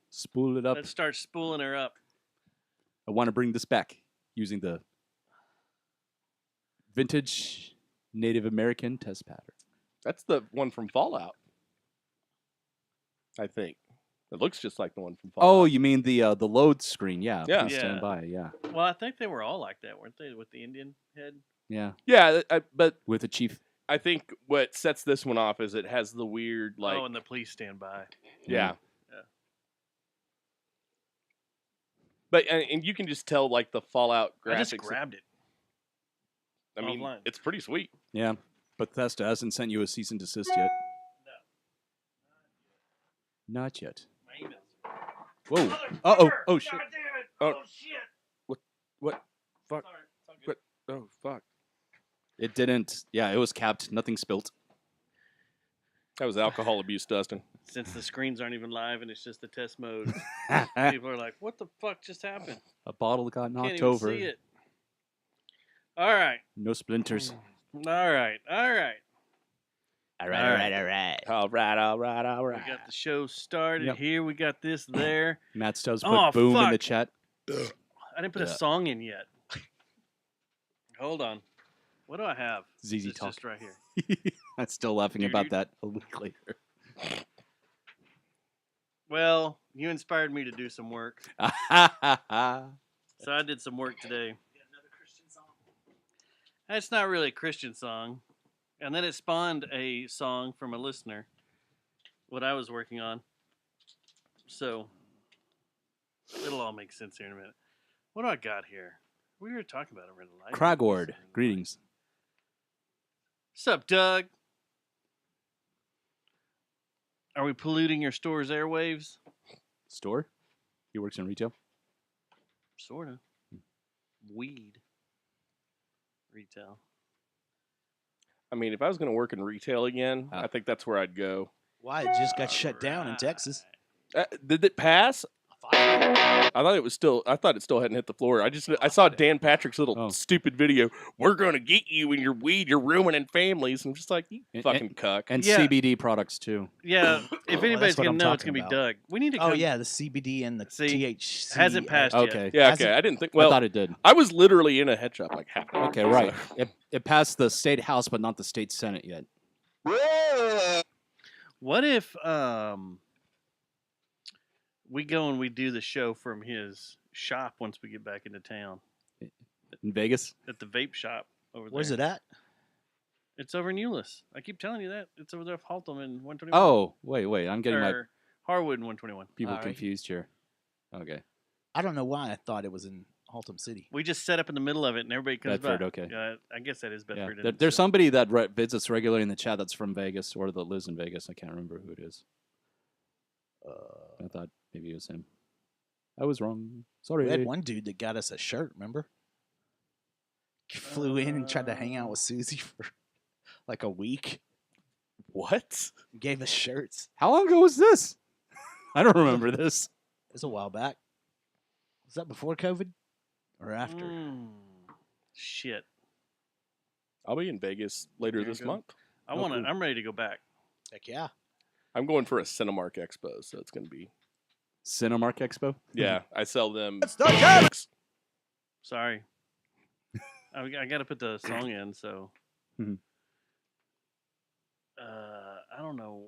Spool it up. Let's start spooling her up. I want to bring this back using the vintage Native American test pattern. That's the one from Fallout. I think. It looks just like the one from Fallout. Oh, you mean the load screen? Yeah. Yeah. Please stand by. Yeah. Well, I think they were all like that, weren't they? With the Indian head. Yeah. Yeah, but With a chief. I think what sets this one off is it has the weird, like... Oh, and the police stand by. Yeah. Yeah. But, and you can just tell, like, the Fallout graphics. I just grabbed it. I mean, offline. it's pretty sweet. Yeah. Bethesda hasn't sent you a cease and desist yet. No. Not yet. My emails. Whoa. Uh-oh. Oh, shit. God damn it. Oh. Oh, shit. What? Fuck. Sorry. It's all good. What? Oh, fuck. It didn't. Yeah, it was capped. Nothing spilt. That was alcohol abuse, Dustin. Since the screens aren't even live and it's just the test mode, people are like, what the fuck just happened? A bottle got Can't knocked even over. see it. All right. No splinters. All right. All right. All right, all right, all right. All right. We got the show started Yep. here. We got this there. Matt Stubbs put Oh, boom in fuck. the chat. I didn't put a Yeah. song in yet. Hold on. What do I have? ZZ It's Talk. just right here. I'm still laughing about that a week later. Well, you inspired me to do some work. yeah. So I did some work today. It's not really a Christian song. And then it spawned a song from a listener, what I was working on. So it'll all make sense here in a minute. What do I got here? We were talking about it in life. Cragord, greetings. Sup, Doug? Are we polluting your store's airwaves? Store? He works in retail? Sorta. Weed. Retail. I mean, if I was going to work in retail again, I think that's where I'd go. Why? It just got shut down in Texas. Did it pass? I thought it still hadn't hit the floor. I saw Dan Patrick's little stupid video. We're gonna get you and your weed. You're ruining families. I'm just like, you fucking cuck. And Yeah. CBD products too. Yeah, if anybody's what gonna I'm know, it's talking gonna be about. Doug. We need to. Oh come- yeah, the CBD and the See, THC hasn't passed yet. Okay. Yeah, Has okay. it- I didn't think. I Well, thought it did. I was literally in a head shop like half an hour Okay, ago, right. so- It passed the state house, but not the state senate yet. What if we go and we do the show from his shop once we get back into town In Vegas? at the vape shop over there? Where's it at? It's over in Euless. I keep telling you that. It's over there off Haltom in 121. Oh, wait. I'm getting my Or Harwood in 121. people Alright. confused here. Okay. I don't know why I thought it was in Haltom City. We just set up in the middle of it and everybody comes Bedford, by. okay. I guess that is Yeah. Bedford. There- there's somebody that visits regularly in the chat that's from Vegas or that lives in Vegas. I can't remember who it is. I thought maybe it was him. I was wrong. Sorry. We had one dude that got us a shirt, remember? Flew in and tried to hang out with Susie for like a week. What? Gave us shirts. How long ago was this? I don't remember this. It was a while back. Was that before COVID or after? Shit. I'll be in Vegas later There you this go. month. Cool. cool. I'm ready to go back. Heck yeah. I'm going for a Cinemark Expo, so it's going to be. Cinemark Expo? Yeah, I sell them. Sorry. I got to put the song in, so. Mhm. I don't know.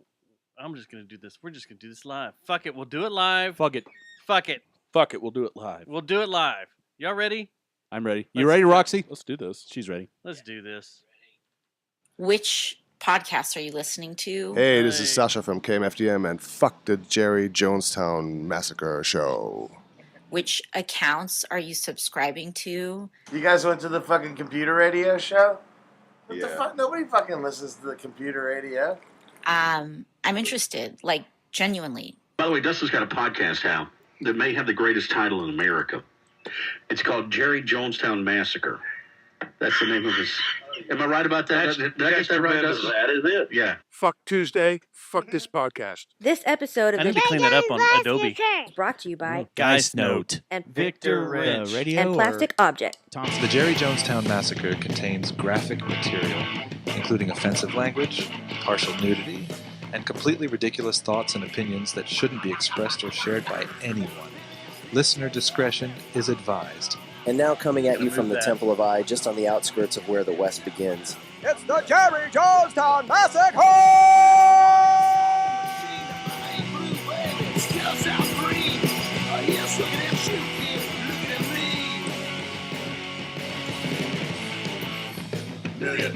I'm just going to do this. We're just going to do this live. Fuck it. We'll do it live. Fuck it. Fuck it. Fuck it, we'll do it live. We'll do it live. Y'all ready? I'm ready. You Let's- ready, Roxy? Let's do this. She's ready. Let's do this. Which podcast are you listening to? Hey, this is Hey. Sasha from KMFDM and fuck the Jerry Jonestown Massacre show. Which accounts are you subscribing to? You guys went to the fucking computer radio show? What the Yeah. fuck? Nobody fucking listens to the computer radio. I'm interested, like genuinely. By the way, Dustin's got a podcast now that may have the greatest title in America. It's called Jerry Jonestown Massacre. That's the name of his. Am I right about that? Did I get that right, Dustin? That is it. Yeah. Fuck Tuesday. Fuck this podcast. This episode of I need to clean that up on Adobe. is brought to you by Guys Note. and Victor The Rich. radio and Plastic Object. Thompson. The Jerry Jonestown Massacre contains graphic material, including offensive language, partial nudity, and completely ridiculous thoughts and opinions that shouldn't be expressed or shared by anyone. Listener discretion is advised. And now coming at you from the Temple of I, just on the outskirts of where the West begins. It's the Jerry Jonestown Massacre! $1 million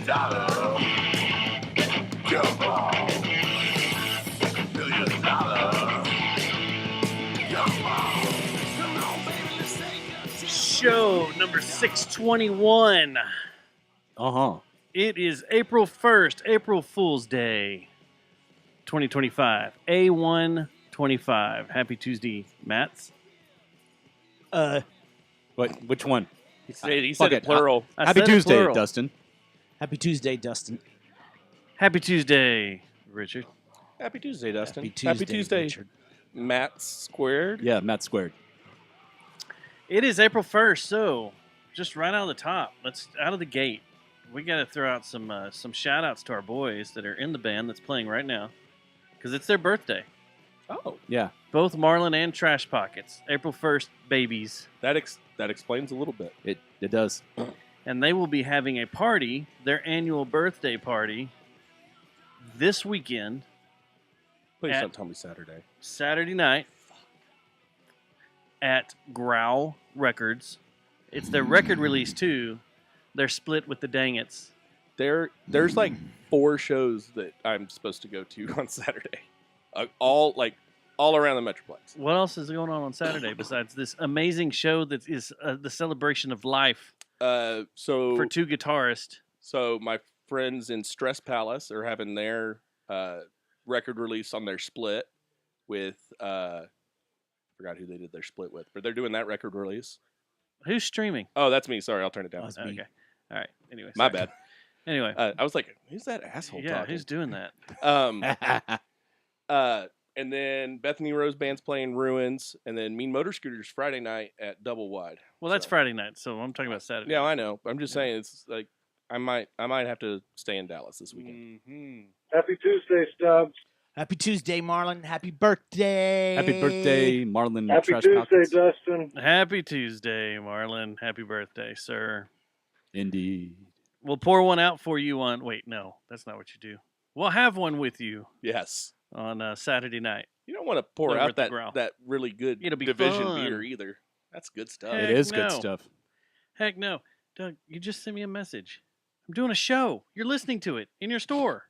jump ball. $1 million jump ball. Come on, baby, let's take a Show number 621. It is April 1st, April Fool's Day, 2025. A125. Happy Tuesday, Matts. Which one? He said it plural. Happy Tuesday, Dustin. Happy Tuesday, Dustin. Happy Tuesday, Richard. Happy Tuesday, Dustin. Happy Tuesday, Richard. Matt Squared. Yeah, Matt Squared. It is April 1st, so just right out of the top, let's out of the gate. We got to throw out some shout outs to our boys that are in the band that's playing right now because it's their birthday. Oh, yeah. Both Marlon and Trash Pockets. April 1st, babies. That explains a little bit. It does. And they will be having a party, their annual birthday party, this weekend. Please don't tell me Saturday. Saturday night at Growl Records. It's their record release, too. They're split with the Dangits. There's like 4 shows that I'm supposed to go to on Saturday. All around the Metroplex. What else is going on Saturday besides this amazing show that is the celebration of life for 2 guitarists? So my friends in Stress Palace are having their record release on their split with forgot who they did their split with, but they're doing that record release. Who's streaming? Oh, that's me. Sorry, I'll turn it down. Okay. All right. Anyway, my sorry. bad. Anyway, I was like, who's that asshole yeah, talking? who's doing that? And then Bethany Rose Band's playing Ruins, and then Mean Motor Scooters Friday night at Double Wide. Well, that's Friday night, so I'm talking about Saturday. Yeah, I know. I'm just saying it's like I might have to stay in Dallas this weekend. Mm-hmm. Happy Tuesday, Stubbs. Happy Tuesday, Marlon. Happy birthday. Happy birthday, Marlon. Happy Trash Tuesday, Pockets. Dustin. Happy Tuesday, Marlon. Happy birthday, sir. Indeed. We'll pour one out for you on. Wait, no, that's not what you do. We'll have one with you. Yes. On Saturday night. You don't want to pour Over out at the that Growl. that really good It'll be division fun. beer either. That's good stuff. Heck It is no. good stuff. Heck no. Doug, you just sent me a message. I'm doing a show. You're listening to it in your store.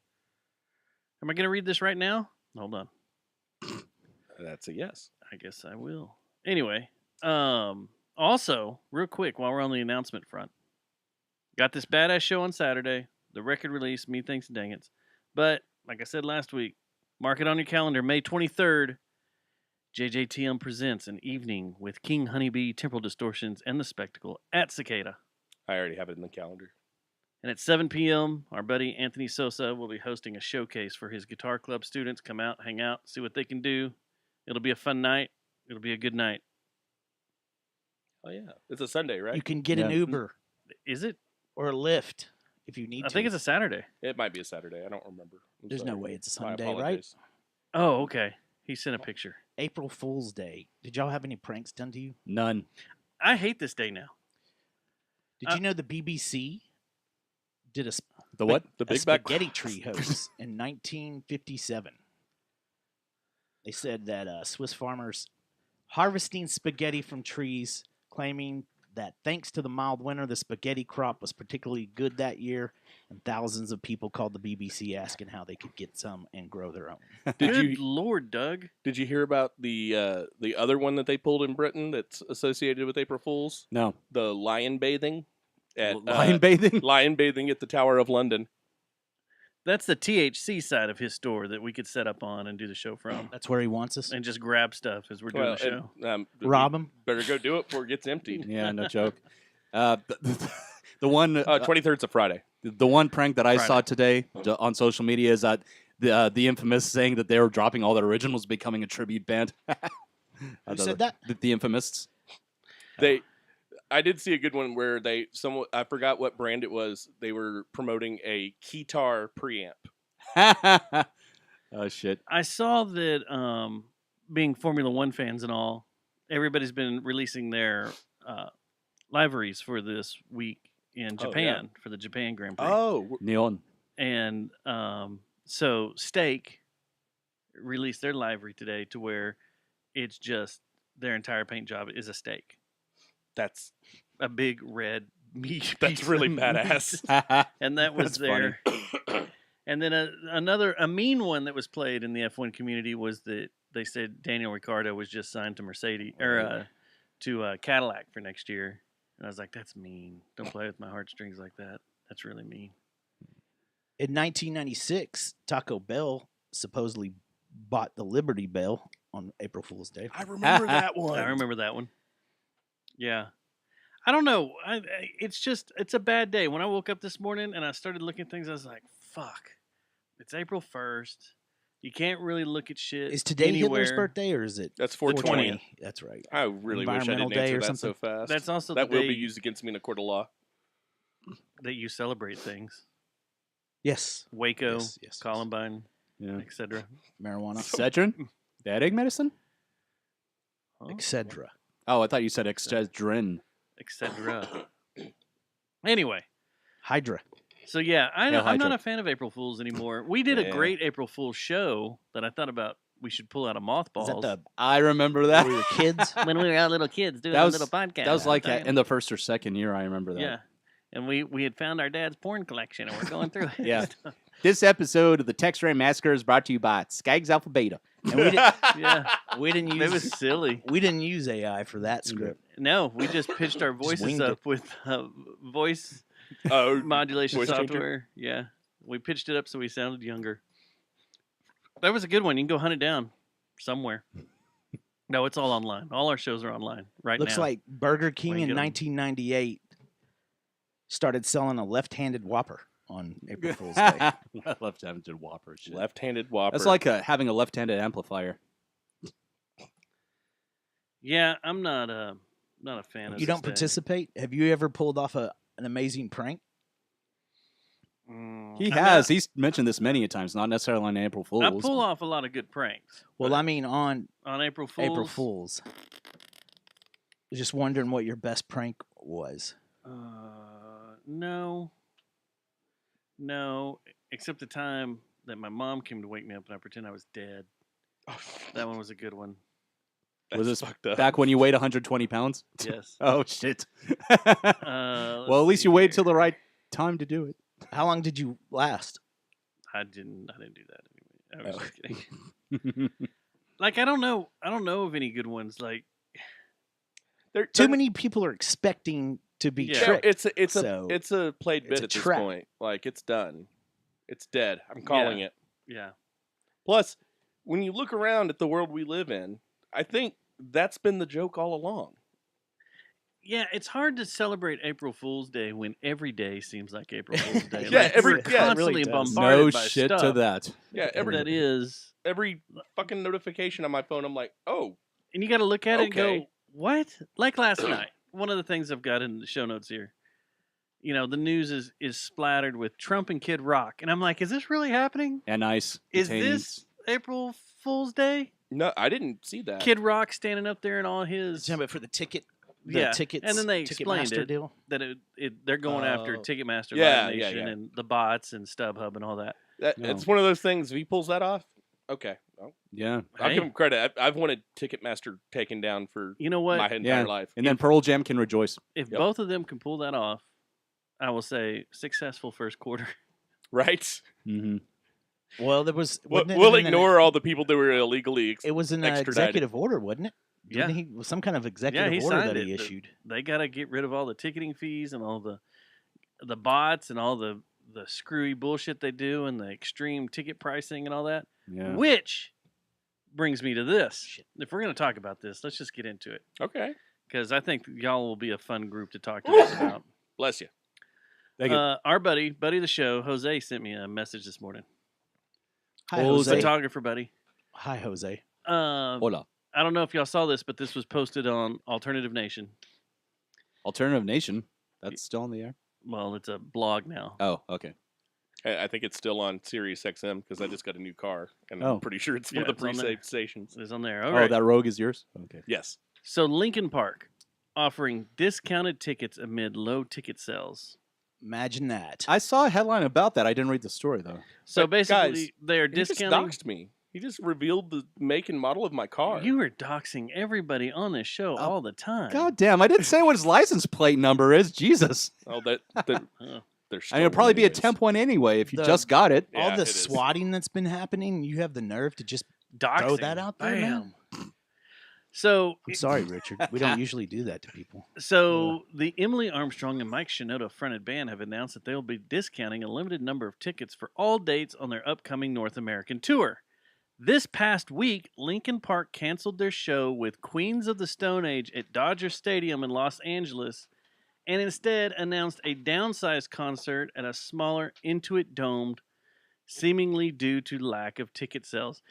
Am I going to read this right now? Hold on. That's a yes. I guess I will. Anyway, also, real quick, while we're on the announcement front, got this badass show on Saturday, the record release, Me Thanks and Dang It. But, like I said last week, mark it on your calendar, May 23rd, JJTM presents an evening with King Honeybee, Temporal Distortions, and The Spectacle at Cicada. I already have it in the calendar. And at 7 p.m., our buddy Anthony Sosa will be hosting a showcase for his guitar club students. Come out, hang out, see what they can do. It'll be a fun night. It'll be a good night. Oh, yeah. It's a Sunday, right? You can get an Uber. Is it? Or a Lyft if you need to. I think it's a Saturday. It might be a Saturday. I don't remember. There's no way it's a My Sunday, right? apologies. Oh, okay. He sent a picture. April Fool's Day. Did y'all have any pranks done to you? None. I hate this day now. Did you know the BBC did The what? The a Big Back spaghetti tree hoax in 1957? They said that Swiss farmers harvesting spaghetti from trees, claiming that thanks to the mild winter, the spaghetti crop was particularly good that year, and thousands of people called the BBC asking how they could get some and grow their own. Good Lord, Doug. Did you hear about the other one that they pulled in Britain that's associated with April Fools? No. The lion bathing. Lion bathing? Lion bathing at the Tower of London. That's the THC side of his store that we could set up on and do the show from. That's where he wants us. And just grab stuff as we're doing the show. Rob him. Better go do it before it gets emptied. Yeah, no joke. The one 23rd's a Friday. The one prank that I Friday. saw today on social media is that the infamous saying that they were dropping all their originals, becoming a tribute band. Who said that? The infamous. I did see a good one where I forgot what brand it was. They were promoting a Keytar preamp. Oh shit! I saw that being Formula One fans and all, everybody's been releasing their liveries for this week in Japan for the Japan Grand Prix. Oh, Neon. And so Steak released their livery today to where it's just their entire paint job is a steak. That's a big red meat. That's piece really of meat. badass. And that was That's there. And then another mean one that was played in the F1 community was that they said Daniel Ricciardo was just signed to Mercedes or to Cadillac for next year. And I was like, that's mean. Don't play with my heartstrings like that. That's really mean. In 1996, Taco Bell supposedly bought the Liberty Bell on April Fool's Day. I remember that one. I remember that one. Yeah. I don't know. It's a bad day. When I woke up this morning and I started looking at things, I was like, fuck. It's April 1st. You can't really look at shit. Is today anywhere. Hitler's birthday or is it? That's 420. That's right. I really wish I Environmental didn't Day answer or that something? so fast. That's also that the will day be used against me in a court of law. that you celebrate things. Yes. Waco, Yes. Columbine, Yeah. etc. Marijuana. Excedrin? Bad egg medicine? Excedra. Oh, I thought you said Excedrin. Etc. Anyway. Hydra. So yeah, I'm Hydra. not a fan of April Fools anymore. We did a Yeah. great April Fool's show that I thought about we should pull out of mothballs. Is that the I remember that. were your kids? when we were all little kids doing That a was little podcast. That was like in the first or second year. I remember that. Yeah. And we had found our dad's porn collection and we're going through it. Yeah. This episode of the Text Ray Massacre is brought to you by Skaggs Alpha Beta. And we didn't, Yeah. we didn't It use was silly. we didn't use AI for that script. No, we just pitched our voices winged up with voice modulation voice changer? software. Yeah. We pitched it up so we sounded younger. That was a good one. You can go hunt it down somewhere. No, it's all online. All our shows are online right Looks now. like Burger King Where you in get 'em. 1998 started selling a left-handed Whopper on April Fool's Day. Left-handed Whopper. Shit. Left-handed Whopper. That's like having a left-handed amplifier. Yeah, I'm not a fan of You this don't day. participate? Have you ever pulled off an amazing prank? He I'm has. not- He's mentioned this many a times, not necessarily on April Fools. I pull off a lot of good pranks. Well, I mean on On April Fools. April Fools. Just wondering what your best prank was. No, except the time that my mom came to wake me up and I pretend I was dead. That one was a good one. Was this fucked up. back when you weighed 120 pounds? Yes. Oh, shit. Let's Well, at least see you waited here. till the right time to do it. How long did you last? I didn't do that anyway. I was just kidding. Like I don't know of any good ones. Like Too many people are expecting to be Yeah. tricked. It's a played it's bit a at this trap. point. Like it's done. It's dead. I'm calling it. yeah. Plus, when you look around at the world we live in, I think that's been the joke all along. Yeah, it's hard to celebrate April Fool's Day when every day seems like April Fool's Day. Yeah, Like, every- we're yeah, it constantly really does. bombarded No by shit to stuff that. Yeah, every that is, every fucking notification on my phone, I'm like, oh, and you got to look at it and Okay. go, "What?" Like last night. One of the things I've got in the show notes here. You know, the news is splattered with Trump and Kid Rock, and I'm like, "Is this really happening? And nice. Is detainees. this April Fool's Day?" no, I didn't see that. Kid Rock standing up there in all his But for the ticket, tickets, and then they explained Ticketmaster it deal. that they're going after Oh. Ticketmaster, Yeah, Live yeah, Nation, yeah. and the bots and StubHub and all that. It's one of those things. If he pulls that off, okay. Well, Yeah. I'll Hey. give him credit. I've wanted Ticketmaster taken down for You know what? my entire life. And then Pearl Jam can rejoice. If Yep. both of them can pull that off, I will say successful first quarter. Right? Mm-hmm. Well, there was. We'll, wasn't it we'll in an- ignore all the people that were illegally It was an extradited. executive order, wasn't it? Yeah. Didn't he? Some kind of Yeah, executive he order signed that it. he issued. They got to get rid of all the ticketing fees and all the bots and all the screwy bullshit they do and the extreme ticket pricing and all that. Yeah. Which brings me to this. If we're going to talk about this, let's just get into it. Okay. Because I think y'all will be a fun group to talk to us about. Bless you. Thank you. Our buddy of the show, Jose, sent me a message this morning. Hi, Jose. Photographer buddy. Hi, Jose. Hola. I don't know if y'all saw this, but this was posted on Alternative Nation. Alternative Nation. That's still on the air. Well, it's a blog now. Oh, okay. I think it's still on Sirius XM because I just got a new car, and Oh. I'm pretty sure it's one Yeah, of the it's on there. pre-saved stations. It's on there. All Oh, right. that Rogue is yours? Okay. Yes. So Lincoln Park offering discounted tickets amid low ticket sales. Imagine that. I saw a headline about that. I didn't read the story, though. So But basically, guys, they are He just discounting. doxed me. He just revealed the make and model of my car. You are doxing everybody on this show all the time. God damn, I didn't say what his license plate number is. Jesus. Oh, they're Huh. they're. I mean, it'll probably be a anyways. temp one anyway if you The- just got it. Yeah, All the it is. swatting that's been happening, you have the nerve to just Doxing. throw that out there, Bam. man. So, I'm sorry, Richard. We don't usually do that to people. so the Emily Armstrong and Mike Shinoda fronted band have announced that they will be discounting a limited number of tickets for all dates on their upcoming North American tour. This past week, Lincoln Park canceled their show with Queens of the Stone Age at Dodger Stadium in Los Angeles and instead announced a downsized concert at a smaller Intuit Domed, seemingly due to lack of ticket sales.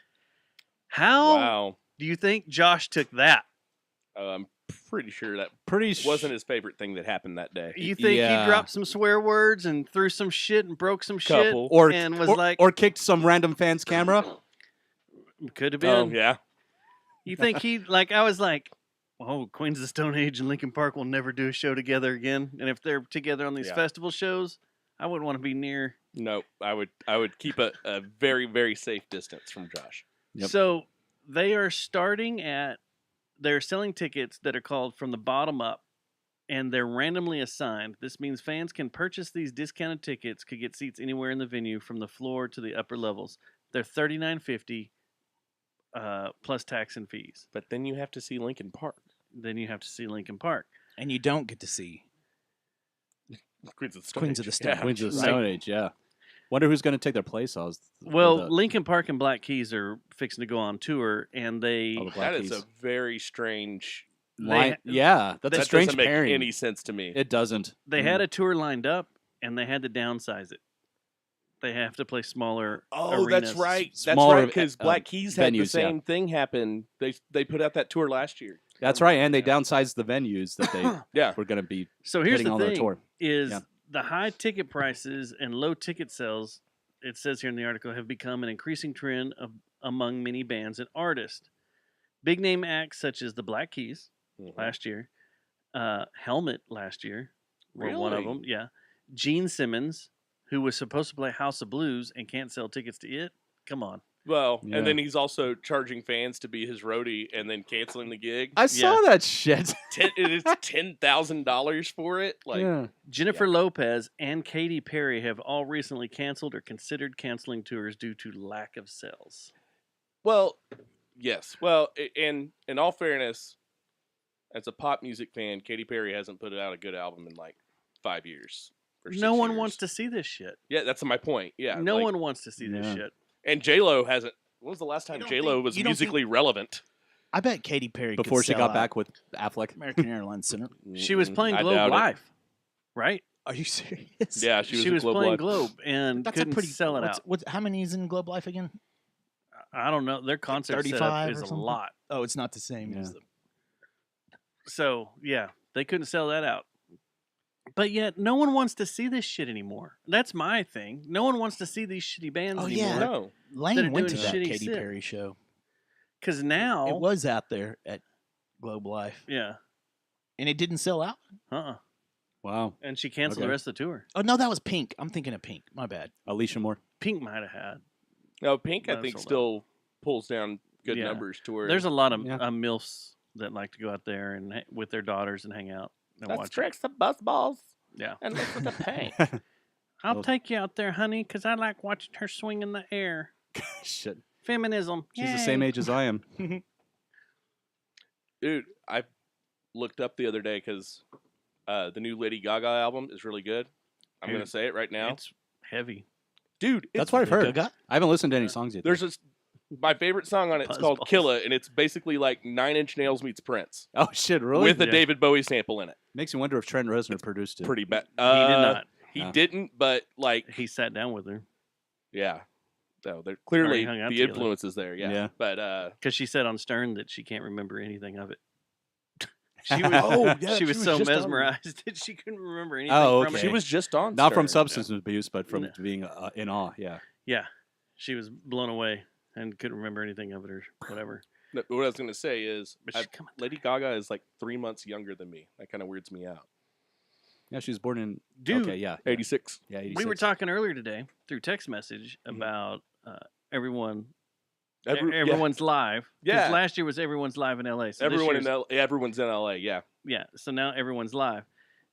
How Wow. do you think Josh took that? I'm pretty sure that Pretty sh- wasn't his favorite thing that happened that day. You think Yeah. he dropped some swear words and threw some shit and broke some Couple. shit and was like, or kicked some random fan's camera. could have been. Oh yeah. You think he like? I was like, oh, Queens of the Stone Age and Lincoln Park will never do a show together again. And if they're together on these Yeah. festival shows, I wouldn't want to be near. No, I would keep a very, very safe distance from Josh. Yep. So they are starting at. They're selling tickets that are called from the bottom up, and they're randomly assigned. This means fans can purchase these discounted tickets, could get seats anywhere in the venue from the floor to the upper levels. They're $39.50 plus tax and fees. But then you have to see Lincoln Park. Then you have to see Lincoln Park. And you don't get to see Queens of the Stone Queens Age. of the Stone Yeah. Queens of the Right. Stone Age, yeah. Wonder who's going to take their place. Well, Lincoln Park and Black Keys are fixing to go on tour, and they Oh, the Black That is Keys. a very strange. Yeah, that's a That strange doesn't make pairing. any sense to me. It doesn't. they had a tour lined up, and they had to downsize it. They have to play smaller. Oh, arenas. that's right. That's Smaller, right. Because Black Keys had the venues, yeah. same thing happen. They put out that tour last year. That's right, and they downsized the venues that they Yeah. were going to be So here's putting the on thing: their tour. is Yeah. the high ticket prices and low ticket sales. It says here in the article have become an increasing trend among many bands and artists. Big name acts such as the Black Keys last year, Helmet last year, were one of Really? them. Yeah, Gene Simmons, who was supposed to play House of Blues and can't sell tickets to it. Come on. Well, Yeah. and then he's also charging fans to be his roadie and then canceling the gig. I saw that shit. It's $10,000 for it. Like, yeah. Jennifer Lopez and Katy Perry have all recently canceled or considered canceling tours due to lack of sales. well, yes. Well, and in all fairness, as a pop music fan, Katy Perry hasn't put out a good album in like 5 years. Or 6 No one years. wants to see this shit. Yeah, that's my point. Yeah, No like- one wants to see this Yeah. shit. And J Lo hasn't. When was the last time don't J Lo think- was you don't musically relevant? I bet Katy Perry Before could she sell got out back with Affleck. American Airlines Center. She was playing I Globe doubt it. Live, right? Are you serious? Yeah, she was, at Globe playing Live. Globe and That's couldn't a pretty. sell it out. How many is in Globe Life again? I don't know. Their concert setup 35 is or a something? lot. Oh, it's not the same as Yeah. the. So yeah, they couldn't sell that out. But yet, no one wants to see this shit anymore. That's my thing. No one wants to see these shitty bands Oh, anymore. yeah. No. That are Lane went to doing that shitty Katy shit. Perry show. Because now, It was out there at Globe Life, yeah, and it didn't sell out. Wow. And she canceled Okay. the rest of the tour. Oh no, that was Pink. I'm thinking of Pink. My bad. Alicia Moore. Pink might have had. No, Pink, I That's think, sold out. still pulls down good Yeah. numbers to where There's a lot of Yeah. milfs that like to go out there and with their daughters and hang out and Let's watch. drink some buzzballs Yeah. and listen to Pink. I'll Well- take you out there, honey, because I like watching her swing in the air. Shit. Feminism. She's the same Yay. age as I am. Dude, I looked up the other day because the new Lady Gaga album is really good. I'm Dude, going to say it right now. It's heavy. Dude, That's it's what I've heard. Gaga? I haven't listened to any songs yet. There's my favorite song on it. It's called Buzzballs. Killa, and it's basically like 9 Inch Nails meets Prince Oh shit, really? with a Yeah. David Bowie sample in it. Makes me wonder if Trent Reznor produced it. Pretty bad. He did not. He No. didn't, but like, He sat down with her yeah. No, they're clearly hung out the together. influence is there. Yeah. Yeah. But because she said on Stern that she can't remember anything of it. She was Oh, yeah, she was so just on- mesmerized that she couldn't remember anything Oh, from okay. it. She was just on. Not from Stern. substance abuse, but from No. being in awe. Yeah. Yeah, she was blown away and couldn't remember anything of it or whatever. No, but what I was going to say is, But she's coming Lady Gaga is like 3 months younger than me. That kind of weirds me out. Yeah, she was born in. Dude, Okay, yeah. 86. Yeah, 86. we were talking earlier today through text message about everyone. Everyone's live. 'Cause Yeah. last year was everyone's live in LA. So this Everyone in year's- everyone's in LA. Yeah. Yeah. So now everyone's live.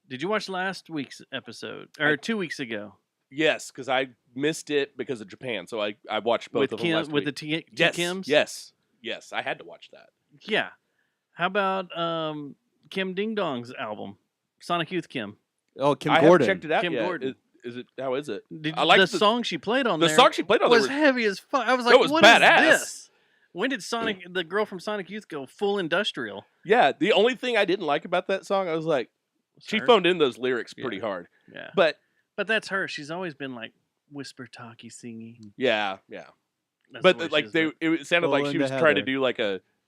Did you watch last week's episode or 2 weeks ago Yes, because I missed it because of Japan, so I watched both with of them Kim last with week. the yes, Kims? yes, I had to watch that. Yeah. How about Kim Ding Dong's album, Sonic Youth Kim? Oh, Kim I Gordon. haven't checked it out Kim yet. Gordon. Is it? How is it? I I like the song she played on the there. song she played on there was heavy as fuck. I was That like, was what is badass. this? When did the girl from Sonic Youth go full industrial? Yeah, the only thing I didn't like about that song, I was like, she her. phoned in those lyrics pretty hard. Yeah. But that's her. She's always been like whisper talky singy. yeah. That's But the way like she they, is, it sounded Full like she into was trying to Heather. do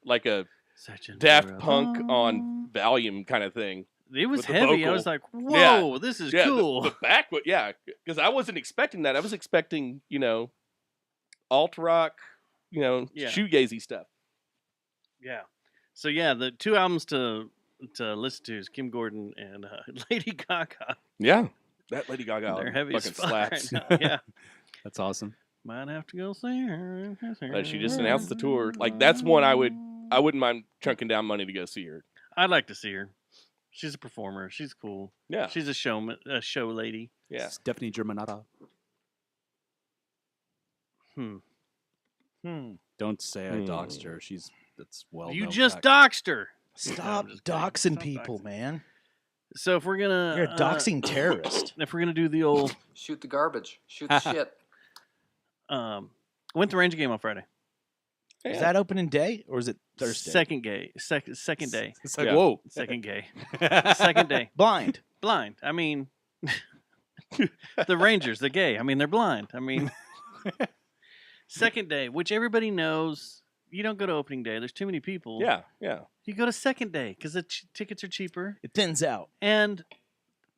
like a Such a Daft hero. Punk on Valium kind of thing. It was with the heavy. I vocal. was like, Yeah. whoa, this is Yeah, cool. The back, because I wasn't expecting that. I was expecting, alt rock, Yeah. shoegazy stuff. Yeah. So yeah, the two albums to listen to is Kim Gordon and Lady Gaga. Yeah, that Lady Gaga They're heavy as fucking fuck slaps. right now. Yeah. That's awesome. Might have to go see her. She just announced the tour. Like that's one I wouldn't mind chunking down money to go see her. I'd like to see her. She's a performer. She's cool. Yeah, She's a show lady. yeah. Stephanie Germanata. Don't say I doxed her. That's well. You known just fact. doxed her. Stop just kidding. doxing Stop people, doxing. man. So if we're gonna You're a doxing terrorist. if we're gonna do the old Shoot the garbage. Shoot the shit. went the Ranger game on Friday. Is that opening day or is it Thursday? Second day. Second day. It's like whoa. Second gay. Second day. Blind. Blind. I mean, the Rangers, they're gay. I mean, they're blind. I mean, second day, which everybody knows. You don't go to opening day. There's too many people. Yeah. You go to second day because the tickets are cheaper. It thins out. And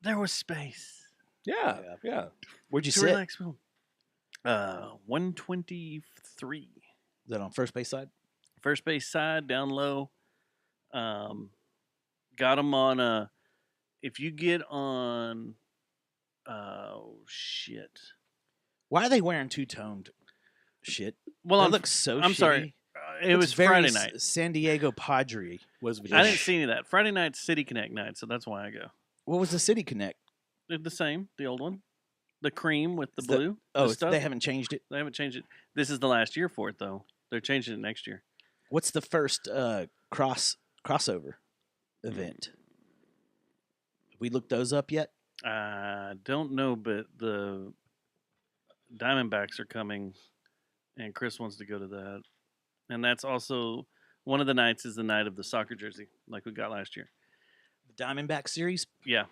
there was space. Yeah. Where'd you to sit? relax. 123. Is that on first base side? First base side, down low. Got them on if you get on, shit. Why are they wearing two-toned shit? Well, That looks so I'm shitty. sorry. It Looks was very Friday night. San Diego Padre. Was I didn't see any of that. Friday night's City Connect night, so that's why I go. What was the City Connect? They're the same, the old one. The cream with the Is that- blue. Oh, the stuff. they haven't changed it. They haven't changed it. This is the last year for it, though. They're changing it next year. What's the first crossover event? Have we looked those up yet? I don't know, but the Diamondbacks are coming, and Chris wants to go to that. And that's also one of the nights is the night of the soccer jersey, like we got last year. The Diamondback series? Yeah.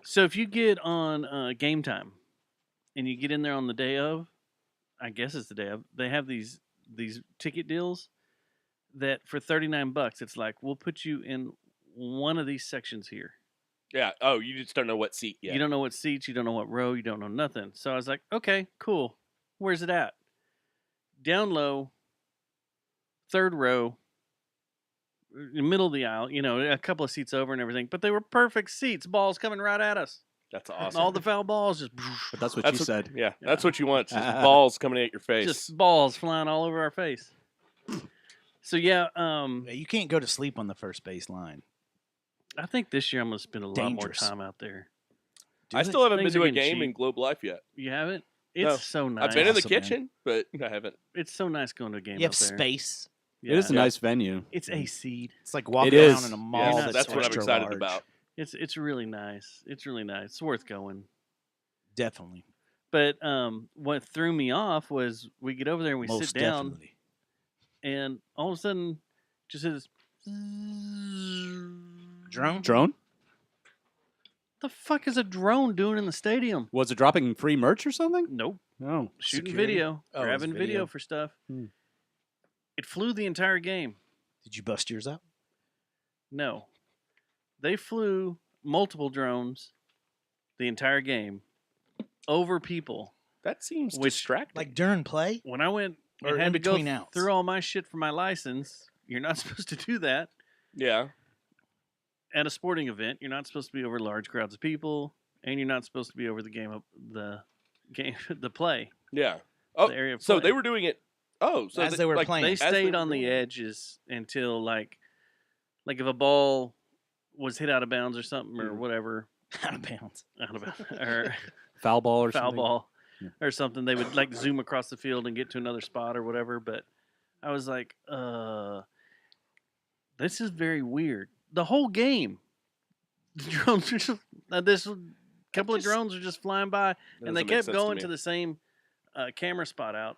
So if you get on Game Time, and you get in there on the day of, I guess it's the day of, they have these ticket deals that for $39, it's like we'll put you in one of these sections here. Yeah. Oh, you just don't know what seat yet. You don't know what seats, you don't know what row, you don't know nothing. So I was like, okay, cool. Where's it at? Down low, third row, in the middle of the aisle, a couple of seats over and everything. But they were perfect seats, balls coming right at us. That's And awesome. all the foul balls just But that's what you said. Yeah, that's what you want. Just balls coming at your face. just balls flying all over our face. So yeah, You can't go to sleep on the first base line. I think this year I'm gonna spend a lot more Dangerous. time out there. I still haven't Things been are to a getting game cheap. in Globe Life yet. You haven't? No. It's so nice. I've been in the Awesome, man. kitchen, but I haven't. It's so nice going to a game. You have out there. space. Yeah. It is a nice venue. It's AC. It's like walking It around is. in a Yeah, mall Yeah, that's what I'm extra excited large. about. It's really nice. It's really nice. It's worth going. Definitely. But what threw me off was we get over there and we Most sit down, definitely. and all of a sudden, just this. Drone? Drone? The fuck is a drone doing in the stadium? Was it dropping free merch or something? Nope. No. Shooting Security? video, Oh, it was grabbing video. video. for stuff. Hmm. It flew the entire game. Did you bust yours out? No, they flew multiple drones the entire game over people. That seems Which- distracting. Like during play? When I went Or and in had to go between outs? through all my shit for my license, you're not supposed to do that. Yeah. At a sporting event, you're not supposed to be over large crowds of people, and you're not supposed to be over the play. Yeah. Oh, The area of so play. they were doing it. Oh, so As they were like, playing. They as they stayed were on the doing it. edges until like if a ball was hit out of bounds or something or whatever, Out of bounds. or Foul ball or foul something. ball or something, they would like zoom across the field and get to another spot or whatever. But I was like, this is very weird. The whole game, the drones are just this couple of drones are just flying by, and they doesn't make kept sense to going me. to the same camera spot out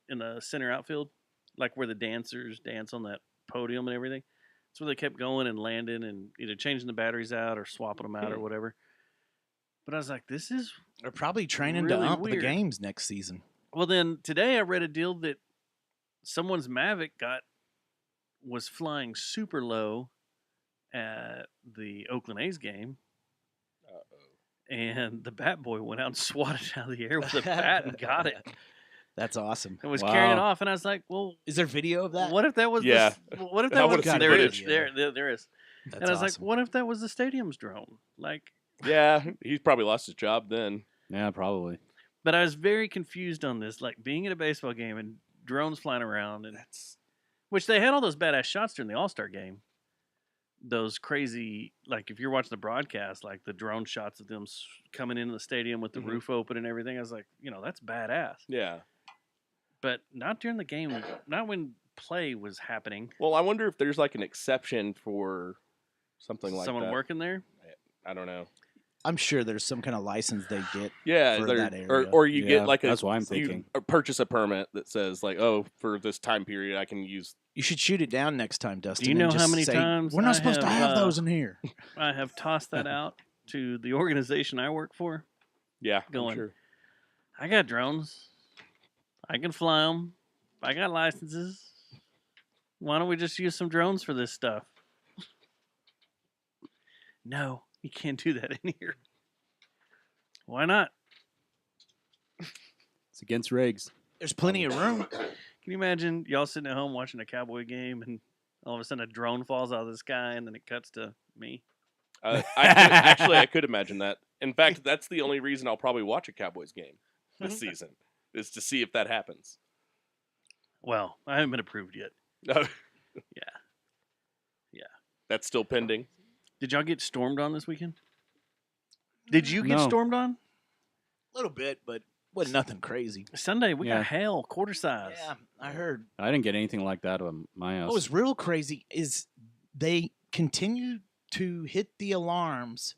in the center outfield, like where the dancers dance on that podium and everything. That's where they kept going and landing and either changing the batteries out or swapping them out or whatever. But I was like, this is They're probably training really to ump weird. the games next season. Well, then today I read a deal that someone's Mavic was flying super low at the Oakland A's game. And the bat boy went out and swatted it out of the air with a bat and got it. That's awesome. And was carrying it off. And I was like, well, Is there video of that? what if that was Yeah. what if I that was would've seen there it is. footage. There is. That's And I was awesome. like, what if that was the stadium's drone? Like, Yeah, he's probably lost his job then. Yeah, probably. but I was very confused on this, like being at a baseball game and drones flying around, and which they had all those badass shots during the All-Star game. Those crazy, like if you're watching the broadcast, like the drone shots of them coming into the stadium with the roof open and everything. I was like, that's badass. Yeah. But not during the game, not when play was happening. Well, I wonder if there's like an exception for something like Someone that. working there. I don't know. I'm sure there's some kind of license they get. Yeah, for that area. or you Yeah, get like that's what I'm thinking. purchase a permit that says like, oh, for this time period, I can use. You should shoot it down next time, Dustin. Do you and know just how many say, times we're not I supposed to have, have those in here? I have tossed that out to the organization I work for. Yeah, I'm Going, sure. I got drones. I can fly them. I got licenses. Why don't we just use some drones for this stuff? No, you can't do that in here. Why not? It's against regs. There's plenty of room. Can you imagine y'all sitting at home watching a Cowboy game and all of a sudden a drone falls out of the sky and then it cuts to me? I could imagine that. In fact, that's the only reason I'll probably watch a Cowboys game this season is to see if that happens. Well, I haven't been approved yet. No. Yeah. That's still pending. Did y'all get stormed on this weekend? Did you get No. stormed on? A little bit, but wasn't nothing crazy. Sunday, we Yeah. got hail, quarter size. Yeah, I heard. I didn't get anything like that at my house. What was real crazy is they continue to hit the alarms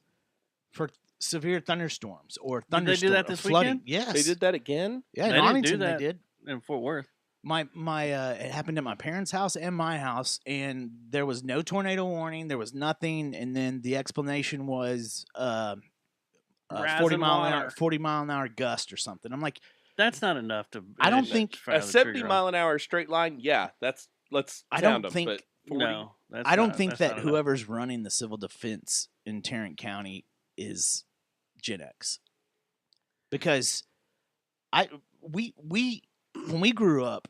for severe thunderstorms or Did they do thunderstorms. that this flooding. weekend? Yes, They did that again? Yeah, in They didn't do Arlington that. they did. In Fort Worth. My it happened at my parents' house and my house, and there was no tornado warning. There was nothing, and then the explanation was 40 mile an hour gust or something. I'm like, That's not enough to. I don't to think fire A the 70 trigger mile an hour straight line, yeah, let's I sound don't them, think- but on. 40, No, that's I don't not- think that's that not enough. whoever's running the civil defense in Tarrant County is Gen X, because we when we grew up,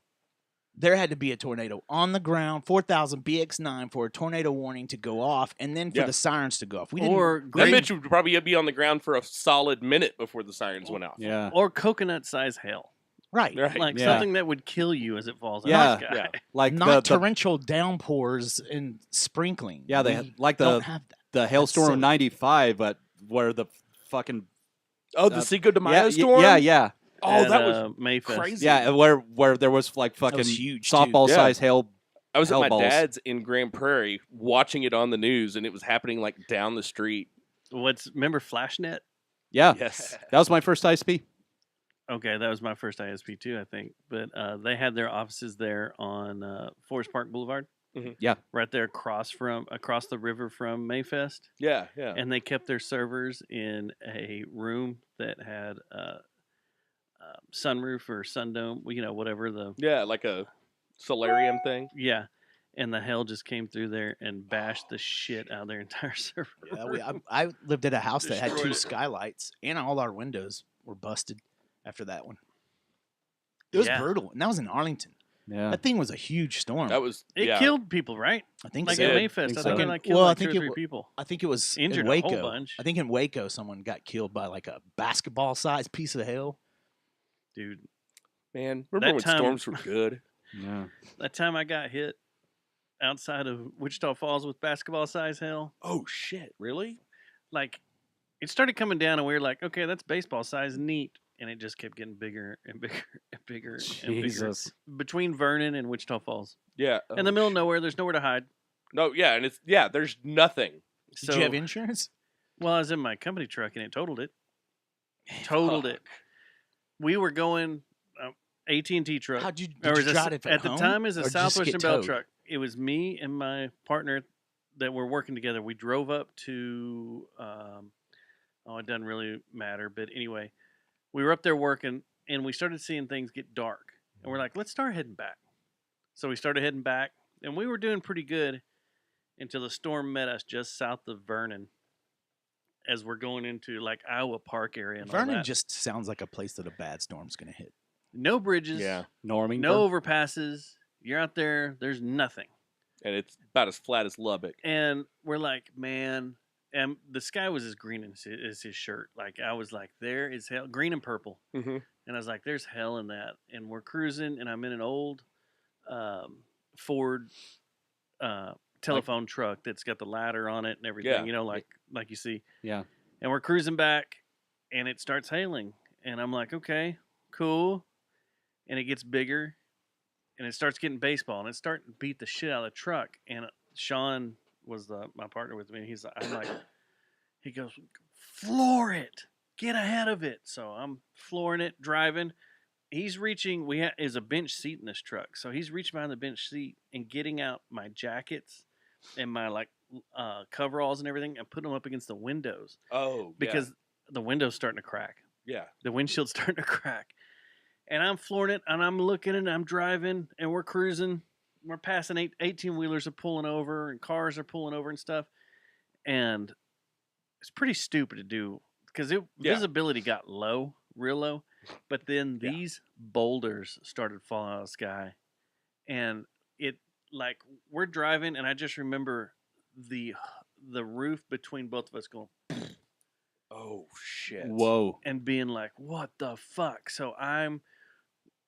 there had to be a tornado on the ground, 4,000 BX9 for a tornado warning to go off, and then for Yeah. the sirens to go off. We Or That great, bitch would probably be on the ground for a solid minute before the sirens went off. Yeah. or coconut size hail, right, Right. like Yeah. something that would kill you as it falls out Yeah. of the sky. Yeah. Like not the torrential downpours and sprinkling. yeah, they We had like don't the have that. the hailstorm silly. of '95, but where the fucking Oh, the Cinco de Mayo yeah, storm? yeah. Oh, At, that was Mayfest. crazy. Yeah, where there was like fucking was huge, too. softball Yeah. size hail. I was at hell my balls. dad's in Grand Prairie watching it on the news, and it was happening like down the street. Remember Flashnet? Yeah, Yes. that was my first ISP. Okay, that was my first ISP too, I think. But they had their offices there on Forest Park Boulevard. Mhm. Yeah. Right there across the river from Mayfest. Yeah, yeah. And they kept their servers in a room that had sunroof or sundome, whatever the Yeah, like a solarium thing. yeah. and the hail just came through there and bashed the shit out of their entire server. Yeah, I lived at a house that had 2 Destroyed it. skylights, and all our windows were busted after that one. It was Yeah. brutal, and that was in Arlington. Yeah. That thing was a huge storm. That was It yeah. killed people, right? I think Like so. at I Mayfest, think I so. think it Like like in- killed well, I like 2 think or it 3 wa- people. I think it was Injured in a whole Waco. bunch. I think in Waco, someone got killed by like a basketball-sized piece of hail. Dude, Man, remember when time- storms were good? Yeah. that time I got hit outside of Wichita Falls with basketball size hail, Oh shit! Really? like it started coming down and we were like, okay, that's baseball size, neat. And it just kept getting bigger and bigger and bigger and bigger. Jesus. Between Vernon and Wichita Falls. Yeah. In the middle of nowhere, there's nowhere to hide. No, yeah, and it's there's nothing. So, Did you have insurance? well, I was in my company truck and it totaled it. Totaled it. We were going AT&T truck. How'd you Or did is you a- drive it at the home, time is or a did you just Southwestern get Bell towed? truck. It was me and my partner that were working together. We drove up to it doesn't really matter, but anyway, we were up there working and we started seeing things get dark. And we're like, let's start heading back. So we started heading back and we were doing pretty good until the storm met us just south of Vernon as we're going into like Iowa Park area and all Vernon that. just sounds like a place that a bad storm's going to hit. No bridges, Yeah, Norming. no overpasses. You're out there, there's nothing. and it's about as flat as Lubbock. And we're like, man, and the sky was as green as his shirt. Like I was like, there is hell, green and purple. Mm-hmm. And I was like, there's hell in that. And we're cruising, and I'm in an old Ford telephone truck that's got the ladder on it and everything. Yeah. You know, like you see. Yeah. And we're cruising back, and it starts hailing, and I'm like, okay, cool. And it gets bigger, and it starts getting baseball, and it's starting to beat the shit out of the truck. And Sean was my partner with me. I'm like, he goes, floor it, get ahead of it. So I'm flooring it, driving. He's reaching. Is a bench seat in this truck, so he's reaching behind the bench seat and getting out my jackets and my coveralls and everything, and putting them up against the windows. Oh, because the window's starting to crack. yeah. The windshield's starting to crack. And I'm flooring it, and I'm looking, and I'm driving, and we're cruising. We're passing 18-wheelers are pulling over, and cars are pulling over and stuff. And it's pretty stupid to do because visibility got low, real low. But then these boulders started falling out of the sky. And it, like, we're driving, and I just remember the roof between both of us going, Oh shit! Whoa. and being like, what the fuck? So I'm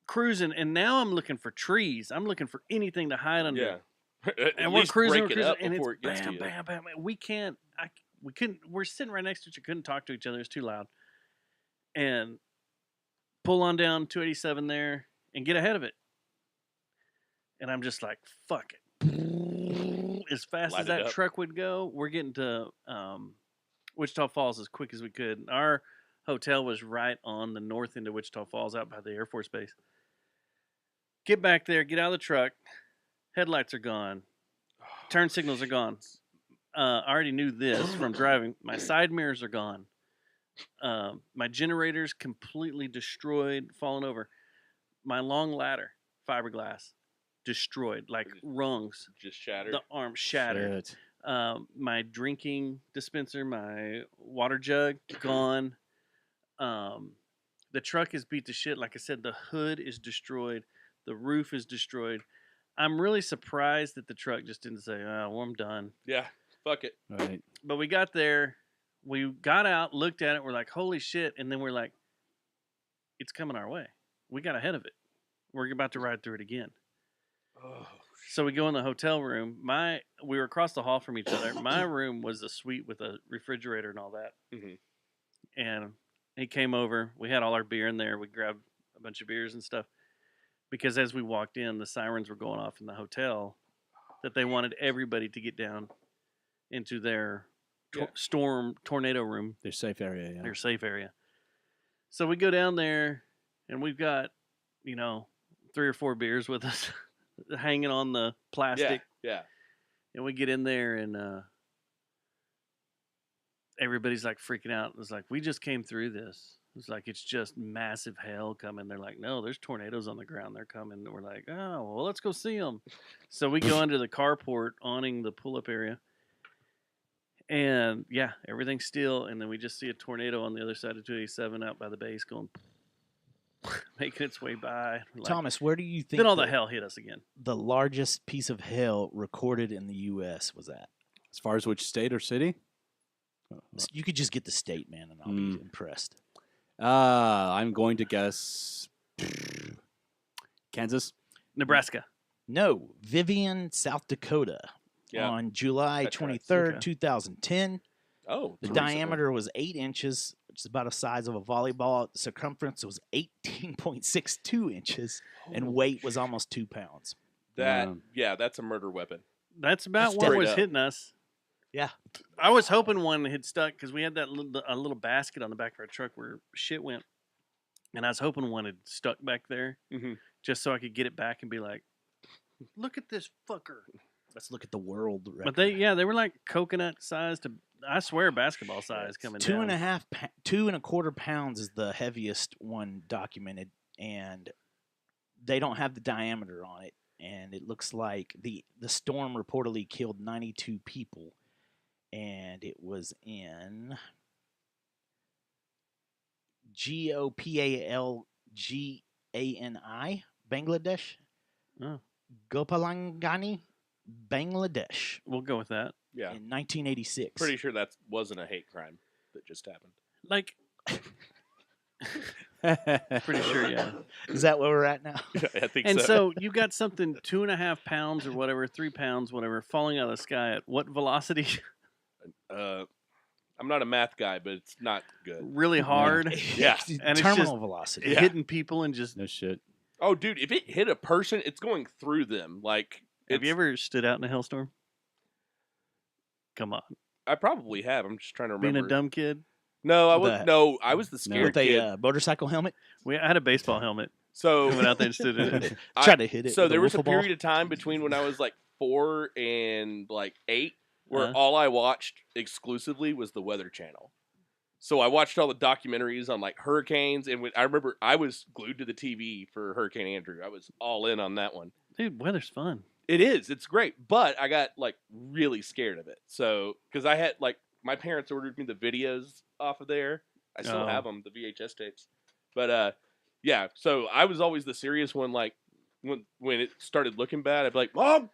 cruising, and now I'm looking for trees. I'm looking for anything to hide under. Yeah. At And we're least cruising, break we're it up cruising, and before it's it gets to bam, you. bam, bam. We couldn't, we're sitting right next to each other, couldn't talk to each other. It's too loud. And pull on down 287 there and get ahead of it. And I'm just like, fuck it. As fast Light as it that up. truck would go, we're getting to Wichita Falls as quick as we could. Our hotel was right on the north end of Wichita Falls out by the Air Force Base. Get back there, get out of the truck. Headlights are gone. Turn signals are gone. I already knew this from driving. My side mirrors are gone. My generator's completely destroyed, fallen over. My long ladder, fiberglass, destroyed, like rungs. Just shattered. The arm shattered. Shit. My drinking dispenser, my water jug, gone. The truck is beat to shit. Like I said, the hood is destroyed. The roof is destroyed. I'm really surprised that the truck just didn't say, oh, well, I'm done. Yeah. Fuck it. Right. But we got there. We got out, looked at it. We're like, holy shit. And then we're like, it's coming our way. We got ahead of it. We're about to ride through it again. Oh. So we go in the hotel room. We were across the hall from each other. My room was a suite with a refrigerator and all that. Mhm. And he came over. We had all our beer in there. We grabbed a bunch of beers and stuff. Because as we walked in, the sirens were going off in the hotel that they wanted everybody to get down into their tornado room. Their safe area, yeah. Their safe area. So we go down there, and we've got, 3 or 4 beers with us hanging on the plastic. Yeah. And we get in there, and everybody's like freaking out. It's like, we just came through this. It's like it's just massive hail coming. They're like, no, there's tornadoes on the ground. They're coming. We're like, oh, well, let's go see them. So we go under the carport awning the pull-up area. And, yeah, everything's still. And then we just see a tornado on the other side of 287 out by the base going, making its way by. Like, Thomas, where do you think then all the hell hit us again? The largest piece of hail recorded in the U.S. was at? As far as which state or city? You could just get the state, man, and I'll be impressed. I'm going to guess Kansas. Nebraska. No, Vivian, South Dakota. Yeah. On July That's right. 23rd, Okay. 2010. Oh, The recently. diameter was 8 inches, which is about the size of a volleyball. The circumference was 18.62 inches, and weight was almost 2 pounds. That's a murder weapon. That's about That's what straight was up. hitting us. Yeah. I was hoping one had stuck because we had that a little basket on the back of our truck where shit went. And I was hoping one had stuck back there just so I could get it back and be like, look at this fucker. Let's look at the world record. But they were like coconut size to, I swear, basketball size coming down. 2.25 pounds is the heaviest one documented, and they don't have the diameter on it. And it looks like the storm reportedly killed 92 people, and it was in Gopalgani, Bangladesh. Oh. Gopalgani, Bangladesh. We'll go with that. Yeah. In 1986. Pretty sure that wasn't a hate crime that just happened. Like, pretty sure, yeah. Is that where we're at now? I think And so. so you got something 2.5 pounds or whatever, 3 pounds, whatever, falling out of the sky at what velocity? I'm not a math guy, but it's not good. Really hard. Yeah. And it's Terminal just velocity. hitting people and just. No shit. Oh, dude, if it hit a person, it's going through them. Like, Have you ever stood out in a hailstorm? Come on. I probably have. I'm just trying to remember. Being a dumb kid? No, I was I was the scared With a kid. motorcycle helmet? I had a baseball helmet. So I went out there and stood in it. Tried to hit it. So with there was a wiffle ball. period of time between when I was like 4 and like 8 where Uh-huh. all I watched exclusively was the Weather Channel. So I watched all the documentaries on like hurricanes, and I remember I was glued to the TV for Hurricane Andrew. I was all in on that one. Dude, weather's fun. It is. It's great, but I got like really scared of it. So because I had like my parents ordered me the videos off of there. I still have them, the VHS tapes. But yeah. So I was always the serious one. Like when it started looking bad, I'd be like, "Mom,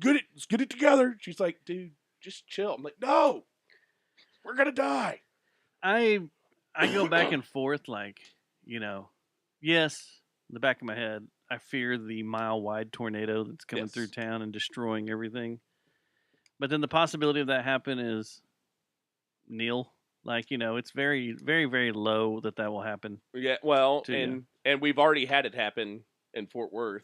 let's get it together." She's like, "Dude, just chill." I'm like, "No, we're gonna die." I go back and forth, like, yes, in the back of my head, I fear the mile-wide tornado that's coming through town and destroying everything. But then the possibility of that happen is nil. Like, it's very, very, very low that will happen. Yeah, well, to you. and we've already had it happen in Fort Worth.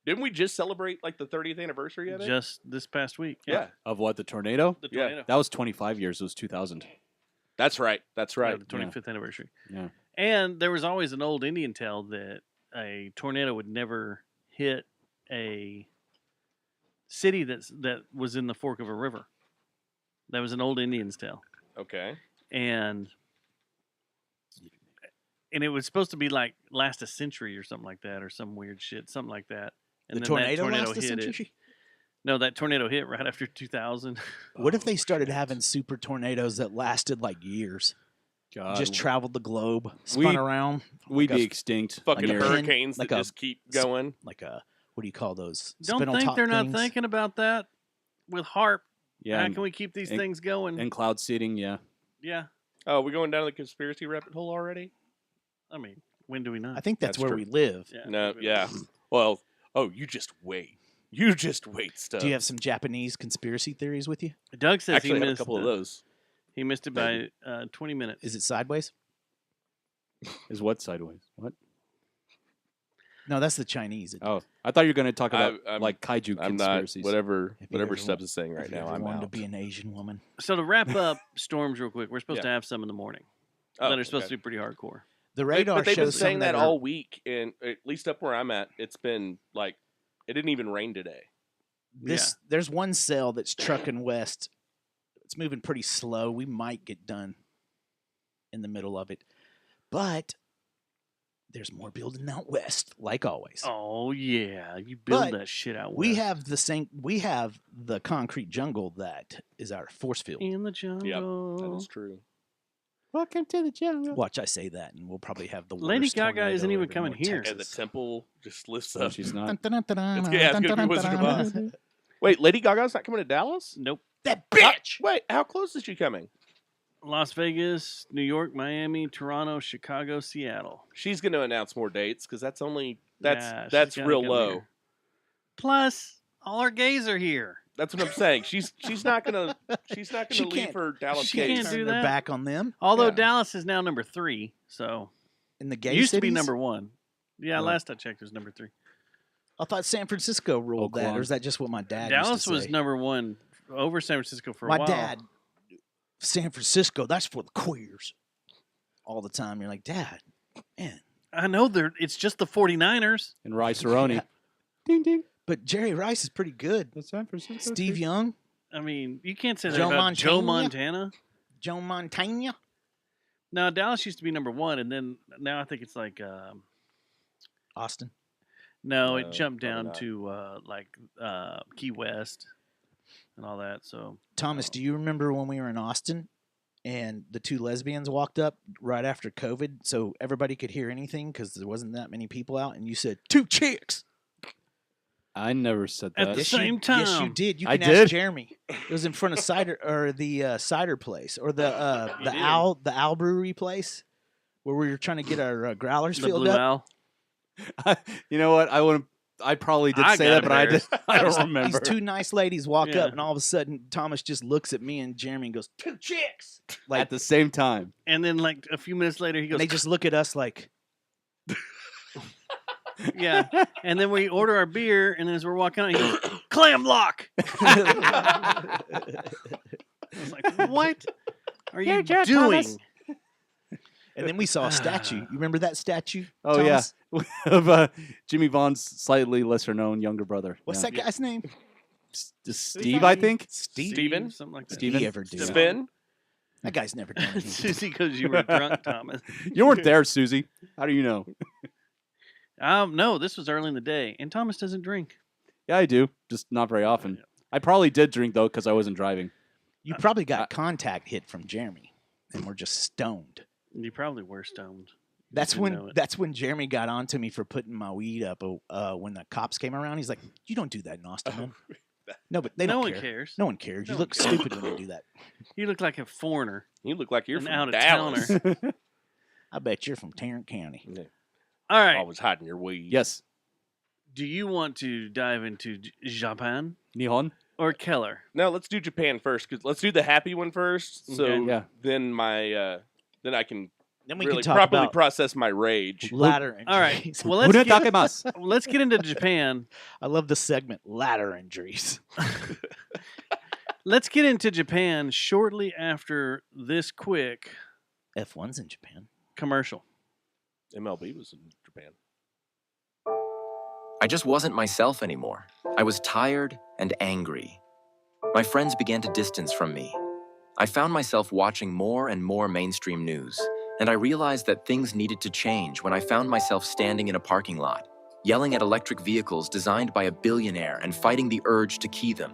Didn't we just celebrate like the 30th anniversary of it? Just this past week. Yeah. Of what, the tornado? The tornado. Yeah. That was 25 years. It was 2000. That's right. That's right. The 25th anniversary. Yeah. And there was always an old Indian tale that a tornado would never hit a city that was in the fork of a river. That was an old Indian's tale. Okay. And it was supposed to be like last a century or something like that, or some weird shit, something like that. And The then tornado that tornado last a hit it. century? No, that tornado hit right after 2000. What if they started having super tornadoes that lasted like years? God. Just traveled the globe, spun around. We'd like be a- extinct. Fucking on your- hurricanes like that a just keep going. Like a, what do you call those? Don't Spinal think top they're not things? thinking about that with HARP. Yeah. How and- can we keep these and- things going? And cloud seeding, yeah. Yeah. Oh, we're going down the conspiracy rabbit hole already? I mean, when do we not? I think that's where true. we live. Yeah, No, maybe. yeah. Well, you just wait. You just wait, stuff. Do you have some Japanese conspiracy theories with you? Doug says Actually, he I have a missed couple of those. He missed it by 20 minutes. Is it sideways? Is what sideways? What? No, that's the Chinese. Oh, I thought you were going to talk about I'm- like kaiju I'm conspiracies. not. Whatever If you ever Stubbs is saying right If you now, ever I'm wanted to out. be an Asian woman. So to wrap up storms real quick, we're supposed Yeah. to have some in the morning Oh, that are supposed okay. to be pretty hardcore. The radar But they've been shows some saying that are- all week, and at least up where I'm at, it's been like it didn't even rain today. There's one cell that's trucking west. It's moving pretty slow. We might get done in the middle of it. But there's more building out west, like always. Oh yeah, you build But that shit out. We west. have we have the concrete jungle that is our force field. In the jungle. Yep, that is true. Welcome to the jungle. Watch I say that, and we'll probably have the Lady worst Gaga tornado isn't even ever coming north here. Yeah, the Texas. temple just lifts No, up. she's not. It's gonna be Wizard of Oz. Wait, Lady Gaga's not coming to Dallas? Nope. That bitch! Wait, how close is she coming? Las Vegas, New York, Miami, Toronto, Chicago, Seattle. She's going to announce more dates because that's Yeah, she's that's gotta real come low. here. Plus, all our gays are here. That's what I'm saying. She's not gonna leave can't- her Dallas she gays. can't do Turn their that. back on them. Although Yeah. Dallas is now number 3, so In the it gay used to be cities? number 1. Yeah, Oh. last I checked, it was number 3. I thought San Francisco ruled that, or Oakland. is that just what my dad Dallas used to was say? number 1 over San Francisco for a My while. dad, San Francisco, that's for the queers. All the time. You're like, Dad, man. I know it's just the 49ers. And Rice Aroni. Yeah. Ding ding. But Jerry Rice is pretty good. The San Francisco Steve team. Young, I mean, you can't say that Joe about Joe Montana? Montana. Joe Montana. No, Dallas used to be number 1, and then now I think it's like Austin. no, it No, jumped probably down not. to Key West and all that. So Thomas, do you remember when we were in Austin and the 2 lesbians walked up right after COVID so everybody could hear anything because there wasn't that many people out, and you said, 2 chicks. I never said At that. the Yes, same you, time. Yes, you did. You I can ask did? Jeremy. It was in front of cider or the cider place or the You did. owl brewery place where we were trying to get our growlers the filled Blue up. Owl. You know what? I probably did I say got that, but I did. embarrassed. I don't remember. These 2 nice ladies walk Yeah. up, and all of a sudden Thomas just looks at me and Jeremy and goes, 2 chicks. Like At the same time. And then like a few minutes later, he goes, and they just look at us like, yeah. And then we order our beer, and as we're walking out, he goes, clam lock. I was like, what are you Jack doing? Thomas. and then we saw a statue. You remember that statue? Oh Thomas? yeah, of Jimmy Vaughn's slightly lesser known younger brother. What's Yeah. that guy's name? Steve, I think. Steven? Something like that. Did he Steven? ever do that? Spin? That guy's never done anything. Susie, because you were drunk, Thomas. You weren't there, Susie. How do you know? No, this was early in the day, and Thomas doesn't drink. Yeah, I do. Just not very often. I probably did drink though because I wasn't driving. You probably got contact hit from Jeremy, and we're just stoned. You probably were stoned. That's didn't know when it. Jeremy got on to me for putting my weed up when the cops came around. He's like, "You don't do that in Austin, man." No, but they No don't one care. cares. No one cares. No You one look cares. stupid when you do that. You look like a foreigner. You look like you're An from out-of-towner. Dallas. I bet you're from Tarrant County. All right. Always hiding your weed. Yes. Do you want to dive into Japan Nihon. or Keller? No, let's do Japan first. Cause let's do the happy one first. So Okay. Yeah. then then I can Then we really can talk properly about process my rage. ladder injuries. All right. Well, let's Let's get into Japan. I love the segment ladder injuries. Let's get into Japan shortly after this quick F1's in Japan. commercial. MLB was in Japan. I just wasn't myself anymore. I was tired and angry. My friends began to distance from me. I found myself watching more and more mainstream news, and I realized that things needed to change when I found myself standing in a parking lot, yelling at electric vehicles designed by a billionaire and fighting the urge to key them.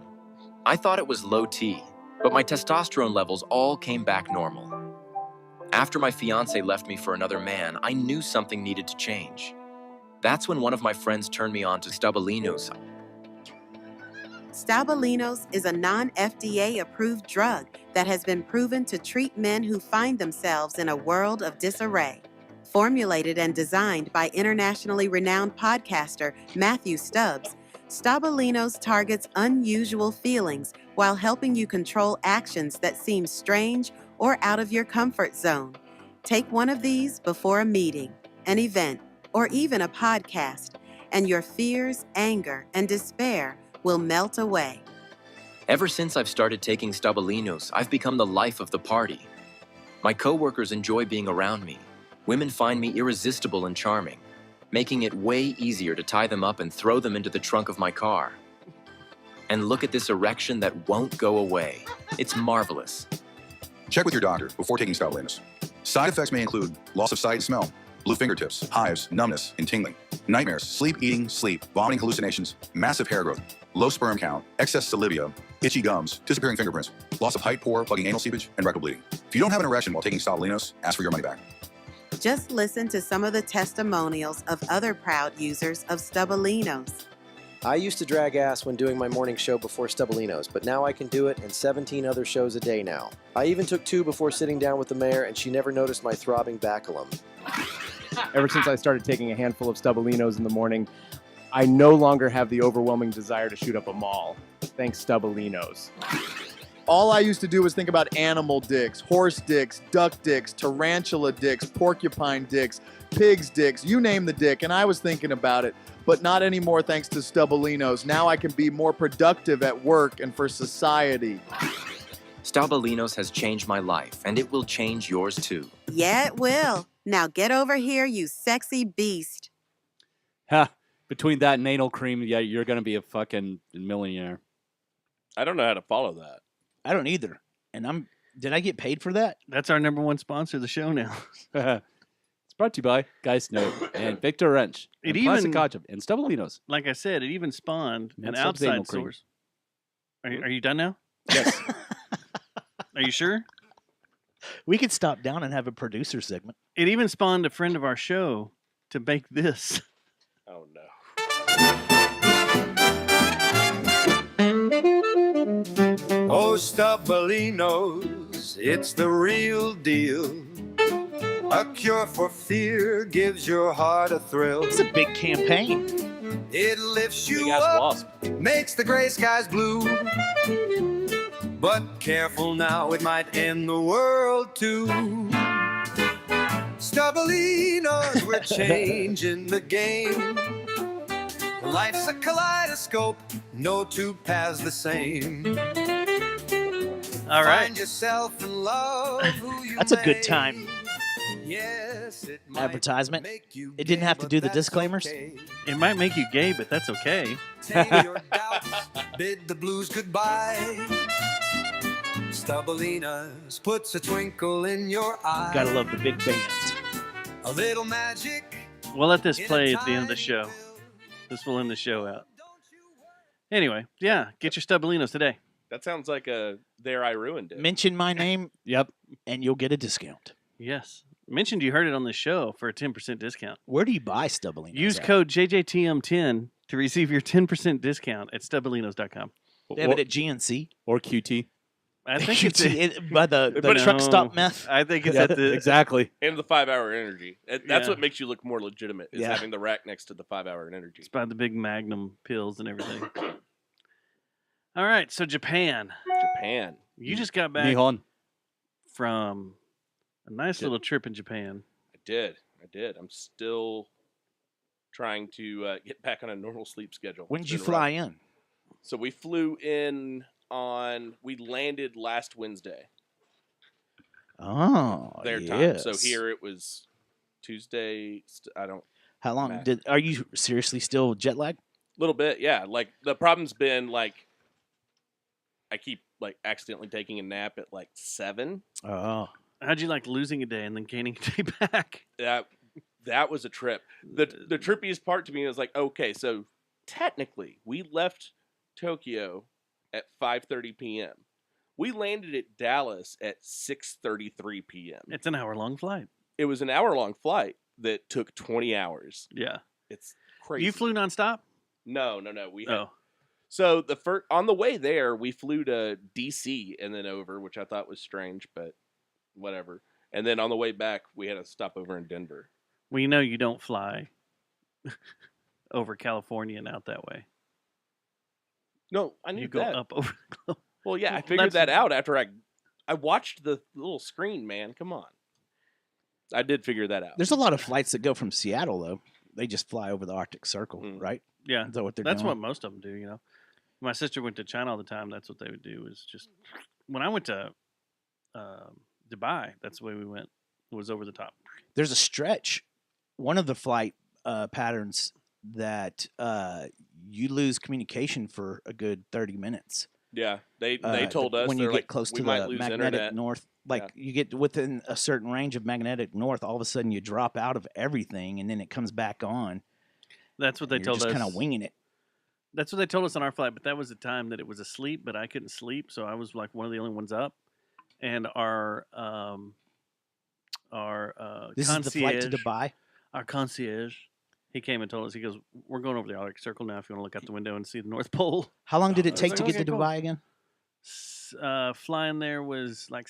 I thought it was low T, but my testosterone levels all came back normal. After my fiance left me for another man, I knew something needed to change. That's when one of my friends turned me on to Stabalinos. Stabalinos is a non-FDA approved drug that has been proven to treat men who find themselves in a world of disarray. Formulated and designed by internationally renowned podcaster Matthew Stubbs, Stabalinos targets unusual feelings while helping you control actions that seem strange or out of your comfort zone. Take one of these before a meeting, an event, or even a podcast, and your fears, anger, and despair will melt away. Ever since I've started taking Stabalinos, I've become the life of the party. My coworkers enjoy being around me. Women find me irresistible and charming, making it way easier to tie them up and throw them into the trunk of my car. And look at this erection that won't go away. It's marvelous. Check with your doctor before taking Stabalinos. Side effects may include loss of sight and smell, blue fingertips, hives, numbness, and tingling, nightmares, sleep, eating, sleep, vomiting, hallucinations, massive hair growth, low sperm count, excess salivia, itchy gums, disappearing fingerprints, loss of height, pore, plugging anal seepage, and rectal bleeding. If you don't have an erection while taking Stabalinos, ask for your money back. Just listen to some of the testimonials of other proud users of Stubalinos. I used to drag ass when doing my morning show before Stubalinos, but now I can do it and 17 other shows a day now. I even took 2 before sitting down with the mayor, and she never noticed my throbbing baculum. Ever since I started taking a handful of Stubalinos in the morning, I no longer have the overwhelming desire to shoot up a mall. Thanks, Stubalinos. All I used to do was think about animal dicks, horse dicks, duck dicks, tarantula dicks, porcupine dicks, pig's dicks, you name the dick, and I was thinking about it. But not anymore thanks to Stubalinos. Now I can be more productive at work and for society. Stabalinos has changed my life, and it will change yours too. Yeah, it will. Now get over here, you sexy beast. Ha! Between that and anal cream, yeah, you're gonna be a fucking millionaire. I don't know how to follow that. I don't either. And did I get paid for that? That's our number one sponsor of the show now. It's brought to you by Geist Note and Victor Wrench and Classic Ketchup and Stubalinos. Like I said, it even spawned an That's subs anal outside cream. source. Are you done now? Yes. Are you sure? We could stop down and have a producer segment. It even spawned a friend of our show to bake this. Oh no. Oh, Stubalinos, it's the real deal. A cure for fear gives your heart a thrill. It's a big campaign. It lifts you up, makes the gray skies blue. But careful now, it might end the world too. Stubalinos, we're changing the game. Life's a kaleidoscope, no two paths the same. All right. Find yourself and love who you That's a good time. Yes, it might Advertisement. make you It didn't have to do the disclaimers. It might make you gay, but that's okay. Take your doubts, bid the blues goodbye. Stubalinas puts a twinkle in your eye. Gotta love the big bands. A little magic. We'll let this play at the end of the show. This will end the show out. Anyway, yeah, get your Stubalinos today. That sounds like a There I Ruined It. Mention my name. Yep. And you'll get a discount. Yes. Mentioned you heard it on the show for a 10% discount. Where do you buy Stubalinos? Use at? code JJTM10 to receive your 10% discount at Stubalinos.com. They have it at GNC. Or QT. I think it's by the truck stop meth. I think it's at the exactly. And the 5-hour energy. That's Yeah. what makes you look more legitimate, is Yeah. having the rack next to the 5-hour energy. It's by the big Magnum pills and everything. All right, so Japan. Japan. You just got back Nihon. from a nice little trip in Japan. I did. I'm still trying to get back on a normal sleep schedule. When It's did you been fly rough. in? So we flew in we landed last Wednesday. Oh, Their yes. time. So here it was Tuesday. I don't. How long are you seriously still jet lagged? A little bit, yeah. Like the problem's been like I keep like accidentally taking a nap at like 7. Oh. How'd you like losing a day and then gaining a day back? That was a trip. The trippiest part to me was like, okay, so technically we left Tokyo at 5:30 p.m. We landed at Dallas at 6:33 p.m. It's an hour-long flight. It was an hour-long flight that took 20 hours. Yeah. It's crazy. You flew nonstop? No. We had, So on the way there, we flew to DC and then over, which I thought was strange, but whatever. And then on the way back, we had a stopover in Denver. Well, you know you don't fly over California and out that way. No, I knew You go that. up over the globe. Well, yeah, I Well, figured that's- that out after I watched the little screen, man. Come on. I did figure that out. There's a lot of flights that go from Seattle though. They just fly over the Arctic Circle, right? Yeah, Is that what they're that's doing? what most of them do. You know, my sister went to China all the time. That's what they would do. Is just when I went to Dubai, that's the way we went. It was over the top. There's a stretch. One of the flight patterns that you lose communication for a good 30 minutes. Yeah, they told us when you they're get like, close we to might the lose magnetic internet. north, like you get within a certain range of magnetic north, all of a sudden you drop out of everything, and then it comes back on. That's what they You're told just us. kind of winging it. That's what they told us on our flight, but that was the time that it was asleep, but I couldn't sleep, so I was like one of the only ones up. And our This concierge, is the flight to Dubai. Our concierge, he came and told us, he goes, "We're going over the Arctic Circle now. If you want to look out the window and see the North Pole." How long did it I was take like, to get "Okay, to cool." Dubai again? Flying there was like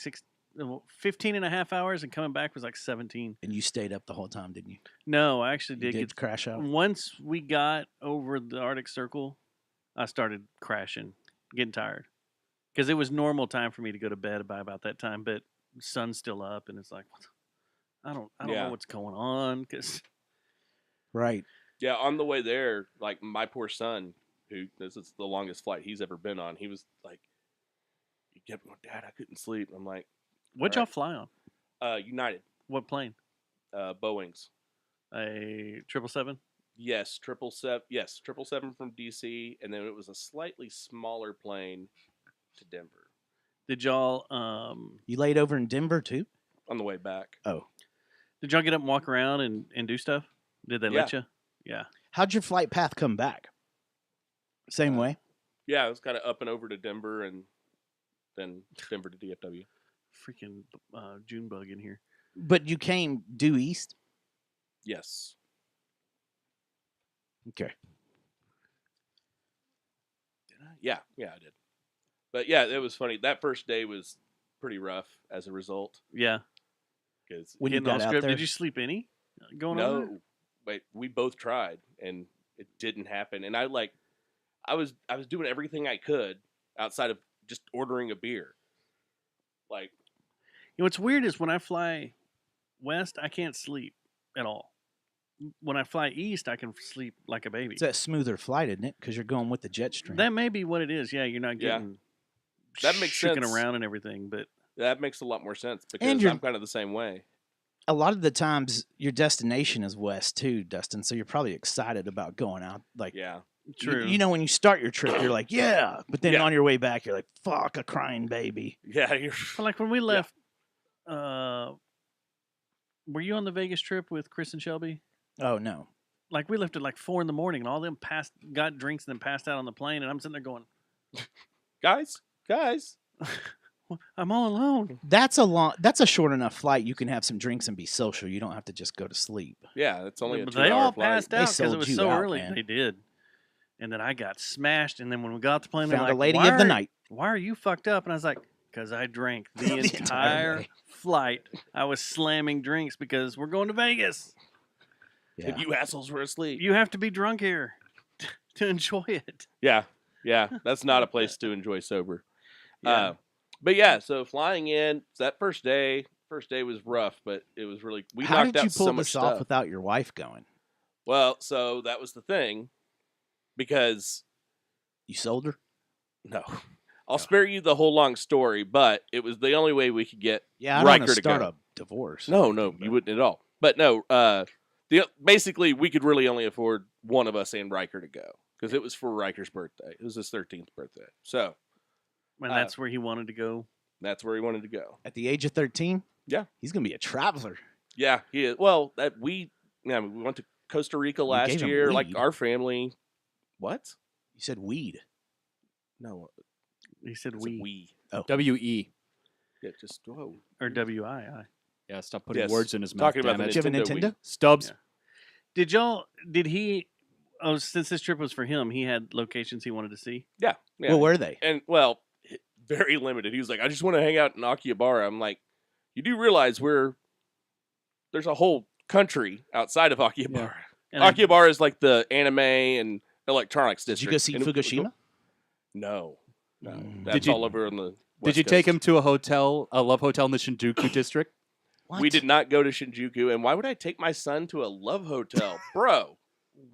15 and a half hours, and coming back was like 17. And you stayed up the whole time, didn't you? No, I actually You did, did crash out? Once we got over the Arctic Circle, I started crashing, getting tired. Because it was normal time for me to go to bed by about that time, but the sun's still up, and it's like, I don't know what's going on. Cause Right. Yeah, on the way there, like my poor son, who this is the longest flight he's ever been on, he was like, he kept going, "Dad, I couldn't sleep." I'm like, what'd y'all fly on? United. What plane? Boeing's. A 777? Yes, 777. Yes, 777 from DC, and then it was a slightly smaller plane to Denver. Did y'all You laid over in Denver too? On the way back. Oh. Did y'all get up and walk around and do stuff? Did they let you? Yeah. How'd your flight path come back? Same way? Yeah, it was kind of up and over to Denver, and then Denver to DFW. Freaking June bug in here. But you came due east? Yes. Okay. Yeah, I did. But yeah, it was funny. That first day was pretty rough as a result. Yeah. Because When you got out there? Did you sleep any going on there? No, wait, we both tried and it didn't happen. And I was doing everything I could outside of just ordering a beer. Like, you know, what's weird is when I fly west, I can't sleep at all. When I fly east, I can sleep like a baby. It's that smoother flight, isn't it? Because you're going with the jet stream. That may be what it is. Yeah, you're not Yeah. getting that makes shaking sense. around and everything, but That makes a lot more sense because And you're- I'm kind of the same way. A lot of the times, your destination is west too, Dustin. So you're probably excited about going out. Like, Yeah. True. You know, when you start your trip, you're like, yeah. But then on your way back, you're like, fuck, a crying baby. Yeah. You're... But like when we left, were you on the Vegas trip with Chris and Shelby? Oh, no. Like we left at like 4 a.m, and all them got drinks and then passed out on the plane, and I'm sitting there going, guys, I'm all alone. That's a short enough flight. You can have some drinks and be social. You don't have to just go to sleep. Yeah, it's only a But 2-hour they all flight. passed out because it sold was you so out, early. man. They did. And then I got smashed. And then when we got off the plane, Found they're a like, lady "Why of the are- night." Why are you fucked up? And I was like, because I drank the entire entire way. flight. I was slamming drinks because we're going to Vegas. Yeah. And you assholes were asleep. You have to be drunk here to enjoy it. Yeah. That's not a place to enjoy sober. Yeah. But yeah, so flying in that first day was rough, but it was really How knocked did you out pull so much this off stuff. without your wife going? Well, so that was the thing, because you sold her. No, I'll spare you the whole long story, but it was the only way we could get Yeah, I don't Riker want to to start go. a divorce. No, you wouldn't at all. But no, basically we could really only afford one of us and Riker to go because it was for Riker's birthday. It was his 13th birthday, so And that's where he wanted to go. that's where he wanted to go. At the age of 13? Yeah. He's going to be a traveler. Yeah, he is. Well, we went to Costa Rica last gave him year, like weed. our family. What? You said weed. No, He said it's we. a we. Oh. W-E. Yeah, just whoa. Or W-I-I. Yeah, stop putting Yes. words in his mouth. Talking about damn the it. Do you have a Nintendo Nintendo? Wii. Stubbs. Did he, since this trip was for him, he had locations he wanted to see? Yeah. What were they? And well, very limited. He was like, I just want to hang out in Akihabara. I'm like, you do realize there's a whole country outside of Akihabara. And then- Akihabara is like the anime and electronics Did district. you go see And it was Fukushima? No. That's Did you- all over on the Did West you take Coast. him to a love hotel in the Shinjuku district? We did not go to Shinjuku. And why would I take my son to a love hotel? Bro.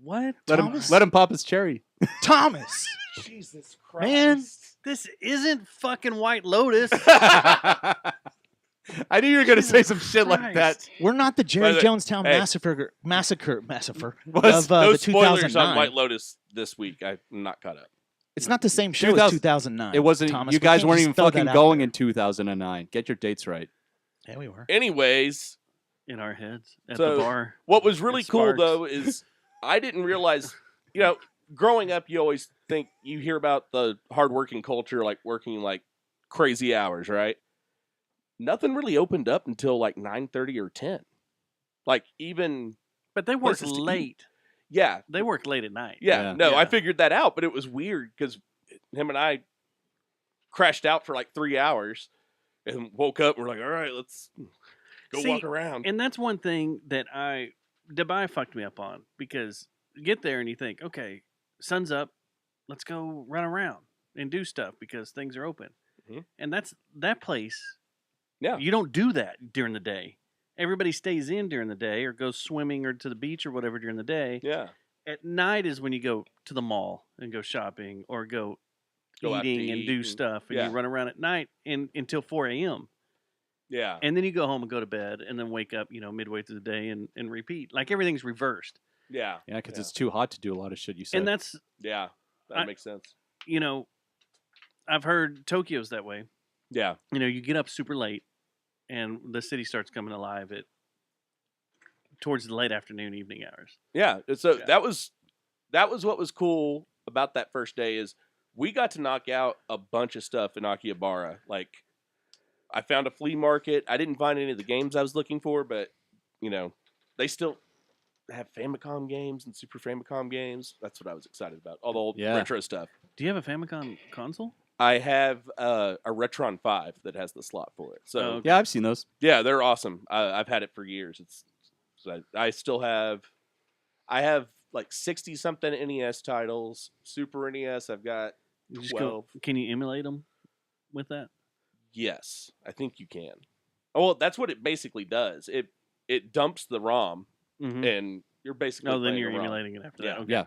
What? Let him pop his cherry. Thomas. Jesus Christ. Man, this isn't fucking White Lotus. I knew you were going to say some shit like that. We're not the By Jerry the way, Jonestown hey. massacre Was- of No the spoilers 2009. on White Lotus this week. I'm not caught up. It's not the same show as 2009. It wasn't. Thomas. You We guys can't weren't just even throw that fucking out going there. in 2009. Get your dates right. Yeah, we were. Anyways, in our heads at so the bar. what was really It cool sparks. though is I didn't realize, growing up, you always think you hear about the hardworking culture, like working like crazy hours, right? Nothing really opened up until like 9:30 or 10. Like even, But they work places to eat. late. Yeah, They work late at night. yeah. No, I figured that out, but it was weird because him and I crashed out for like 3 hours and woke up. And we're like, all right, let's go See, walk around. And that's one thing that Dubai fucked me up on, because you get there and you think, okay, sun's up, let's go run around and do stuff because things are open. Mhm. And that place. Yeah. You don't do that during the day. Everybody stays in during the day or goes swimming or to the beach or whatever during the day. Yeah. At night is when you go to the mall and go shopping or go Go eating out to and eat do and- stuff, and yeah. you run around at night until 4 a.m. Yeah. And then you go home and go to bed and then wake up, midway through the day and repeat. Like everything's reversed. Yeah. Yeah, because it's too hot to do a lot of shit you said. And that's, Yeah. That I- makes sense. I've heard Tokyo's that way. Yeah. You get up super late and the city starts coming alive towards the late afternoon, evening hours. Yeah. So that was what was cool about that first day is we got to knock out a bunch of stuff in Akihabara. Like I found a flea market. I didn't find any of the games I was looking for, but they still have Famicom games and Super Famicom games. That's what I was excited about. All the old retro stuff. Do you have a Famicom console? I have a Retron 5 that has the slot for it. So Yeah, I've seen those. Yeah, they're awesome. I've had it for years. I still have. I have like 60 something NES titles. Super NES, I've got You just 12. Can you emulate them with that? Yes, I think you can. Oh, well, that's what it basically does. It dumps the ROM, Mhm. and you're basically. Oh, then playing you're the ROM. emulating it after Yeah. that. Okay. Yeah.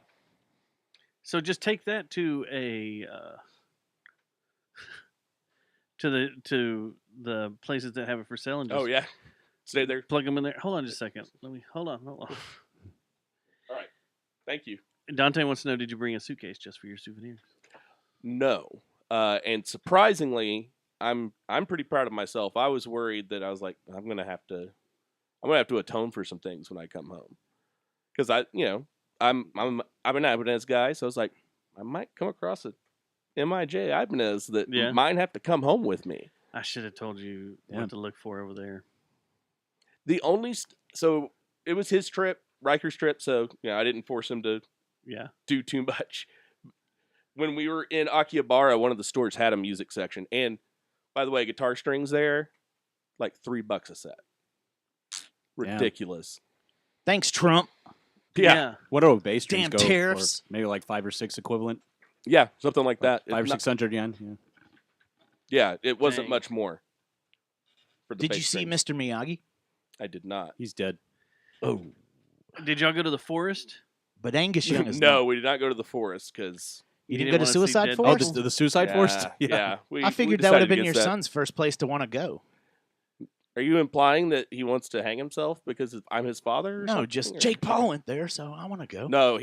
So just take that to a to the places that have it for sale and just Oh yeah, stay there. plug them in there. Hold on just a second. Hold on. All right, thank you. Dante wants to know: did you bring a suitcase just for your souvenirs? No, and surprisingly, I'm pretty proud of myself. I was worried that I was like, I'm gonna have to atone for some things when I come home, because I'm an Ibanez guy, so I was like, I might come across a MIJ Ibanez that might have to come home with me. I should have told you what to look for over there. The only so it was his trip, Riker's trip, so I didn't force him to do too much. When we were in Akihabara, one of the stores had a music section, and by the way, guitar strings there, like $3 a set. Ridiculous. Thanks, Trump. Yeah. What do bass strings Damn go tariffs. for? Maybe like 5 or 6 equivalent. Yeah, something like that. 5 or 600 yen. Yeah. Yeah, it wasn't Dang. much more. For the Did bass you see strings. Mr. Miyagi? I did not. He's dead. Oh. Did y'all go to the forest? But Angus Young is No, not. we did not go to the forest because You didn't go to Suicide Oh, Forest? the Suicide Forest? Yeah. I figured that would have been your son's first place to want to go. Are you implying that he wants to hang himself because I'm his father? Or No, something, just or- Jake Paul went there, so I want to go. No,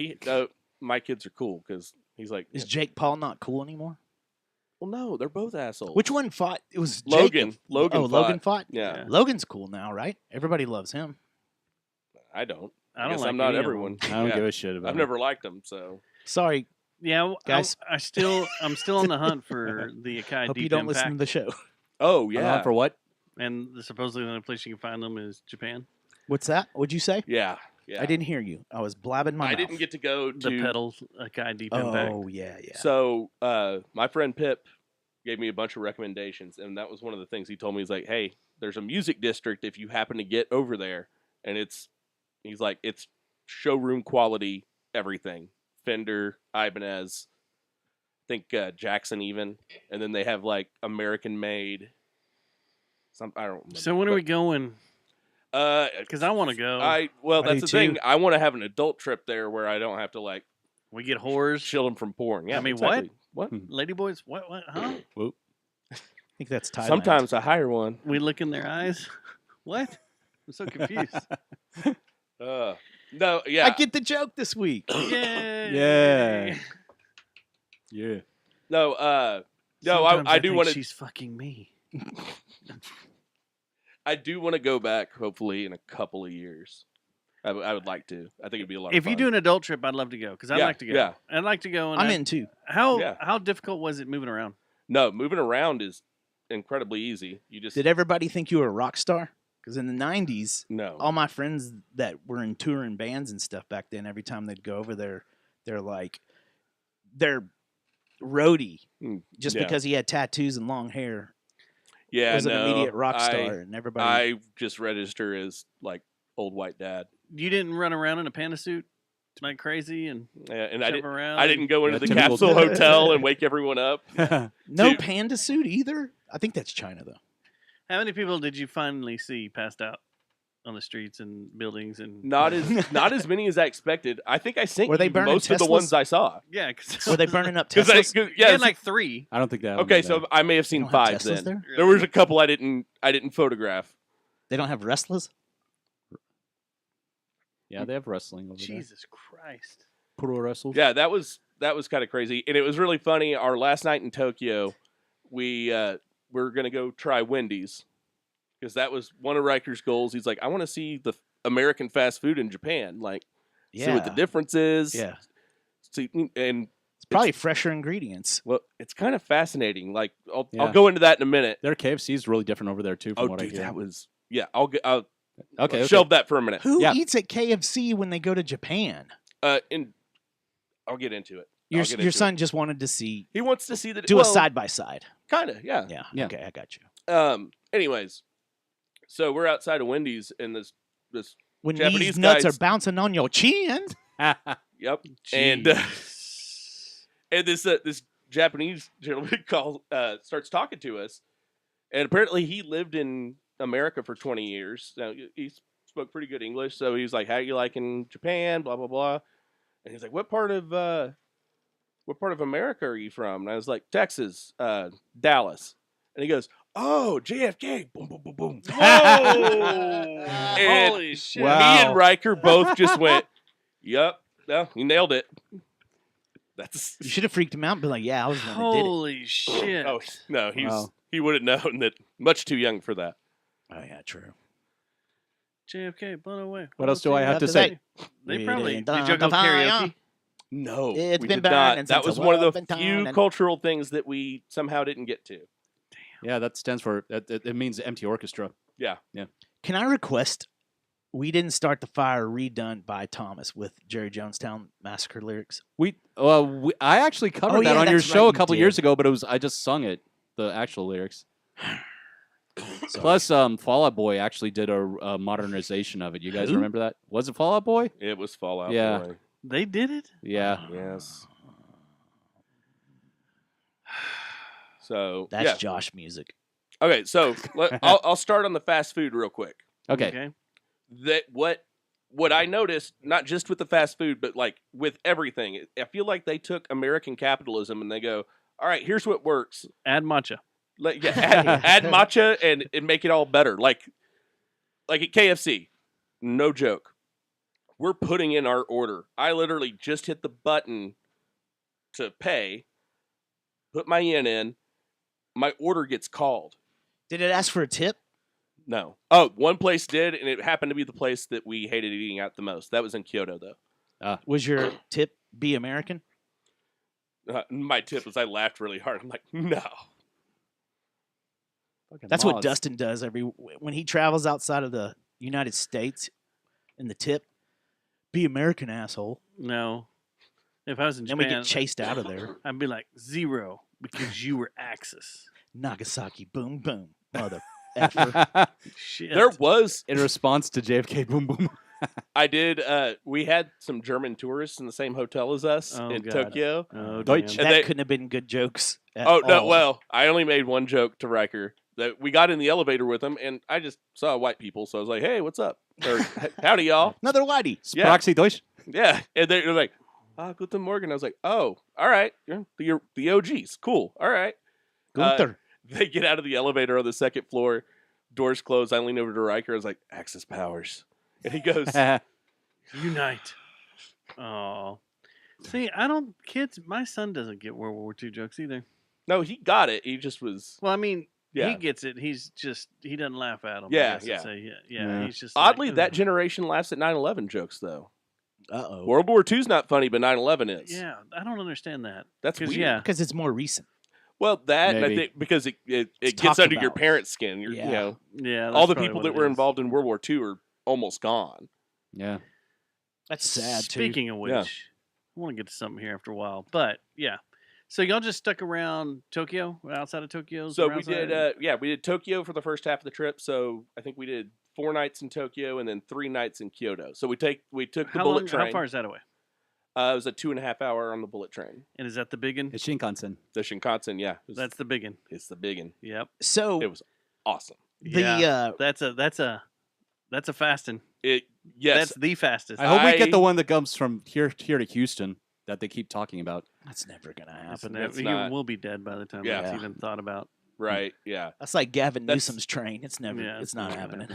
my kids are cool because he's like. Is Jake Paul not cool anymore? Well, no, they're both assholes. Which one fought? It was Logan. Jacob. Logan. Oh, Logan fought? Yeah. Logan's cool now, right? Everybody loves him. I don't. I don't guess like I'm not any of everyone. I don't give a shit about I've him. never liked him, so. Sorry, Yeah, guys. I'm still on the hunt for the Akai Hope Deep you don't Impact. listen to the show. Oh, Hold yeah. on, for what? And supposedly the only place you can find them is Japan. What's that? What'd you say? Yeah. Yeah. I didn't hear you. I was blabbing my I mouth. didn't get to go to. The pedal Akai Deep Impact. Oh, yeah, yeah. So, my friend Pip gave me a bunch of recommendations, and that was one of the things he told me. He's like, hey, there's a music district if you happen to get over there, and it's showroom quality everything. Fender, Ibanez, I think Jackson even, and then they have like American made. I don't remember. So when are we going? Because I want to go. That's the thing. I want to have an adult trip there where I don't have to like we get whores, shield them from porn. Yeah, I mean, exactly. What? Ladyboys? What? Huh? Whoop. I think that's Thailand. Sometimes I hire one. We look in their eyes. What? I'm so confused. No, yeah. I get the joke this week. Yay! Yeah. Yeah. No, no, Sometimes I do think want to. She's fucking me. I do want to go back. Hopefully, in a couple of years, I would like to. I think it'd be a lot. If of you fun. do an adult trip, I'd love to go because I'd Yeah, like to go. yeah. I'd like to go. And I'm in too. How difficult was it moving around? No, moving around is incredibly easy. You just Did everybody think you were a rock star? Because in the '90s, no. all my friends that were in touring bands and stuff back then, every time they'd go over there, they're roadie just yeah. because he had tattoos and long hair. Yeah, was an no, immediate rock star, and everybody. I just register as like old white dad. You didn't run around in a panda suit like crazy and and jump around. I didn't go into the typical capsule dad. hotel and wake everyone up. No panda suit either. I think that's China though. How many people did you finally see passed out on the streets and buildings and Not as many as I expected. I think I sent Were they you burning most of the Teslas? ones I saw. Yeah, because Were they burning up 'Cause Teslas? you had like 3. I don't think that. Okay, so I may have seen don't have 5 Teslas then. there? There was a couple I didn't photograph. They don't have wrestlers. Yeah, they have wrestling over Jesus Christ. there. Pro wrestle. Yeah, that was kind of crazy, and it was really funny. Our last night in Tokyo, we were gonna go try Wendy's because that was one of Riker's goals. He's like, I want to see the American fast food in Japan, like see what the Yeah. difference is. Yeah. See, and It's probably fresher ingredients. well, it's kind of fascinating. Like I'll Yeah. go into that in a minute. Their KFC is really different over there too. From Oh, what I dude, hear. that was I'll Okay. shelve that for a minute. Who Yeah. eats at KFC when they go to Japan? And I'll get into it. Your son just wanted to see He wants to see the do a side by side. Kind of, yeah. Yeah. Okay, I got you. Anyways, so we're outside of Wendy's, and this When Japanese these nuts guys- are bouncing on your chin. Yep. And and this Japanese gentleman starts talking to us, and apparently he lived in America for 20 years. Now he spoke pretty good English, so he was like, "How you liking Japan?" Blah blah blah. And he's like, "What part of America are you from?" And I was like, "Texas, Dallas." And he goes, "Oh, JFK!" Boom boom boom boom. Whoa! And Holy shit. Me and Riker both just went, "Yep, no, he nailed it." That's You should have freaked him out and been like, "Yeah, I was the one that did it." Holy shit. oh no, Wow. he would have known that. Much too young for that. Oh yeah, true. JFK, blown away. What else do I have to After say? They probably Did did you go karaoke? No, It's we been did not. burning That since was the one of world the been few turning. cultural things that we somehow didn't get to. Yeah, that stands for. It means empty orchestra. Yeah. Yeah. Can I request "We Didn't Start the Fire" redone by Thomas with Jerry Jonestown Massacre lyrics? I actually covered Oh, that yeah, on your that's show right, a you couple did. years ago, but I just sung it, the actual lyrics. Plus, Fall Out Boy actually did a modernization of it. You guys Who? remember that? Was it Fall Out Boy? It was Fallout Yeah. Boy. They did it? Yeah. Yes. So That's yeah. Josh music. Okay, so I'll start on the fast food real quick. Okay. That what I noticed, not just with the fast food, but like with everything, I feel like they took American capitalism and they go, all right, here's what works. Add matcha. Add matcha and make it all better. Like at KFC, no joke. We're putting in our order. I literally just hit the button to pay, put my yen in, my order gets called. Did it ask for a tip? No. Oh, one place did, and it happened to be the place that we hated eating at the most. That was in Kyoto, though. Was your tip be American? My tip was I laughed really hard. I'm like, no. That's what Dustin does when he travels outside of the United States. In the tip, be American, asshole. No. If I was in Then Japan, we get chased out of there. I'd be like 0 because you were Axis. Nagasaki, boom, boom, mother effer. Shit. There was in response to JFK boom boom. I did. We had some German tourists in the same hotel as us in God. Tokyo. Oh, Deutsch. damn. That couldn't have been good jokes. At Oh no! all. Well, I only made one joke to Riker. That we got in the elevator with him, and I just saw white people, so I was like, "Hey, what's up?" Or "Howdy, y'all." Another whitey. Yeah. Proxy Deutsch. Yeah, and they're like, "Guten Morgen." I was like, "Oh, all right, you're the OGs, cool, all right." Gunther. They get out of the elevator on the second floor, doors closed. I lean over to Riker. I was like, "Axis powers," and he goes, Unite. Oh. See, my son doesn't get World War II jokes either. No, he got it. He just was. Well, I mean, Yeah. he gets it. He doesn't laugh at them. Yeah, I guess, yeah. and say, yeah. He's just Oddly, like, that "Ugh." generation laughs at 9/11 jokes though. Uh-oh. World War II's not funny, but 9/11 is. Yeah, I don't understand that. That's 'Cause, weird. Yeah, Because it's more recent. Well, that and I Maybe. think because it gets talked under your about. parents' skin. You Yeah. know, yeah. all that's the probably people what that it were is. involved in World War II are almost gone. Yeah. That's sad, too. Speaking of which, Yeah. I want to get to something here after a while, but yeah. So y'all just stuck around Tokyo, outside of Tokyo. So we did, we did Tokyo for the first half of the trip. So I think we did 4 nights in Tokyo and then 3 nights in Kyoto. So we took the bullet train. How far is that away? It was a 2.5 hour on the bullet train. And is that the big one? It's Shinkansen. The Shinkansen, yeah. That's the big one. It's the big one. Yep. So It was awesome. That's a fast one. Yes. That's the fastest. I hope we get the one that comes from here to Houston that they keep talking about. That's never going to It's happen. never- he not- will be dead by the time Yeah. it's even thought about. Right, yeah. That's like Gavin That's- Newsom's train. It's never. Yeah, it's not never happening.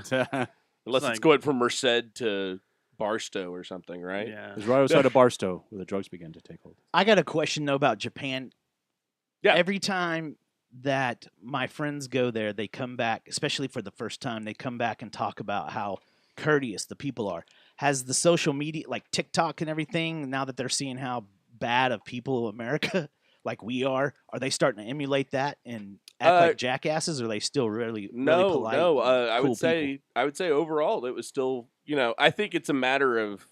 Unless it's like- going from Merced to Barstow or something, right? Yeah. It's right outside of Barstow where the drugs began to take hold. I got a question though about Japan. Yeah. Every time that my friends go there, they come back, especially for the first time, they come back and talk about how courteous the people are. Has the social media, like TikTok and everything, now that they're seeing how bad of people of America, like we are they starting to emulate that and act like jackasses? Or are they still really polite? No. I cool would say overall it was still. I think it's a matter of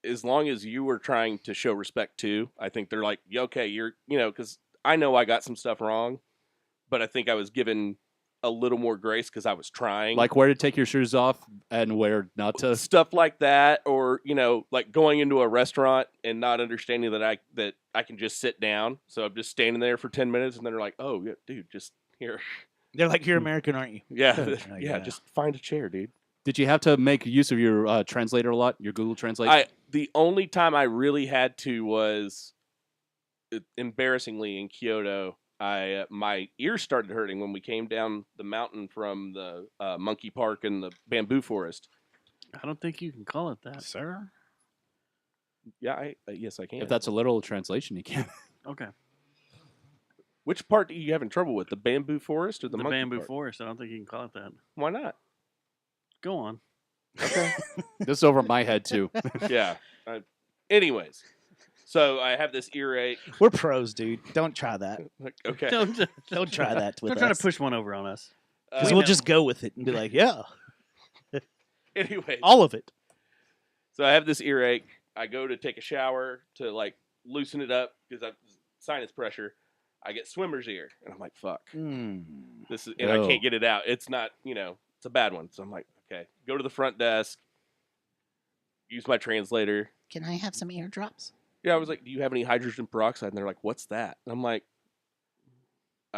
as long as you were trying to show respect too. I think they're like, yeah, okay, you're, because I know I got some stuff wrong, but I think I was given a little more grace because I was trying. Like where to take your shoes off and where not to. Stuff like that, or like going into a restaurant and not understanding that I can just sit down. So I'm just standing there for 10 minutes, and then they're like, "Oh, yeah, dude, just here." They're like, "You're American, aren't you?" Yeah, yeah, just find a chair, dude. Did you have to make use of your translator a lot? Your Google Translate? The only time I really had to was embarrassingly in Kyoto. My ears started hurting when we came down the mountain from the monkey park and the bamboo forest. I don't think you can call it that, sir. Yeah, yes, I can. If that's a literal translation, you can. Okay. Which part are you having trouble with? The bamboo forest or the monkey bamboo park? forest? I don't think you can call it that. Why not? Go on. Okay. This is over my head too. Yeah. Anyways, so I have this earache. We're pros, dude. Don't try that. Okay. Don't try that with Don't try us. to push one over on us. Because we'll just go with it and be like, yeah. Anyways. All of it. So I have this earache. I go to take a shower to like loosen it up because I've sinus pressure. I get swimmer's ear, and I'm like, "Fuck, this is," and I can't get it out. It's not, it's a bad one. So I'm like, "Okay, go to the front desk, use my translator." Can I have some eardrops? Yeah, I was like, "Do you have any hydrogen peroxide?" And they're like, "What's that?" And I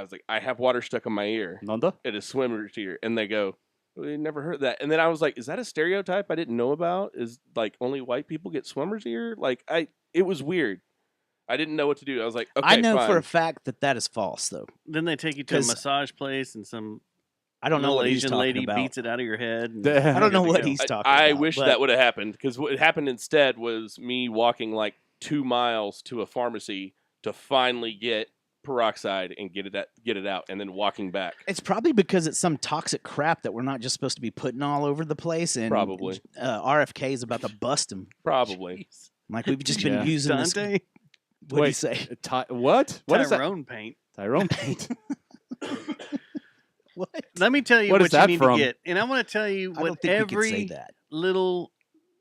was like, "I have water stuck in my ear. Nanda? It is swimmer's ear." And they go, "We never heard that." And then I was like, "Is that a stereotype I didn't know about? Is like only white people get swimmer's ear?" Like it was weird. I didn't know what to do. I was like, "Okay, I know fine." for a fact that is false, though. Then they take you to a massage place and some I don't know little what he's Asian talking lady about. beats it out of your head. And I don't know you're good what to go. he's talking I about. wish but that would have happened because what happened instead was me walking like 2 miles to a pharmacy to finally get peroxide and get it out, and then walking back. It's probably because it's some toxic crap that we're not just supposed to be putting all over the place. And Probably. RFK is about to bust him. Probably. Like we've just been using this. Dante? What do you say? What? What is that? Tyrone paint. Tyrone paint. What? Let me tell you What what is you that need from? to get. And I want to tell you I what don't think we could say every that.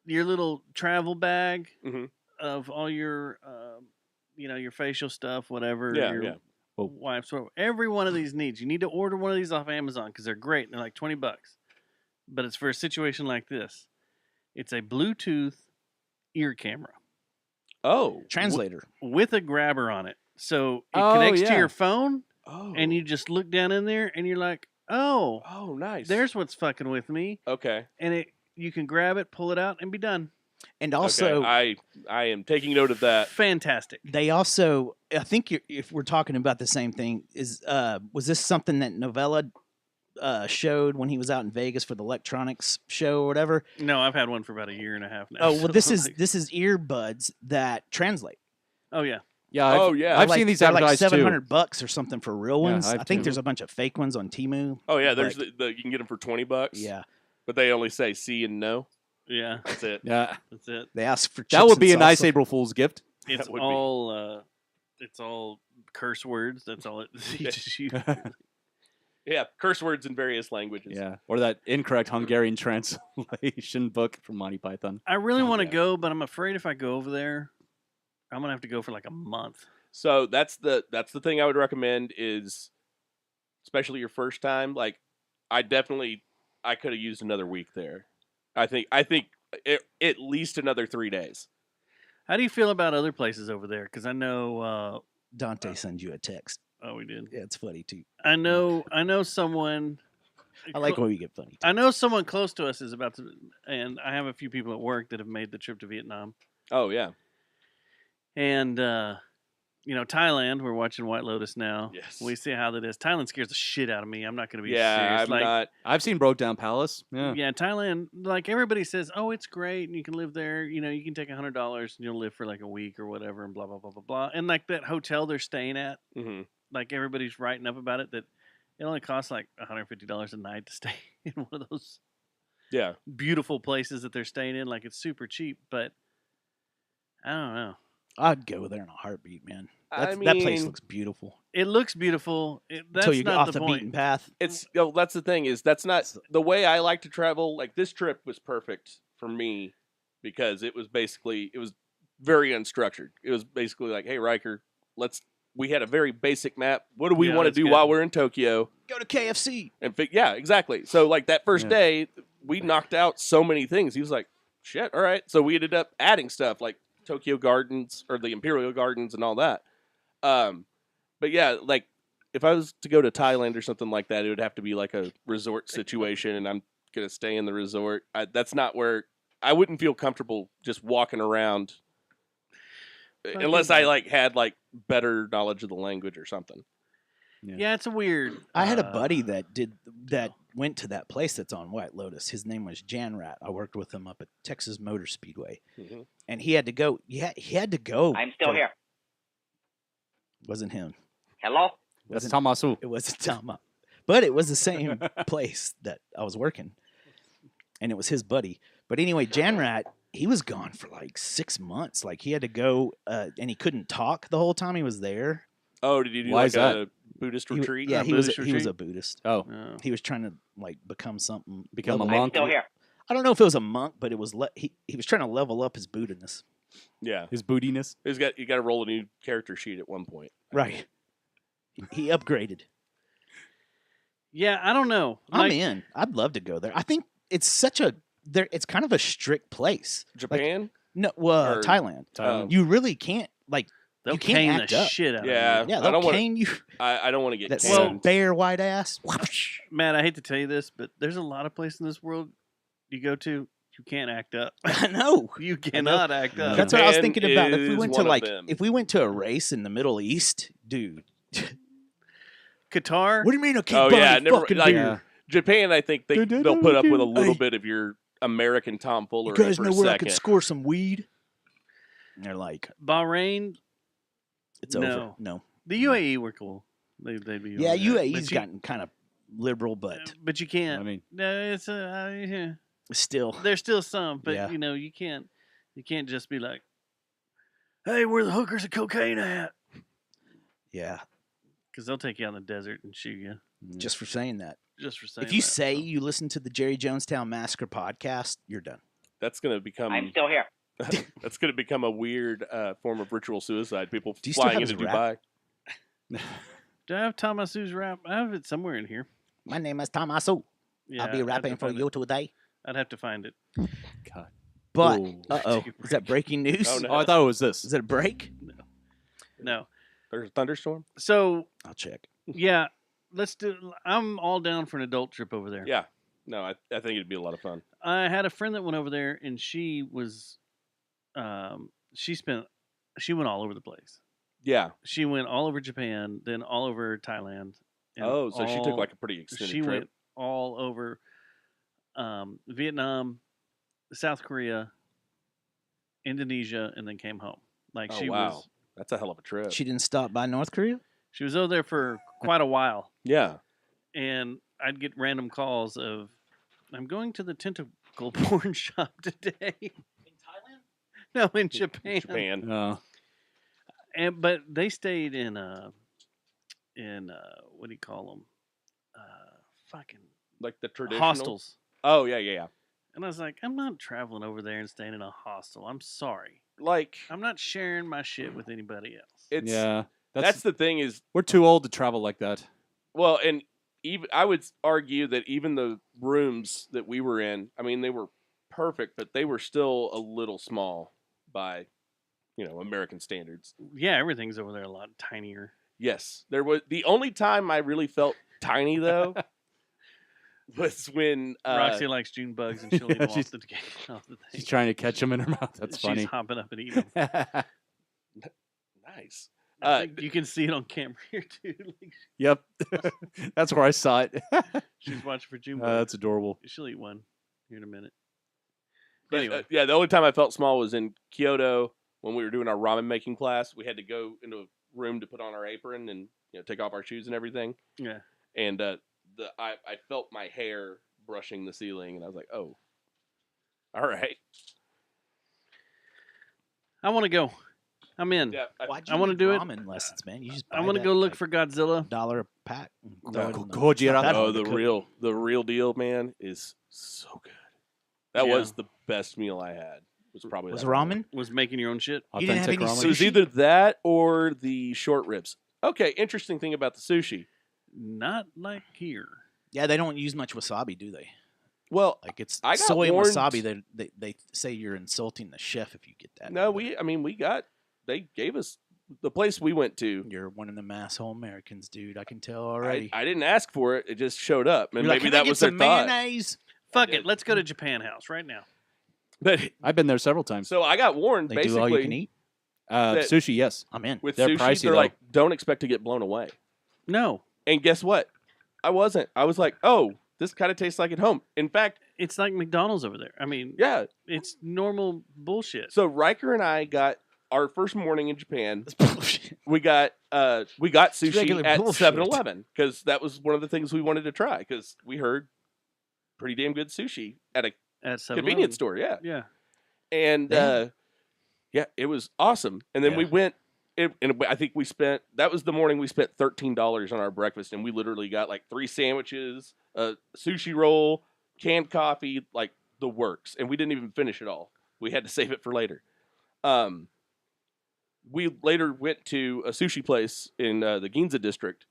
your little travel bag Mhm. of all your your facial stuff, whatever, Yeah, your yeah. wipes, whatever, every one of these needs. You need to order one of these off Amazon because they're great. They're like $20. But it's for a situation like this. It's a Bluetooth ear camera Oh, Translator. with a grabber on it. So it Oh, connects to yeah. your phone oh, and you just look down in there and you're like, oh, oh, nice. there's what's fucking with me. okay. And you can grab it, pull it out, and be done. And also, okay. I am taking note of that. Fantastic. they also, I think if we're talking about the same thing, was this something that Novella showed when he was out in Vegas for the electronics show or whatever? No, I've had one for about a year and a half now. Oh well, this so, is like, this is earbuds that translate. Oh yeah. Yeah. I've They're seen these they're like advertised too. $700 or something for real Yeah, ones. I've I think too. there's a bunch of fake ones on Temu. Oh yeah, there's but- the you can get them for $20. Yeah. But they only say see and no. Yeah. That's it. Yeah. That's it. They ask for That chips would be a and nice salsa. April Fool's gift. It's would be. all it's all curse words. That's all it teaches you. Yeah, curse words in various languages. Yeah. Or that incorrect Hungarian translation book from Monty Python. I really want to go, but I'm afraid if I go over there, I'm gonna have to go for like a month. So that's the thing I would recommend is, especially your first time. Like, I could have used another week there. I think at least another 3 days. How do you feel about other places over there? Because I know Dante sends you a text. Oh, we did. Yeah, it's funny too. I know someone. I like when we get funny. I know someone close to us is about to, and I have a few people at work that have made the trip to Vietnam. Oh yeah. And Thailand. We're watching White Lotus now. Yes. We see how that is. Thailand scares the shit out of me. I'm not going to be Yeah, serious. I'm not. I've seen Broke Down Palace. Yeah. Yeah, Thailand. Like everybody says, oh, it's great, and you can live there. You can take $100 and you'll live for like a week or whatever, and blah blah blah blah blah. And like that hotel they're staying at, like everybody's writing up about it that it only costs like $150 a night to stay in one of those beautiful places that they're staying in. Like it's super cheap, but I don't know. I'd go there in a heartbeat, man. That place looks beautiful. It looks beautiful. That's Until you get not off the the point. beaten path. It's that's the thing is that's not the way I like to travel. Like this trip was perfect for me because it was very unstructured. It was basically like, hey Riker, we had a very basic map. What do we want to do while we're in Tokyo? Go to KFC. And yeah, exactly. So like that first day, we knocked out so many things. He was like, shit, all right. So we ended up adding stuff like Tokyo Gardens or the Imperial Gardens and all that. But yeah, like if I was to go to Thailand or something like that, it would have to be like a resort situation, and I'm gonna stay in the resort. That's not where I wouldn't feel comfortable just walking around unless I like had like better knowledge of the language or something. Yeah, it's a weird. I had a buddy that went to that place that's on White Lotus. His name was Jan Rat. I worked with him up at Texas Motor Speedway, and he had to go. Yeah, he had to go. I'm still here. Wasn't him. Hello? That's Tamasu. It wasn't Tama. But it was the same place that I was working. And it was his buddy. But anyway, Jan Rat, he was gone for like 6 months. Like he had to go and he couldn't talk the whole time he was there. Oh, did you do Why is like a that? Buddhist retreat? Yeah, he was a Buddhist. Oh. He was trying to like become something. Become a level- monk. I'm still here. I don't know if it was a monk, but it was he was trying to level up his Buddha-ness. Yeah. His bootiness. You got to roll a new character sheet at one point. Right. He upgraded. Yeah, I don't know. I'm in. I'd love to go there. I think it's it's kind of a strict place. Japan? No, Or- Thailand. Thailand. You really can't They'll you can't cane act the up. shit out of Yeah, you. Yeah, I they'll don't wanna- cane you. I don't want to get That canned. bare white ass. Matt, I hate to tell you this, but there's a lot of places in this world you go to, you can't act up. I know. You cannot act up. That's what I was Japan thinking about. If we is went to one of like them. if we went to a race in the Middle East, dude. Qatar? What do you mean I can't buy any fucking like beer? Japan. I think they'll put up with a little bit of your American tomfoolery. You guys for know a where I second. could score some weed? And they're like, Bahrain? it's No. over. No. The UAE were cool. They'd be Yeah, over there. UAE's gotten kind of liberal, but But you can't. I mean, no, it's yeah. still. There's still some, but Yeah. you can't just be like, hey, where the hookers of cocaine at? Yeah. Because they'll take you out in the desert and shoot you. Just for saying that. Just for saying If you that, say so. you listen to the Jerry Jonestown Massacre podcast, you're done. That's going to become. I'm still here. That's going to become a weird form of ritual suicide. People Do you still flying have into his Dubai. rap? Do I have Tomasu's rap? I have it somewhere in here. My name is Tamasu. Yeah, I'll be I'd have rapping to for find you it. today. I'd have to find it. God. But, Ooh. uh-oh. Is that breaking news? Oh, no. Oh, I thought it was this. Is it a break? No. There's a thunderstorm. So, I'll check. yeah, let's do. I'm all down for an adult trip over there. Yeah. No, I think it'd be a lot of fun. I had a friend that went over there, and she was, she went all over the place. Yeah. She went all over Japan, then all over Thailand. and Oh, so she took all- like a pretty extended She trip. went all over Vietnam, South Korea, Indonesia, and then came home. Like Oh, she wow. was That's a hell of a trip. She didn't stop by North Korea? She was over there for quite a while. Yeah. And I'd get random calls of, I'm going to the tentacle porn shop today. In Thailand? No, in Japan. Japan. But they stayed in what do you call them? Fucking like the traditional hostels. Oh yeah. And I was like, I'm not traveling over there and staying in a hostel. I'm sorry. Like, I'm not sharing my shit with anybody else. It's that's the thing is we're too old to travel like that. Well, and even I would argue that even the rooms that we were in, I mean, they were perfect, but they were still a little small by, American standards. Yeah, everything's over there a lot tinier. Yes, there was the only time I really felt tiny though was when Roxy likes June bugs and she'll eat them off the thing. She's trying to catch them in her mouth. That's funny. She's hopping up and eating them. Nice. I think you can see it on camera here too. Yep, that's where I saw it. She's watching for June bugs. That's adorable. She'll eat one here in a minute. But, Anyway. the only time I felt small was in Kyoto when we were doing our ramen making class. We had to go into a room to put on our apron and take off our shoes and everything. Yeah. And I felt my hair brushing the ceiling, and I was like, oh, all right. I want to go. I'm in. Yeah, I want to do it. Ramen lessons, man. You just I want to go look for Godzilla. $1 a pack. Oh, the real deal, man, is so good. That was the best meal I had. Was probably Was that ramen? Was making your own shit. You didn't have any It was either that or the short ribs. Okay, interesting thing about the sushi. Not like here. Yeah, they don't use much wasabi, do they? Well, like it's I got soy and warned- wasabi. They say you're insulting the chef if you get that. No, they gave us the place we went to. You're one of them asshole Americans, dude. I can tell already. I didn't ask for it; it just showed up, and You're like, maybe "Can I that get was their some thought. mayonnaise?" Fuck it. Let's go to Japan House right now. But I've been there several times. so I got warned. They basically, do all you can eat. that Sushi, yes. I'm in. with They're sushi, pricey, they're though. like, don't expect to get blown away. No. And guess what? I wasn't. I was like, oh, this kind of tastes like at home. In fact, It's like McDonald's over there. I mean, yeah. it's normal bullshit. So Riker and I got our first morning in Japan. We got sushi regular at bullshit. 7-Eleven because that was one of the things we wanted to try because we heard pretty damn good sushi at a At 7-Eleven. convenience store. Yeah. Yeah. And yeah, it was awesome. And then we went, and I think that was the morning we spent $13 on our breakfast, and we literally got like 3 sandwiches, a sushi roll, canned coffee, like the works. And we didn't even finish it all. We had to save it for later. We later went to a sushi place in the Ginza district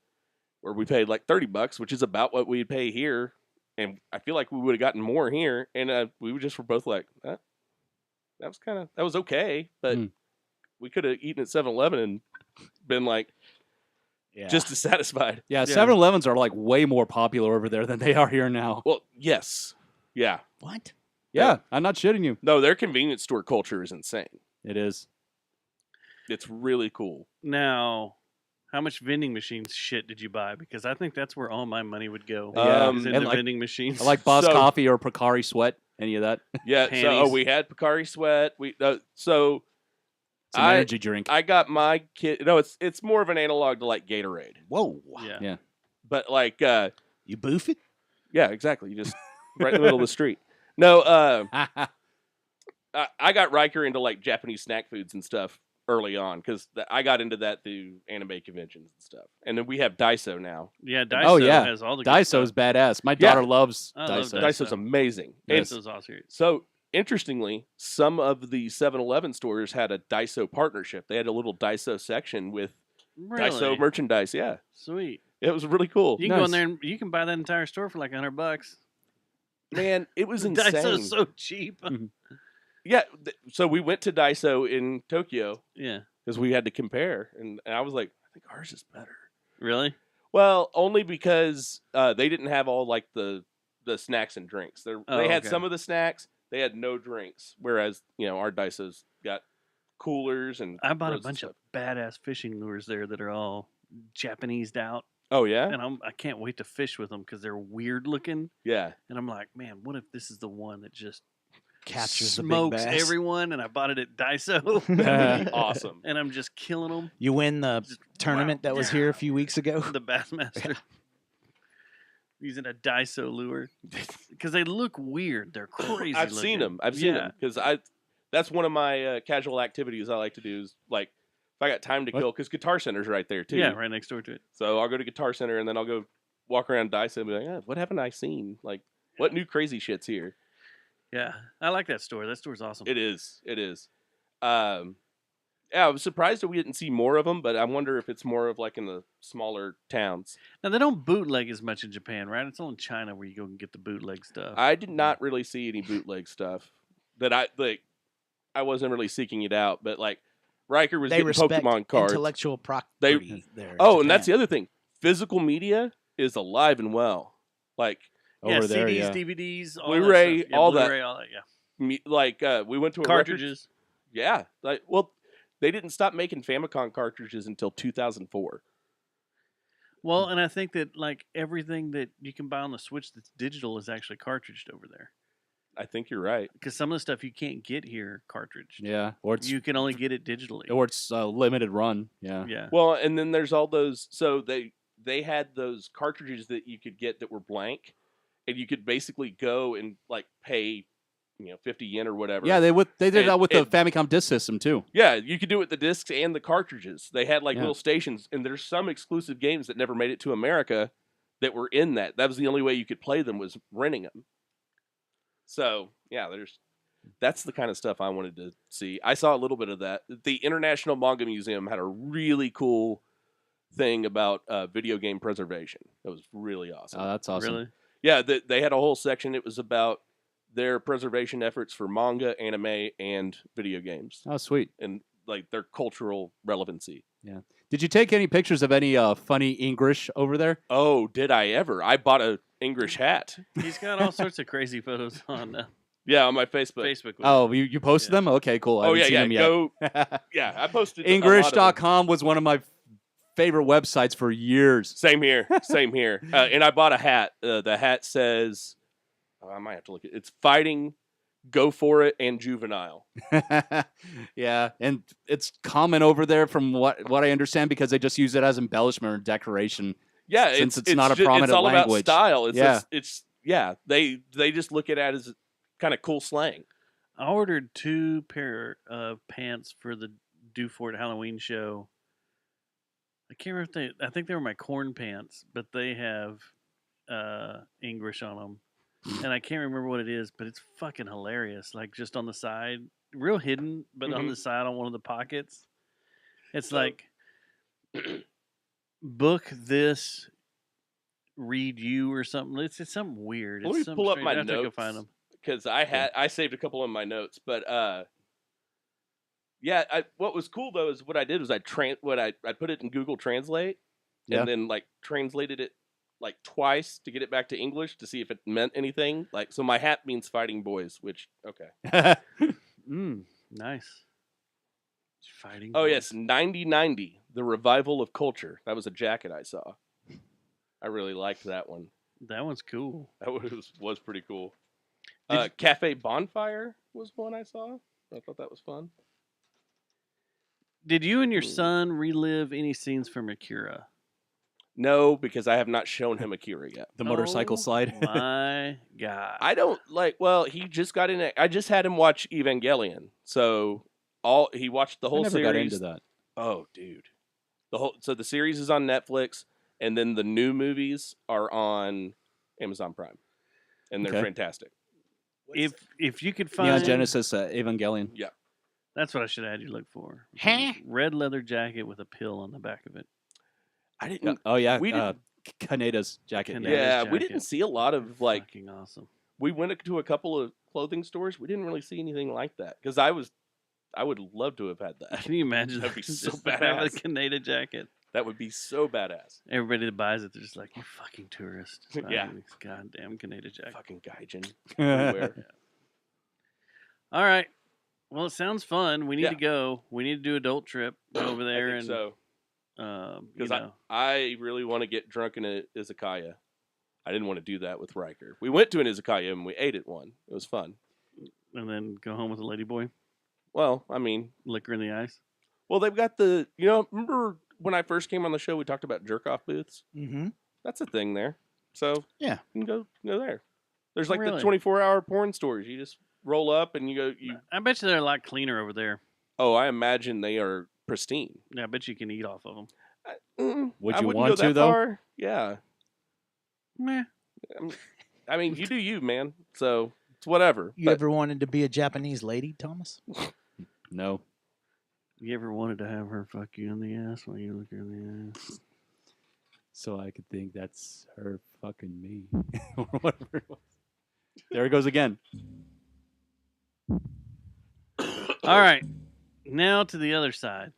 where we paid like $30, which is about what we'd pay here. And I feel like we would have gotten more here. And we were both like, that was okay, but we could have eaten at 7-Eleven and been like just as satisfied. Yeah, 7-Elevens are like way more popular over there than they are here now. Well, yes. Yeah. What? Yeah, I'm not shitting you. No, their convenience store culture is insane. It is. It's really cool. Now, how much vending machines shit did you buy? Because I think that's where all my money would go. is into vending machines. I like Boss Coffee or Pocari Sweat. Any of that? Yeah. So we had Pocari Sweat. It's an energy drink. I got my kid. No, it's more of an analog to like Gatorade. Whoa. Yeah. But like you boof it? Yeah, exactly. You just right in the middle of the street. No, I got Riker into like Japanese snack foods and stuff early on because I got into that through anime conventions and stuff. And then we have Daiso now. Yeah, Daiso has all the good Daiso's stuff. badass. My daughter loves I love Daiso. Daiso's amazing. Daiso's awesome. So interestingly, some of the 7-Eleven stores had a Daiso partnership. They had a little Daiso section with Daiso merchandise. Yeah, Sweet. it was really cool. You can go in there and you can buy that entire store for like $100. Man, it was insane. Daiso's so cheap. Yeah, so we went to Daiso in Tokyo. Yeah. Because we had to compare, and I was like, I think ours is better. Really? Well, only because they didn't have all like the snacks and drinks. They had some of the snacks. They had no drinks, whereas our Daiso's got coolers and. I bought a bunch of badass fishing lures there that are all Japanesed out. Oh yeah, and I can't wait to fish with them because they're weird looking. Yeah, and I'm like, man, what if this is the one that just Captures the big smokes bass. everyone, and I bought it at Daiso. That'd be awesome. And I'm just killing them. You win the tournament that was here a few weeks ago. The Bassmaster. Using a Daiso lure. Because they look weird. They're crazy I've seen them. I've seen them. Because that's one of my casual activities I like to do is, like, if I got time to kill, because Guitar Center's right there, too. Yeah, right next door to it. So I'll go to Guitar Center, and then I'll go walk around Daiso and be like, what haven't I seen? Like, what new crazy shit's here? Yeah, I like that store. That store's awesome. It is. It is. Yeah, I was surprised that we didn't see more of them, but I wonder if it's more of like in the smaller towns. Now, they don't bootleg as much in Japan, right? It's only in China where you go and get the bootleg stuff. I did not really see any bootleg stuff that I wasn't really seeking it out, but like Riker was They getting respect Pokemon cards. intellectual property there. in Oh, and that's Japan. the other thing. Physical media is alive and well. Like over there, CDs, yeah. DVDs, all Blu-ray, that stuff. Yeah, all Blu-ray, that. all that. Yeah. We went to a Cartridges. Yeah. Well, they didn't stop making Famicom cartridges until 2004. Well, and I think that like everything that you can buy on the Switch that's digital is actually cartridged over there. I think you're right. Because some of the stuff you can't get here cartridged. Yeah, or it's You can only get it digitally. or it's limited run. Yeah. Yeah. Well, and then there's all those. So they had those cartridges that you could get that were blank, and you could basically go and like pay, 50 yen or whatever. Yeah, they did that with the and- Famicom disc system too. Yeah, you could do it with the discs and the cartridges. They had like Yeah. little stations, and there's some exclusive games that never made it to America that were in that. That was the only way you could play them was renting them. So yeah, that's the kind of stuff I wanted to see. I saw a little bit of that. The International Manga Museum had a really cool thing about video game preservation. That was really awesome. Oh, that's awesome. Really? Yeah, they had a whole section. It was about their preservation efforts for manga, anime, and video games. Oh, sweet. And like their cultural relevancy. Yeah. Did you take any pictures of any funny English over there? Oh, did I ever? I bought a English hat. He's got all sorts of crazy photos on Yeah, on my Facebook. Facebook. Oh, you posted them? Okay, cool. I Oh, haven't yeah, seen yeah. them yet. Go. Yeah, I posted a lot of them. English.com was one of my favorite websites for years. Same here. Same here. And I bought a hat. The hat says, I might have to look at it. It's Fighting, Go For It, and Juvenile. Yeah, and it's common over there from what I understand because they just use it as embellishment or decoration. Yeah, since it's not a ju- prominent it's all language. about style. Yeah. They just look at it as kind of cool slang. I ordered 2 pair of pants for the Do For It Halloween show. I can't remember if I think they were my corn pants, but they have English on them. And I can't remember what it is, but it's fucking hilarious. Like just on the side, real hidden, but on the side on one of the pockets. It's like, book this, read you or something. It's something weird. Let It's me pull up strange. my I have to go notes find them. because I saved a couple of my notes, but what was cool though is what I did was I put it in Google Translate and then like translated it like twice to get it back to English to see if it meant anything. Like so, my hat means fighting boys, which okay. Nice. Fighting. Oh boys. yes, 9090, the revival of culture. That was a jacket I saw. I really liked that one. That one's cool. That was pretty cool. Cafe Bonfire was one I saw. I thought that was fun. Did you and your son relive any scenes from Akira? No, because I have not shown him Akira yet. The motorcycle slide. My God. I don't like. Well, he just got in. I just had him watch Evangelion, so he watched the whole I never series. got into that. Oh, dude, so the series is on Netflix, and then the new movies are on Amazon Prime, and they're Okay. fantastic. If you could Neon find Genesis Evangelion. Yeah, that's what I should have had you look for. Huh? Red leather jacket with a pill on the back of it. I didn't. Oh yeah, we didn't. Kaneda's jacket. Kaneda's Yeah, we jacket. didn't see a lot of like. Fucking awesome. We went to a couple of clothing stores. We didn't really see anything like that because I would love to have had that. Can you imagine That'd be so just having a badass. Canada jacket? That would be so badass. Everybody that buys it, they're just like, you fucking tourist. Just Yeah. buying this goddamn Canada jacket. Fucking gaijin everywhere. All right. Well, it sounds fun. We need Yeah. to go. We need to do adult trip over there I think and so. you Because know. I really want to get drunk in an izakaya. I didn't want to do that with Riker. We went to an izakaya and we ate at one. It was fun. and then go home with a ladyboy, Well, I mean, lick her in the eyes. well, they've got the, you know, remember when I first came on the show, we talked about jerk off booths? Mm-hmm. That's a thing there. So Yeah, you can go there. There's like Really? the 24-hour porn stores. You just roll up and you go. I bet you they're a lot cleaner over there. Oh, I imagine they are pristine. Yeah, I bet you can eat off of them. Would I you wouldn't want go that to, though? far. Yeah. Meh. I mean, you do you, man. So it's whatever. You But ever wanted to be a Japanese lady, Thomas? No. You ever wanted to have her fuck you in the ass while you look her in the ass? So I could think that's her fucking me. Or whatever it was. There it goes again. All right. Now to the other side.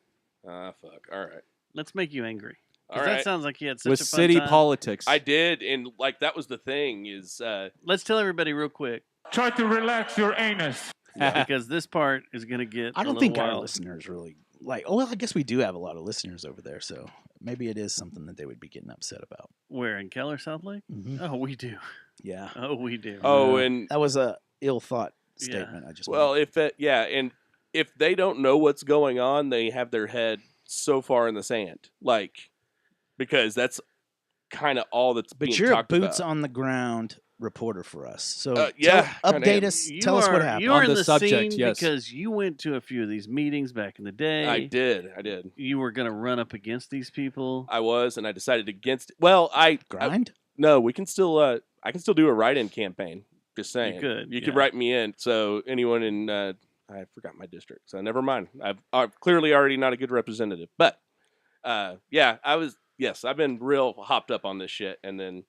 Ah, fuck. All right. Let's make you angry. All That right. sounds like you had such With a fun city time. politics. I did, and like that was the thing is. Let's tell everybody real quick. Try to relax your anus. Because this part is going to get I a don't little think our wild. listeners really like. Oh, well, I guess we do have a lot of listeners over there, so maybe it is something that they would be getting upset about. Where, in Keller, South Lake? Mhm. Oh, we do. Yeah. Oh, we do. Oh, and That was a ill thought Yeah. statement. I just well, if it, yeah, and if they don't know what's going on, they have their head so far in the sand, like because that's kind of all that's but being you're a talked boots about. on the ground reporter for us, so yeah, kinda update am. us. You Tell us what are- happened. You are On in the the subject, scene yes. because you went to a few of these meetings back in the day. I did. You were going to run up against these people. I was, and I decided against it. Well, Grind? no, we can still. I can still do a write-in campaign. Just saying, could, You could yeah. write me in. So anyone in, I forgot my district, so never mind. I'm clearly already not a good representative. But yeah, I was. Yes, I've been real hopped up on this shit, and then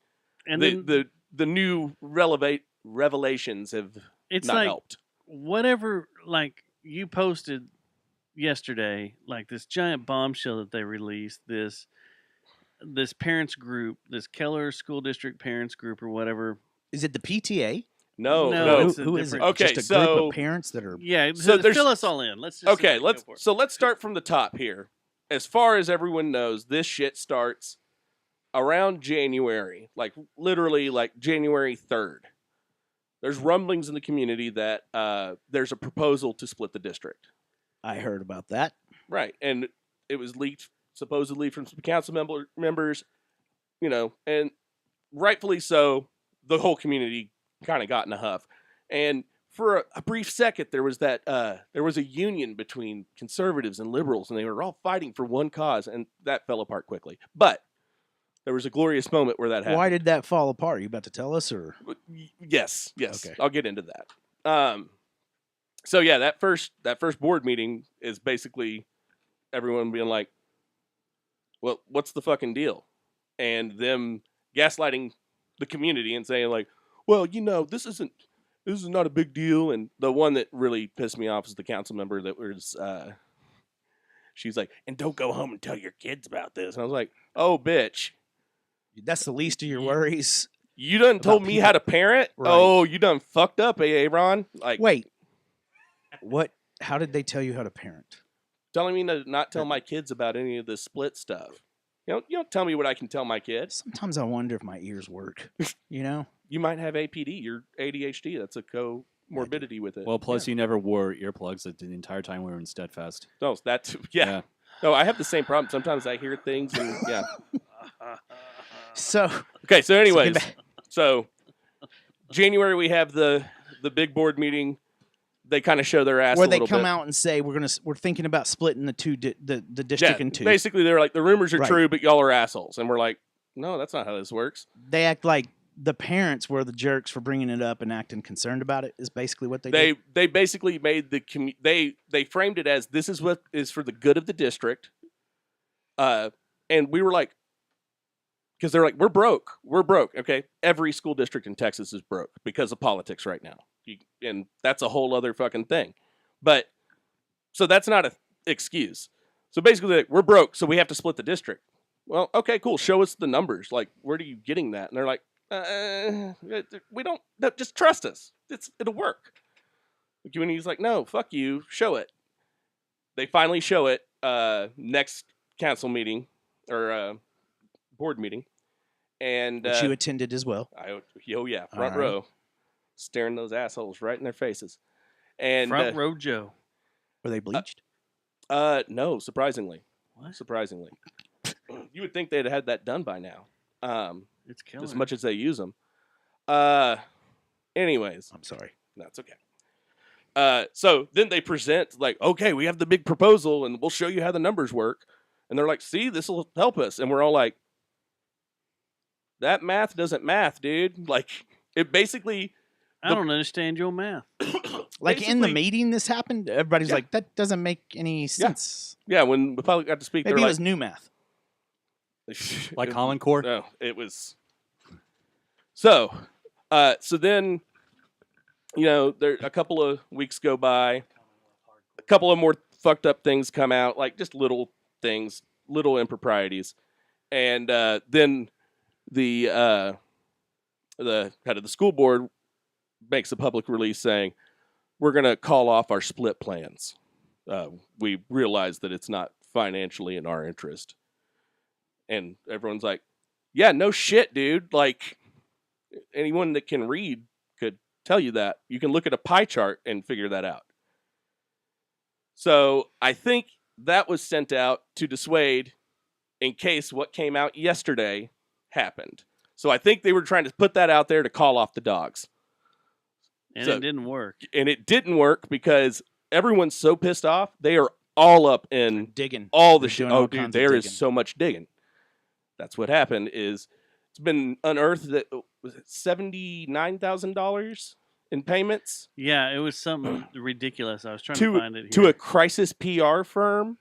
the new revelations have It's not like helped. whatever, like you posted yesterday, like this giant bombshell that they released, this parents group, this Keller School District parents group or whatever. Is it the PTA? No. it's a Who is it? different- Okay, Just a group so- of parents that are. Yeah, So there's- fill us all in. Let's just Okay, go for it. let's start from the top here. As far as everyone knows, this shit starts around January, like literally like January 3rd. There's rumblings in the community that there's a proposal to split the district. I heard about that. Right, and it was leaked supposedly from some council members, you know, and rightfully so. The whole community kind of got in a huff, and for a brief second, there was a union between conservatives and liberals, and they were all fighting for one cause, and that fell apart quickly. But there was a glorious moment where that happened. Why did that fall apart? Are you about to tell us, or Yes. Okay. I'll get into that. So yeah, that first board meeting is basically everyone being like, "Well, what's the fucking deal?" And them gaslighting the community and saying like, "Well, you know, this is not a big deal." And the one that really pissed me off is the council member that was, she's like, "And don't go home and tell your kids about this." And I was like, "Oh, bitch. that's the least of your worries? You done told About me people- how to parent? Right. Oh, you done fucked up, Ron." Like, Wait, what? How did they tell you how to parent? telling me to not tell my kids about any of this split stuff. You don't tell me what I can tell my kids. Sometimes I wonder if my ears work. You know, You might have APD. You're ADHD. That's a comorbidity with it. Well, plus you never wore earplugs the entire time we were in Steadfast. No, that too. Yeah. No, I have the same problem. Sometimes I hear things and yeah. so Okay, so anyways, get back- so January we have the big board meeting. They kind of show their ass where a they little come bit. out and say we're thinking about splitting the district in two. Basically, they're like, the rumors are Right. true, but y'all are assholes. And we're like, no, that's not how this works. They act like the parents were the jerks for bringing it up and acting concerned about it. Is basically what they did. They basically made they framed it as this is what is for the good of the district. And we were like, because they're like, we're broke. Okay, every school district in Texas is broke because of politics right now. And that's a whole other fucking thing. But so that's not an excuse. So basically, like, we're broke, so we have to split the district. Well, okay, cool. Show us the numbers. Like, where are you getting that? And they're like, we don't. No, just trust us. It'll work. The community's like, no, fuck you. Show it. They finally show it. Next council meeting or board meeting, and Which you attended as well. Oh yeah, front All right. row, staring those assholes right in their faces. And Front Row Joe. Were they bleached? No, surprisingly. What? Surprisingly. You would think they'd had that done by now. It's Keller. As much as they use them. Anyways. I'm sorry. That's okay. So then they present like, okay, we have the big proposal and we'll show you how the numbers work. And they're like, see, this will help us. And we're all like, that math doesn't math, dude. Like, it basically... I don't understand your math. Like in the meeting this happened, everybody's like, that doesn't make any sense. Yeah, when the public got to speak, Maybe they're it was new math. Like Common Core? No, it was... So then, there a couple of weeks go by, a couple of more fucked up things come out, like just little things, little improprieties, and then the head of the school board makes a public release saying, we're going to call off our split plans. We realize that it's not financially in our interest. And everyone's like, yeah, no shit, dude. Like, anyone that can read could tell you that. You can look at a pie chart and figure that out. So I think that was sent out to dissuade in case what came out yesterday happened. So I think they were trying to put that out there to call off the dogs. And it didn't work. And it didn't work because everyone's so pissed off. They are all up in digging all the They're shit. doing Oh, all dude, kinds of there is digging. so much digging. That's what happened. Is it's been unearthed that was it $79,000 in payments. Yeah, it was something ridiculous. I was trying to find it here. To a crisis PR firm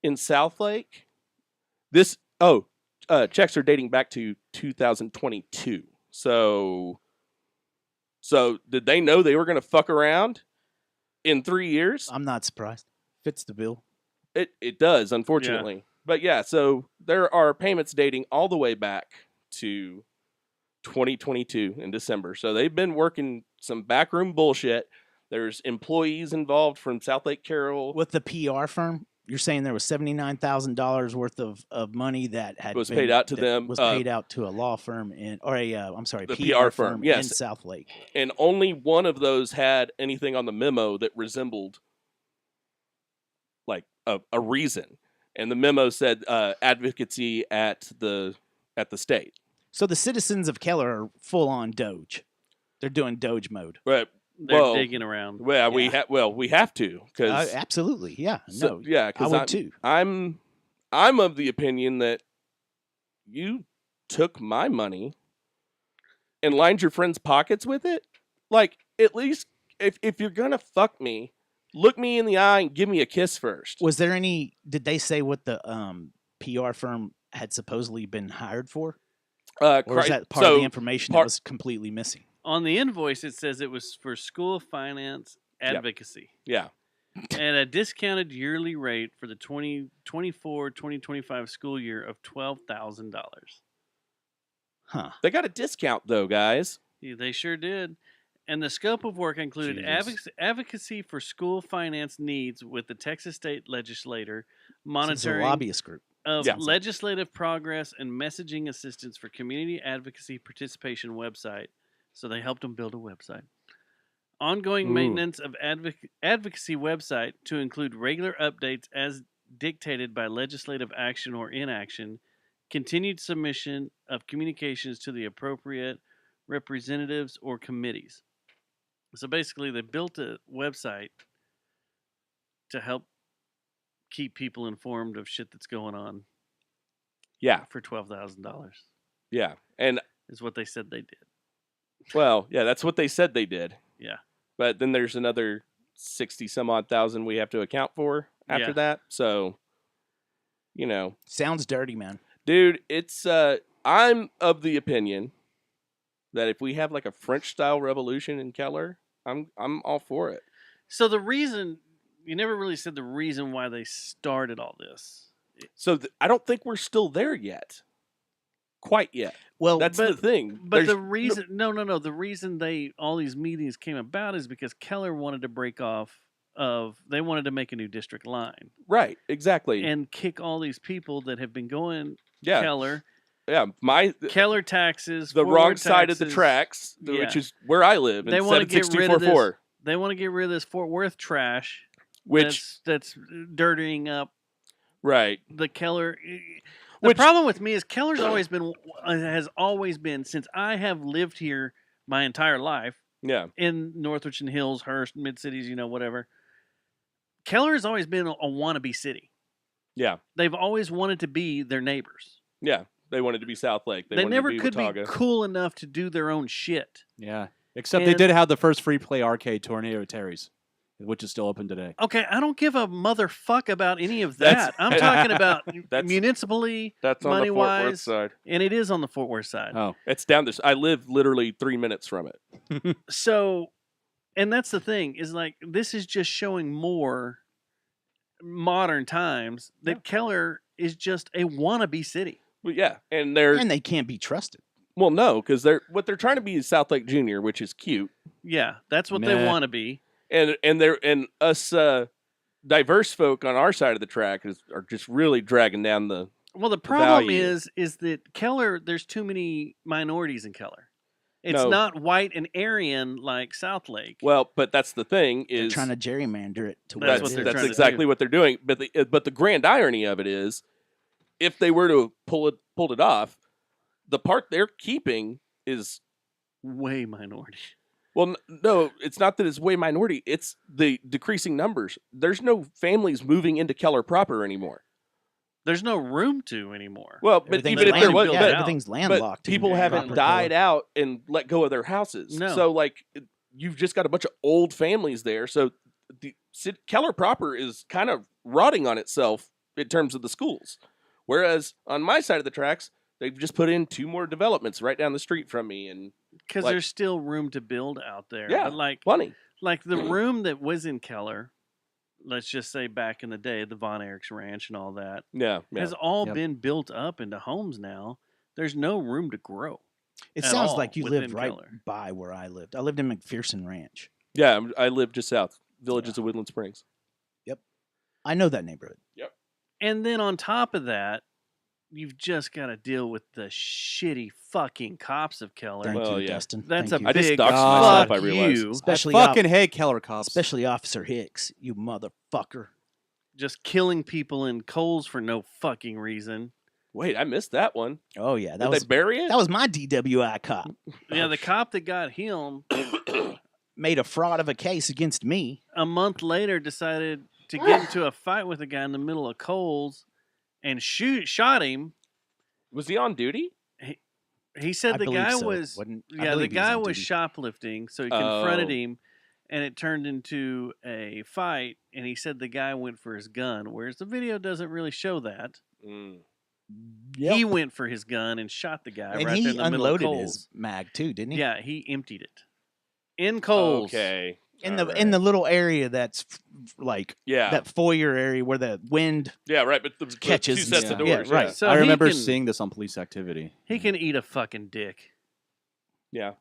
in Southlake. Checks are dating back to 2022. So did they know they were going to fuck around in 3 years? I'm not surprised. Fits the bill. It does, unfortunately. Yeah. But yeah, so there are payments dating all the way back to 2022 in December. So they've been working some backroom bullshit. There's employees involved from Southlake Carroll. With the PR firm, you're saying there was $79,000 worth of money that was paid out to them. Was paid out to a law firm The PR firm yes. in Southlake. And only one of those had anything on the memo that resembled like a reason. And the memo said advocacy at the state. So the citizens of Keller are full on Doge. They're doing Doge mode. Right. They're digging around. Well, we have to because absolutely, yeah. No, I would too. I'm of the opinion that you took my money and lined your friends' pockets with it. Like, at least if you're gonna fuck me, look me in the eye and give me a kiss first. Was there any? Did they say what the PR firm had supposedly been hired for? Or is that part of the information that was completely missing? On the invoice, it says it was for school finance advocacy. Yeah. At a discounted yearly rate for the 2024-2025 school year of $12,000. Huh. They got a discount, though, guys. Yeah, they sure did. And the scope of work included advocacy for school finance needs with the Texas State Legislature, monitoring a lobbyist group. of legislative progress and messaging assistance for community advocacy participation website. So they helped them build a website. Ongoing maintenance of advocacy website to include regular updates as dictated by legislative action or inaction, continued submission of communications to the appropriate representatives or committees. So basically, they built a website to help keep people informed of shit that's going on. Yeah. For $12,000. Yeah. And is what they said they did. Well, yeah, that's what they said they did. Yeah. But then there's another 60 some odd thousand we have to account for after that. So, sounds dirty, man. Dude, it's I'm of the opinion that if we have like a French style revolution in Keller, I'm all for it. So the reason you never really said the reason why they started all this. So I don't think we're still there yet. Quite yet. Well, that's the thing. But the reason, no. The reason all these meetings came about is because Keller wanted to break off they wanted to make a new district line. Right, exactly. And kick all these people that have been going Yeah. Keller. Yeah, Keller taxes, the forward wrong side of taxes. the tracks, which is where I live. They want to get rid of this. They want to get rid of this Fort Worth trash, Which that's dirtying up right the Keller. The problem with me is Keller's has always been since I have lived here my entire life. Yeah. In Northwich and Hills, Hearst, Mid Cities, whatever. Keller has always been a wannabe city. Yeah. They've always wanted to be their neighbors. Yeah. They wanted to be South Lake. They never could Watauga. be cool enough to do their own shit. Yeah. Except they did have the first free play arcade, Tornado Terry's, which is still open today. Okay, I don't give a motherfuck about any of that. I'm talking about municipally, That's on the Fort Worth money-wise, side. and it is on the Fort Worth side. Oh. It's down this. I live literally 3 minutes from it. So, and that's the thing, is like, this is just showing more modern times that Keller is just a wannabe city. Well, yeah, and they can't be trusted. Well, no, because what they're trying to be is South Lake Junior, which is cute. Yeah, that's what they want to be. And us diverse folk on our side of the track are just really dragging down the. Well, the problem value. is that Keller, there's too many minorities in Keller. It's No. not white and Aryan like South Lake. Well, but that's the thing is They're trying to gerrymander it to That's what what it they're is. trying to exactly do. what they're doing. But the grand irony of it is, if they were to pulled it off, the part they're keeping is way minority. Well, no, it's not that it's way minority. It's the decreasing numbers. There's no families moving into Keller proper anymore. There's no room to anymore. Well, but Everything's even if there was, land- yeah, everything's but landlocked in people there, haven't proper died out and let go of their houses. No. So, like, you've just got a bunch of old families there. So, Keller proper is kind of rotting on itself in terms of the schools. Whereas on my side of the tracks, they've just put in 2 more developments right down the street from me, and Because like, there's still room to build out there. Yeah, But like plenty. Like the room that was in Keller, let's just say back in the day, the Von Erichs Ranch and all that, yeah. has all been built up into homes now. There's no room to grow. It at sounds all like you within lived right Keller. by where I lived. I lived in McPherson Ranch. Yeah, I live just south, Villages of Woodland Springs. Yep. I know that neighborhood. Yep. And then on top of that, you've just got to deal with the shitty fucking cops of Keller. Thank you, Dustin. That's Thank a you. I just big doxed myself, fuck I realized. you. Especially I fucking hate Keller cops. Especially Officer Hicks, you motherfucker. Just killing people in coals for no fucking reason. Wait, I missed that one. Oh yeah, that Did was they bury it? That was my DWI cop. Yeah, the cop that got him Made a fraud of a case against me. a month later decided to get into a fight with a guy in the middle of coals and shot him. Was he on duty? He said I the believe guy so. was Wasn't- I yeah, the believe he was guy on was duty. shoplifting, so he confronted Oh. him and it turned into a fight, and he said the guy went for his gun, whereas the video doesn't really show that. He went for his gun and shot the guy And right he there in the middle of unloaded coals. his mag too, didn't he? Yeah, he emptied it in coals. Okay. In the little area that's like Yeah. that foyer area where the wind Yeah, right. But the catches 2 and sets stuff. of doors. Yeah, right. So I he remember can- seeing this on Police Activity. He can eat a fucking dick. Yeah.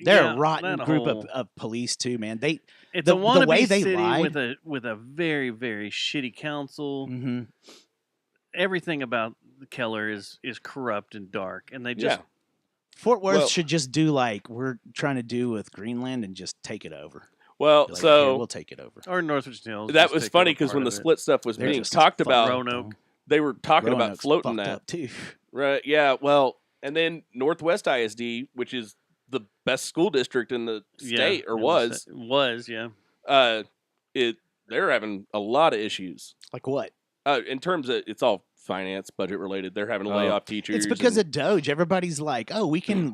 They're Yeah, a rotten that group whole- of police too, man. They It's the, a wannabe the way they city lied. with a very very shitty council. Mhm. Everything about Keller is corrupt and dark, and they just Yeah. Fort Worth Well- should just do like we're trying to do with Greenland and just take it over. Well, Be like, so "Here, we'll take it over. or Northwich Hills. that just was take funny over because part when the of it. split stuff was They're being just talked fucked about, Roanoke. they were talking about Roanoke's floating fucked that. up too. Right. Yeah. Well, and then Northwest ISD, which is the best school district in the state, or in the was, sta- was yeah. they're having a lot of issues. Like what? In terms of, it's all finance, budget related. They're having to lay off teachers. It's because and- of Doge. Everybody's like, "Oh, we can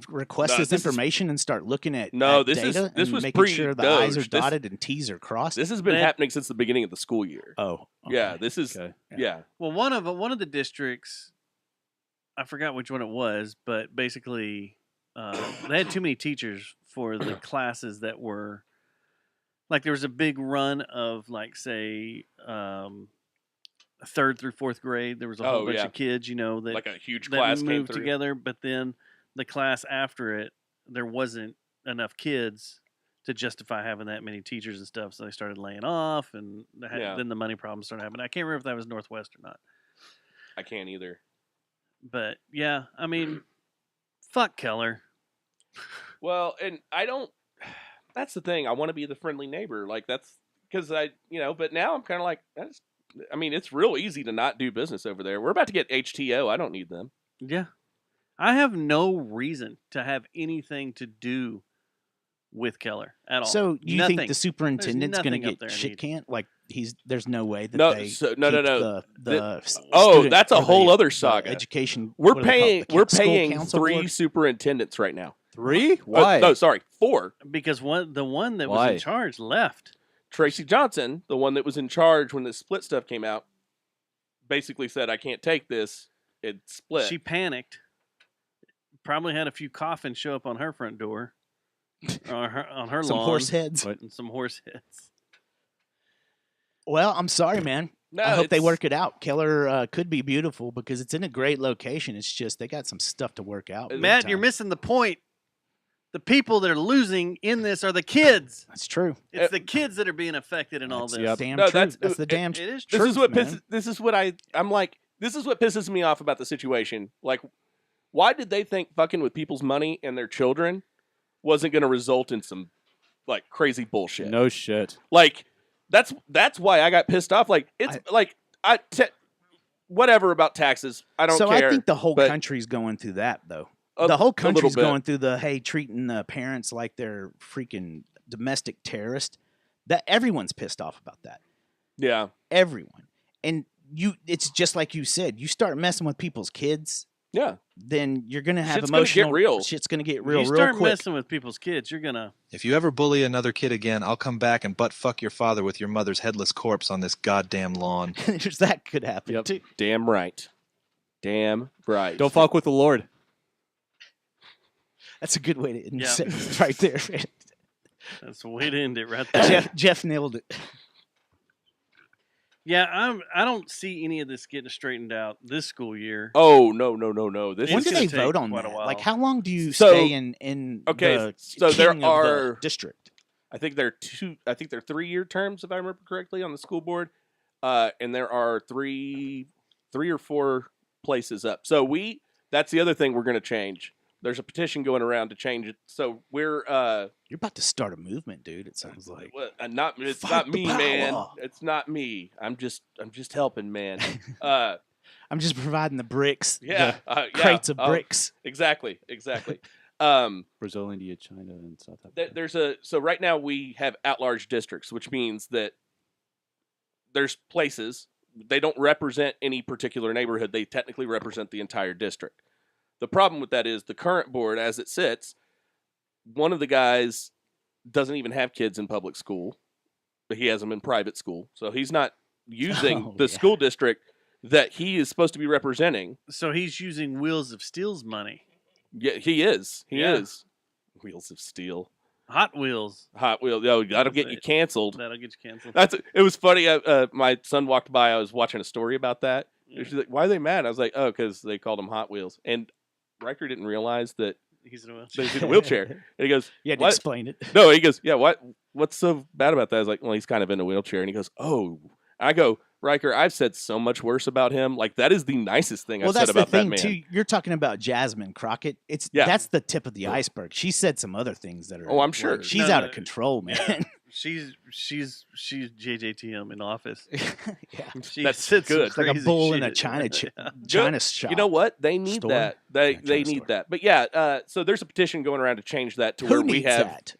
request No, this this is- information and start looking at No, at this is- data this and was making sure the I's are pre-Doge. dotted and T's are crossed." This has been That- happening since the beginning of the school year. Oh, Yeah. This is, Okay. yeah. Well, one of the districts, I forgot which one it was, but basically, they had too many teachers for the classes that were like there was a big run of like say 3rd through 4th grade. There was a whole Oh, bunch yeah. of kids, that Like a huge that class came moved through. together, but then the class after it, there wasn't enough kids to justify having that many teachers and stuff, so they started laying off, and Yeah. then the money problems started happening. I can't remember if that was Northwest or not, I can't either. but yeah, I mean, fuck Keller. Well, and I don't. that's the thing. I want to be the friendly neighbor. Like that's because but now I'm kind of like, it's real easy to not do business over there. We're about to get HTO. I don't need them. Yeah. I have no reason to have anything to do with Keller at all. So you Nothing. think the superintendent's going to Nothing up there get I shit need. canned? Like there's no way that No, they so- keep no. the Oh, that's a or whole the- other the saga. education. We're what do they call it? paying. The school We're paying council 3 board? superintendents right now. 3? Why? No, sorry, 4. Because the one that was Why? in charge left. Tracy Johnson, the one that was in charge when this split stuff came out, basically said, "I can't take this." It split. She panicked. Probably had a few coffins show up on her front door. on her Some lawn. horse heads. And some horse heads. Well, I'm sorry, man. No, I hope they it's- work it out. Keller could be beautiful because it's in a great location. It's just they got some stuff to work out. big Matt, time. you're missing the point. The people that are losing in this are the kids. That's true. It's the kids that are being affected in all this. Damn No, true. that's- That's the damn It is This true. is what man. this is what I'm like. This is what pisses me off about the situation. Like, why did they think fucking with people's money and their children wasn't going to result in some like crazy bullshit? No shit. Like, that's why I got pissed off. Like, it's whatever about taxes. I don't so care. I think the whole but country's going through that though. a- The whole a little country's bit. going through the treating parents like they're freaking domestic terrorists. That everyone's pissed off about that. Yeah. Everyone. And it's just like you said. You start messing with people's kids. Yeah. Then you're gonna have Shit's gonna get emotional. real. Shit's gonna get If real, you real start quick. messing with people's kids, you're gonna. If you ever bully another kid again, I'll come back and butt fuck your father with your mother's headless corpse on this goddamn lawn. That could happen too. Damn right. Damn right. Don't fuck with the Lord. That's a good way to end Yeah. it right there. That's the way to end it right there. Jeff nailed it. Yeah, I don't see any of this getting straightened out this school year. Oh no. This When is do gonna they take vote on quite a that? while. Like, how long do you So- stay in okay, the so there king of are- the district? I think they're 3-year terms, if I remember correctly, on the school board. And there are three or four places up. So that's the other thing we're going to change. There's a petition going around to change it. So we're You're about to start a movement, dude. It sounds like. it's not Fight the me, man. power. It's not me. I'm just helping, man. I'm just providing the bricks. Yeah, the crates of oh, bricks. Exactly. Brazil, India, China, and South Africa. So right now we have at-large districts, which means that there's places they don't represent any particular neighborhood. They technically represent the entire district. The problem with that is the current board, as it sits, one of the guys doesn't even have kids in public school, but he has them in private school. So he's not using the school district that he is supposed to be representing. So he's using Wheels of Steel's money. Yeah, he is. He Yeah. is. Wheels of Steel. Hot Wheels. Hot Wheels. Oh, that'll get you canceled. That'll get you canceled. It was funny. My son walked by. I was watching a story about that. She's like, "Why are they mad?" I was like, "Oh, because they called him Hot Wheels." And Riker didn't realize that He's in a wheelchair. he's in a wheelchair. And he goes, You had to "What?" explain it. No, he goes, "Yeah, what's so bad about that?" I was like, "Well, he's kind of in a wheelchair." And he goes, "Oh." I go, "Riker, I've said so much worse about him. Like, that is the nicest thing Well, I've that's said the about that thing man." too. You're talking about Jasmine Crockett. That's the tip of the iceberg. She said some other things that are. Oh, I'm sure. like, she's out of control, man. Yeah. She's JJTM in office. Yeah. She That's said some good. It's like a crazy bull in a shit. China Yeah. China shop. You know what? They need Store? that. They China need store. that. But yeah, so there's a petition going around to change that to Who where we needs have that?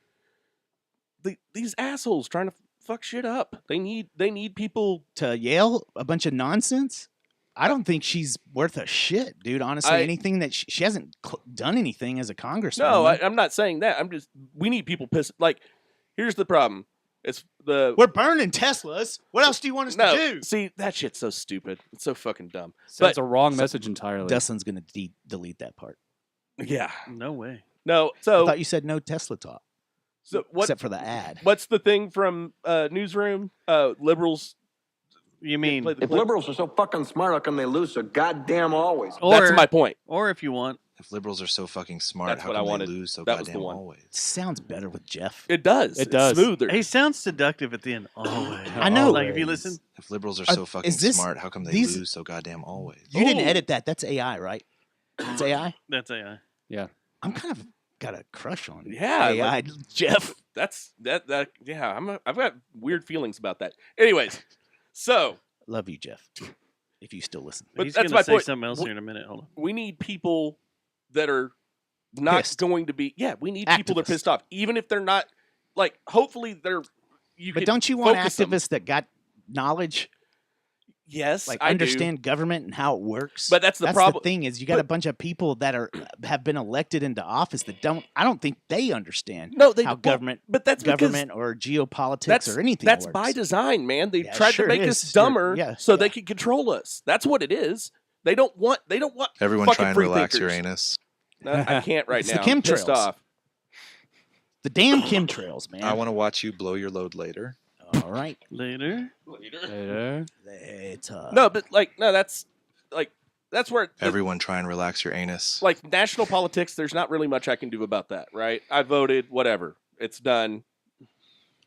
these assholes trying to fuck shit up. They need people. To Yale a bunch of nonsense? I don't think she's worth a shit, dude. Honestly, anything that she hasn't done anything as a congresswoman. No, I'm not saying that. We need people pissed. Like, here's the problem. It's we're burning Teslas. What else do you want us to do? See, that shit's so stupid. It's so fucking dumb. That's a wrong message entirely. Dustin's gonna delete that part. Yeah. No way. No. So I thought you said no Tesla talk. So except for the ad. What's the thing from Newsroom? Liberals. You mean If liberals are so fucking smart, how come they lose so goddamn always? That's my point. Or if you want, If liberals are so fucking smart, That's how what I come wanted. they lose so That was the goddamn one. always? Sounds better with Jeff. It does. It does. It's smoother. he sounds seductive at the end. Always. I know. Like if you listen, If liberals are so fucking is this- smart, how come they these- lose so goddamn always? You didn't edit that. That's AI, right? It's AI. that's AI. Yeah. I'm kind of got a crush on Yeah, AI, like- Jeff. That's that. Yeah, I've got weird feelings about that. Anyways, so Love you, Jeff. If you still listen. But He's that's gonna my say point. something else here in a minute. Hold on. we need people that are not Pissed. going to be. Yeah, we need people that are Activists. pissed off, even if they're not. Like, hopefully they're. But could don't you want focus them. activists that got knowledge, Yes, like I understand government and how it works? But that's the problem. The thing is, you got a bunch of people that have been elected into office that don't. I don't think they understand No, they how well, government, but that's because government or geopolitics or anything. That's works. by design, man. They Yeah, tried sure to make is. us dumber Yeah, so they can control us. That's what it is. They don't want. Everyone fucking try and free relax your thinkers. anus. No, I can't right It's now. the I'm pissed chemtrails. off. The damn chemtrails, man. I want to watch you blow your load later. All right, Later. it's No, but that's where Everyone try and relax your anus. like national politics. There's not really much I can do about that, right? I voted, whatever. It's done.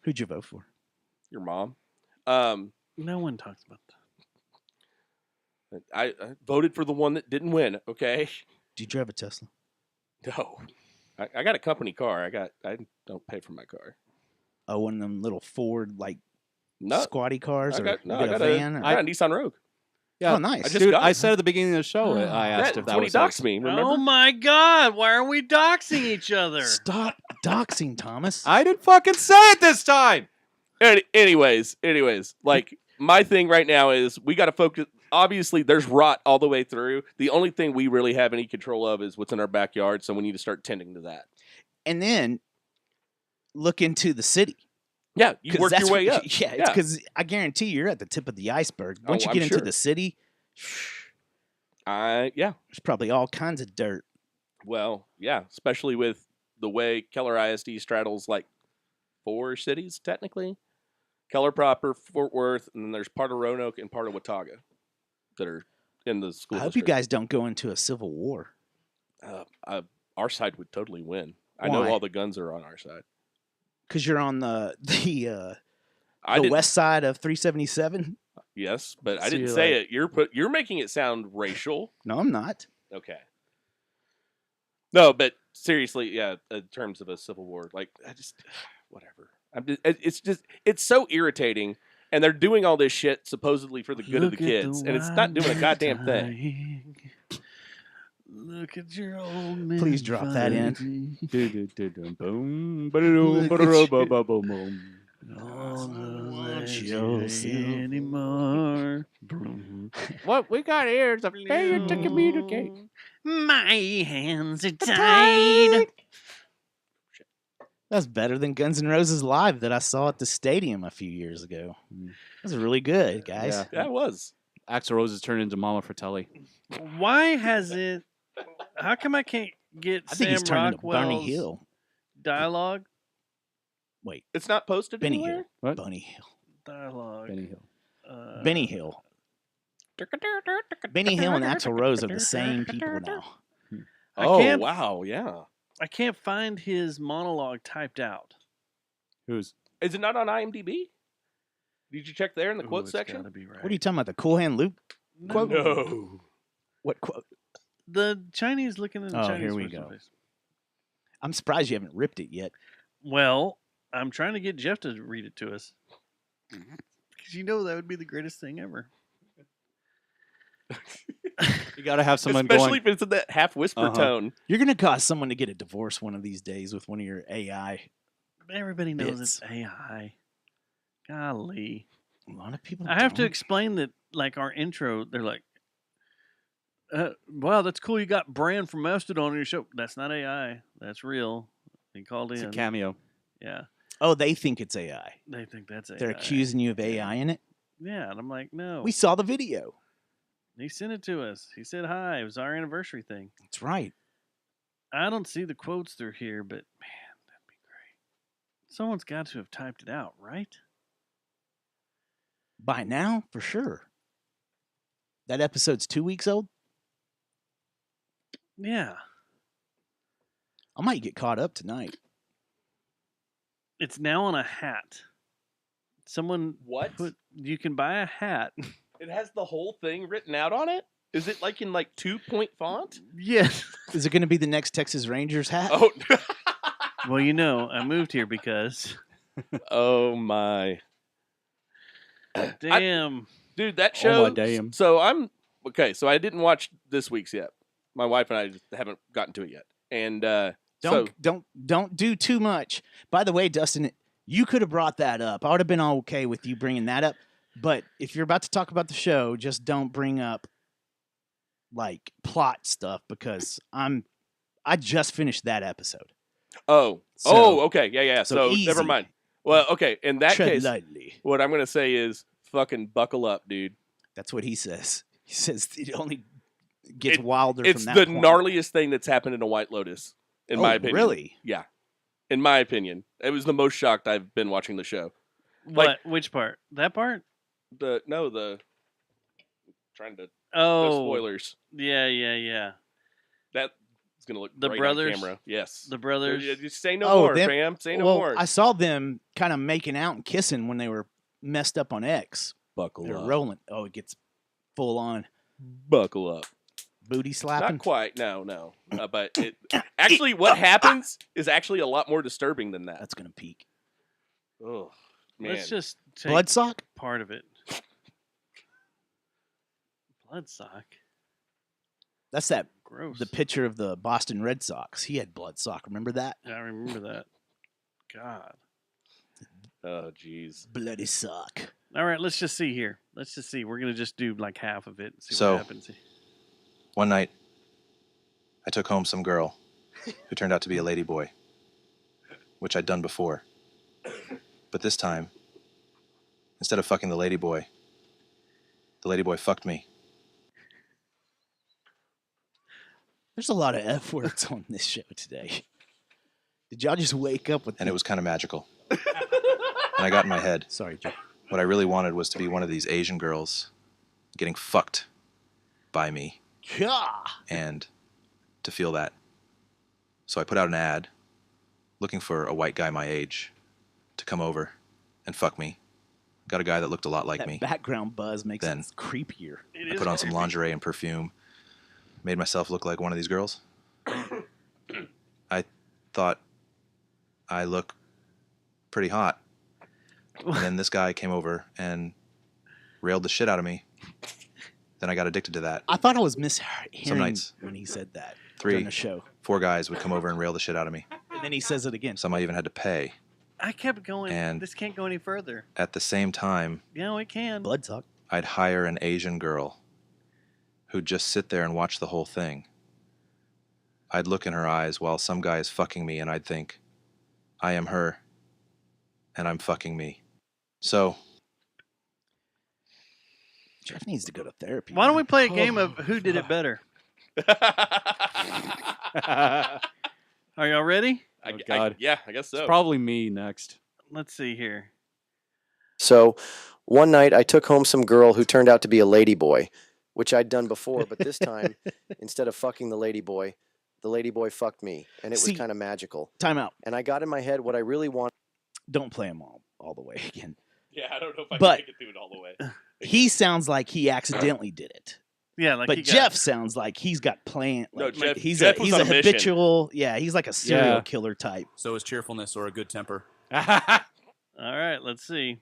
Who'd you vote for? Your mom. No one talks about that. I voted for the one that didn't win. Okay. Do you drive a Tesla? No, I got a company car. I don't pay for my car. Oh, one of them little Ford No, squatty cars, I or got, no, you I got got a van? I got a Nissan Rogue. Yeah. Oh, nice. I just Dude, got I it. said at the beginning of the show, I asked if that when was he doxed me. Remember? Oh my God! Why are we doxing each other? Stop doxing, Thomas. I didn't fucking say it this time. Anyways, like my thing right now is we got to focus. Obviously, there's rot all the way through. The only thing we really have any control of is what's in our backyard, so we need to start tending to that. And then look into the city. Yeah, you 'Cause work that's your way what- up. Yeah, it's because I guarantee you're at the tip of the iceberg. Once you I'm get into sure. the city, Yeah. there's probably all kinds of dirt. Well, yeah, especially with the way Keller ISD straddles like 4 cities technically. Keller proper, Fort Worth, and then there's part of Roanoke and part of Watauga that are in the school. I hope you guys don't go into a civil war. Our side would totally win. I know Why? all the guns are on our side. Because you're on the didn't- west side of 377. Yes, but I So didn't you're say like- it. You're making it sound racial. No, I'm not. Okay. No, but seriously, yeah. In terms of a civil war, like I just whatever. It's so irritating, and they're doing all this shit supposedly for the good of the Look at kids, the and it's not doing a wine goddamn thing. dying. Look at your old man. Please drop that in. Boom, ba-da-doom, ba-da-da-ba-ba-boom. Anymore. What we got here is a failure to communicate. My hands are tied. That's better than Guns N' Roses Live that I saw at the stadium a few years ago. That was really good, guys. Yeah, it was. Axl Rose turned into Mama Fratelli. Why has it? How come I can't get I think Sam he's turned into Barney Rockwell's Hill. dialogue? Wait, It's not posted Benny anywhere. Hill. What? Bunny Hill. Dialogue. Benny Hill. Benny Hill. Benny Hill and Axl Rose are the same people now. I Oh can't- wow, yeah. I can't find his monologue typed out. Who's? Is it not on IMDb? Did you check there in the quote It's section? gotta be right. What are you talking about? The Cool Hand Luke quote? No. What quote? The Chinese looking in the Oh, Chinese here we person go. face. I'm surprised you haven't ripped it yet. Well, I'm trying to get Jeff to read it to us. Because you know that would be the greatest thing ever. You got to have someone Especially going. if it's in that half whisper Uh-huh. tone. You're going to cause someone to get a divorce one of these days with one of your AI. Everybody knows Bits. it's AI. Golly. A lot of people I have to don't. explain that, like, our intro, they're like, wow, that's cool. You got Bran from Mastodon on your show. That's not AI. That's real. He called It's in. a cameo. Yeah. Oh, they think it's AI. They think that's AI. They're accusing you of AI in it. Yeah, and I'm like, no. We saw the video. He sent it to us. He said hi. It was our anniversary thing. That's right. I don't see the quotes through here, but man, that'd be great. Someone's got to have typed it out, right? By now, for sure. That episode's 2 weeks old. Yeah. I might get caught up tonight. It's now on a hat. Someone What? you can buy a hat. It has the whole thing written out on it? Is it like in like 2-point font? Yes. Is it going to be the next Texas Rangers hat? Oh, Well, you know, I moved here because. oh my. Damn. Dude, that show. Oh my damn. So I'm okay. So I didn't watch this week's yet. My wife and I just haven't gotten to it yet. And Don't do too much. By the way, Dustin, you could have brought that up. I would have been okay with you bringing that up. But if you're about to talk about the show, just don't bring up like plot stuff because I just finished that episode. Okay, yeah. So easy. never mind. Well, okay. In that Tread case, lightly. what I'm gonna say is fucking buckle up, dude. That's what he says. He says it only gets wilder It's from that the point. gnarliest thing that's happened in a White Lotus, in my opinion. Really? Yeah. In my opinion, it was the most shocked I've been watching the show. What? Which part? That part? Trying to. Oh. No spoilers. Yeah. That is gonna look The great brothers? on camera. Yes. The brothers? Just say no more, fam. Say no more. I saw them kind of making out and kissing when they were messed up on X. Buckle They're up. rolling. Oh, it gets full on. Buckle up. Booty slapping. Not quite. No. But it actually, what happens is actually a lot more disturbing than that. That's gonna peak. Oh man. Let's just take Bloodsock? part of it. Bloodsock? That's that. Gross. The picture of the Boston Red Sox. He had bloodsock. Remember that? I remember that. God. Oh, jeez. Bloody sock. All right, let's just see here. Let's just see. We're going to just do like half of it and see So- what happens. One night, I took home some girl who turned out to be a ladyboy, which I'd done before. But this time, instead of fucking the ladyboy fucked me. There's a lot of F words on this show today. Did y'all just wake up with? And it was kind of magical. And I got in my head. Sorry, Joe. What I really wanted was to be one of these Asian girls getting fucked by me. Yeah. And to feel that. So I put out an ad looking for a white guy my age to come over and fuck me. Got a guy that looked a lot like That me. background buzz makes Then- it creepier. I put on some lingerie and perfume. Made myself look like one of these girls. I thought I look pretty hot. And then this guy came over and railed the shit out of me. Then I got addicted to that. I thought I was mishearing Some nights. when he said that during 3, the show. 4 guys would come over and rail the shit out of me. And then he says it again. Some I even had to pay. I kept going. And- This can't go any further. At the same time, Yeah, it can. Bloodsock. I'd hire an Asian girl who'd just sit there and watch the whole thing. I'd look in her eyes while some guy is fucking me, and I'd think, I am her, and I'm fucking me. So, Jeff needs to go to therapy. Why don't we play a game of who did it better? Are y'all ready? Oh, God. Yeah, I guess so. It's probably me next. Let's see here. So, one night I took home some girl who turned out to be a ladyboy, which I'd done before, but this time, instead of fucking the ladyboy fucked me, and it was See, kind of magical. Time out. And I got in my head what I really want. Don't play him all the way again. Yeah, I don't know if I But- can make it through it all the way. He sounds like he accidentally did it. Yeah, like But he got- Jeff sounds like he's got plan. No, Like, Jeff- he's Jeff a was he's on a a mission. habitual. Yeah, he's like a serial killer type. So is cheerfulness or a good temper. All right, let's see.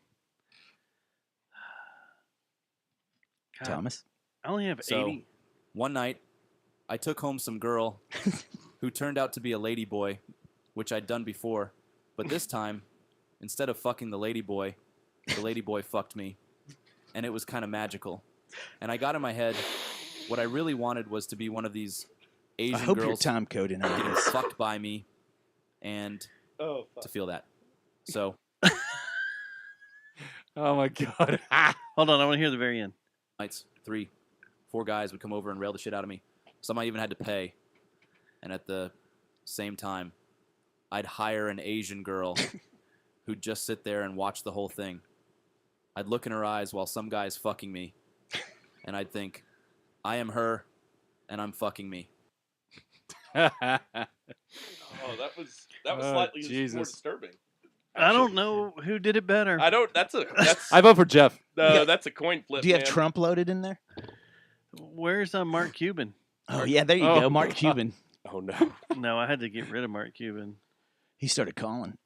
God, Thomas. I only have So, 80. one night, I took home some girl who turned out to be a ladyboy, which I'd done before. But this time, instead of fucking the ladyboy fucked me. And it was kind of magical. And I got in my head, what I really wanted was to be one of these Asian I hope girls you're time coding on getting this. fucked by me and to feel that. So, Oh my God. Hold on, I want to hear the very end. nights, 3, 4 guys would come over and rail the shit out of me. Some I even had to pay. And at the same time, I'd hire an Asian girl who'd just sit there and watch the whole thing. I'd look in her eyes while some guy's fucking me. And I'd think, I am her, and I'm fucking me. Oh, that was Oh, slightly more Jesus. disturbing. I don't know who did it better. I don't. That's I vote for Jeff. no. That's a coin flip. Do you have man. Trump loaded in there? Where's Mark Cuban? Oh, yeah, there you go. Mark Cuban. Oh, no. No, I had to get rid of Mark Cuban. He started calling.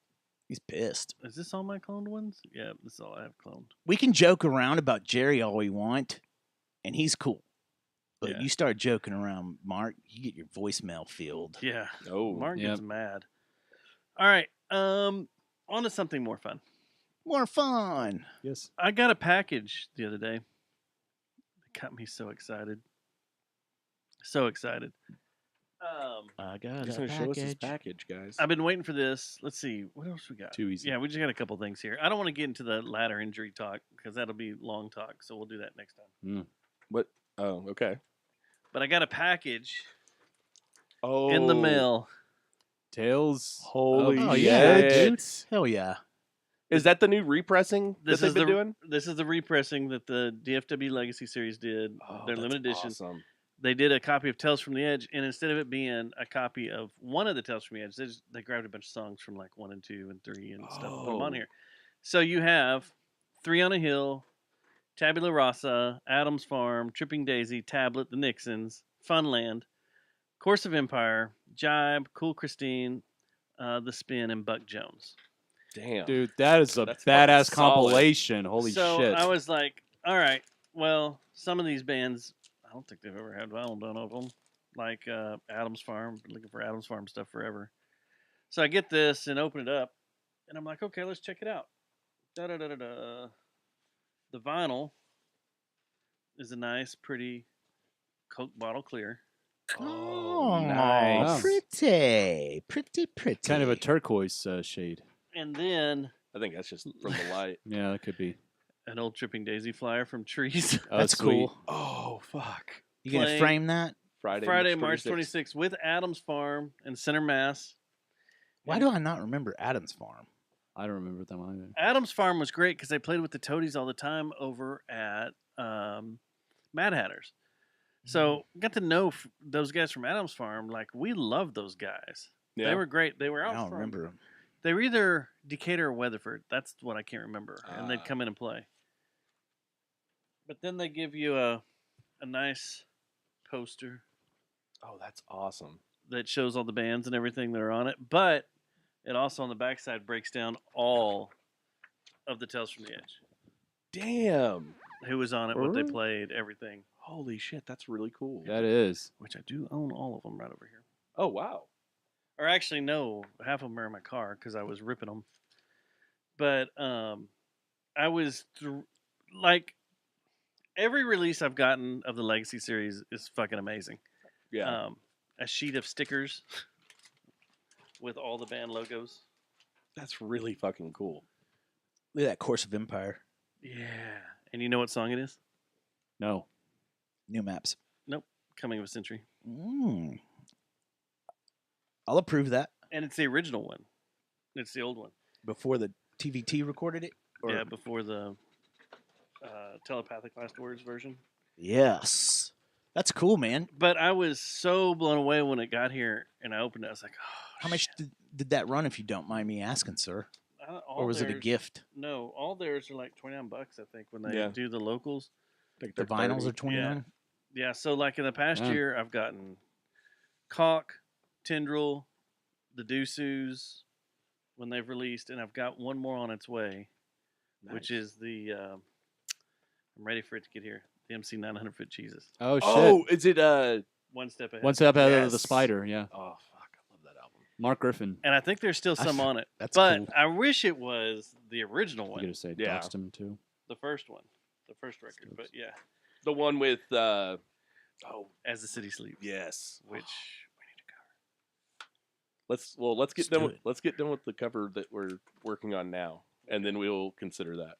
He's pissed. Is this all my cloned ones? Yeah, this is all I have cloned. We can joke around about Jerry all we want, and he's cool. But you start joking around, Mark, you get your voicemail filled. Yeah. Oh, Mark gets mad. All right. On to something more fun. More fun. Yes. I got a package the other day. It got me so excited. So excited. I got He's a going to show us his package. package, guys. I've been waiting for this. Let's see. What else we got? Too easy. Yeah, we just got a couple things here. I don't want to get into the ladder injury talk because that'll be long talk. So we'll do that next time. What? Oh, okay. But I got a package Oh. in the mail. Tales. Holy Oh, shit. yeah, dude. Hell yeah. Is that the new repressing that they've been doing? This is the repressing that the DFW Legacy series did. Oh, Their that's limited edition. awesome. They did a copy of Tales from the Edge, and instead of it being a copy of one of the Tales from the Edge, they grabbed a bunch of songs from like 1 and 2 and 3 and stuff and put them on Oh. here. So you have 3 on a Hill, Tabula Rasa, Adam's Farm, Tripping Daisy, Tablet, The Nixons, Funland, Course of Empire, Jibe, Cool Christine, The Spin, and Buck Jones. Damn. Dude, that is a That's badass fucking solid. compilation. Holy so shit. I was like, all right, well, some of these bands, I don't think they've ever had vinyl done of them. Like Adam's Farm, been looking for Adam's Farm stuff forever. So I get this and open it up, and I'm like, okay, let's check it out. Da-da-da-da-da. The vinyl is a nice, pretty Coke bottle clear. Oh, nice. Pretty. Kind of a turquoise shade. And then I think that's just from the light. Yeah, that could be. an old Tripping Daisy flyer from Trees. Oh, That's sweet. cool. Oh, fuck. You gonna Playing frame that? Friday, March 26th with Adams Farm in Center Mass. Why do I not remember Adam's Farm? I don't remember them either. Adams Farm was great because they played with the Toadies all the time over at Mad Hatters. So got to know those guys from Adams Farm. Like, we loved those guys. Yeah. They were great. They were out I don't from, remember them. They were either Decatur or Weatherford. That's what I can't remember. And they'd come in and play. But then they give you a nice poster Oh, that's awesome. that shows all the bands and everything that are on it. But it also on the backside breaks down all of the Tales from the Edge. Damn. Who was on it, what they Really? played, everything. Holy shit, that's really cool. That is. Which I do own all of them right over here. Oh, wow. Or actually, no, half of them are in my car because I was ripping them. But I was like, every release I've gotten of the Legacy series is fucking amazing. Yeah. A sheet of stickers with all the band logos. That's really fucking cool. Look at that Course of Empire. Yeah. And you know what song it is? No. New maps. Nope. Coming of a Century. I'll approve that. And it's the original one. It's the old one. Before the TVT recorded it? Or- Yeah, before the telepathic last words version. Yes. That's cool, man. But I was so blown away when it got here and I opened it. I was like, oh, How much did that run, if you don't mind me asking, sir? Or was it a theirs- gift? No, all theirs are like $29, I think, when they Yeah. do the locals. Like The they're vinyls 30. are 29? Yeah, so like in the past Yeah. year, I've gotten Caulk, Tendril, the Deuces when they've released, and I've got one more on its way, which is the, I'm ready for it to get here, the MC 900 Foot Cheeses. Oh, shit. Oh, is it One step ahead. One step ahead of the Yes. spider, yeah. Oh, fuck. I love that album. Mark Griffin. And I think there's still some on it. That's but cool. I wish it was the original You one, gotta say Yeah. doxed him too. the first one, the first record. But yeah, The one with, As the City Sleeps. yes. Which we need to cover. Let's get Let's done do with, it. let's get done with the cover that we're working on now, and then we'll consider that.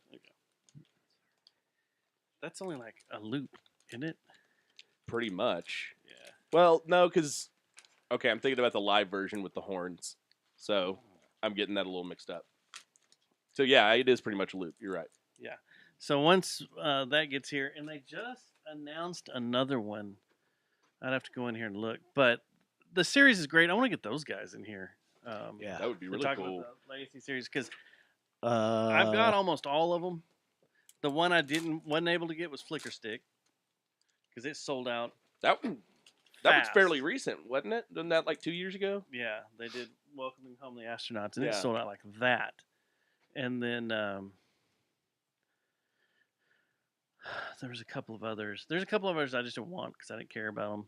That's only like a loop, isn't it? Pretty much. Yeah. Well, no, because okay, I'm thinking about the live version with the horns, so I'm getting that a little mixed up. So yeah, it is pretty much a loop. You're right. Yeah. So once that gets here, and they just announced another one. I'd have to go in here and look, but the series is great. I want to get those guys in here. Yeah. That would be to really talk cool. about the Legacy series because Uh, I've got almost all of them. The one I wasn't able to get was Flicker Stick because it sold out. That was fast. fairly recent, wasn't it? Wasn't that like 2 years ago? Yeah, they did Welcoming Home the Astronauts, and it Yeah. sold out like that. And then there was a couple of others. There's a couple of others I just didn't want because I didn't care about them.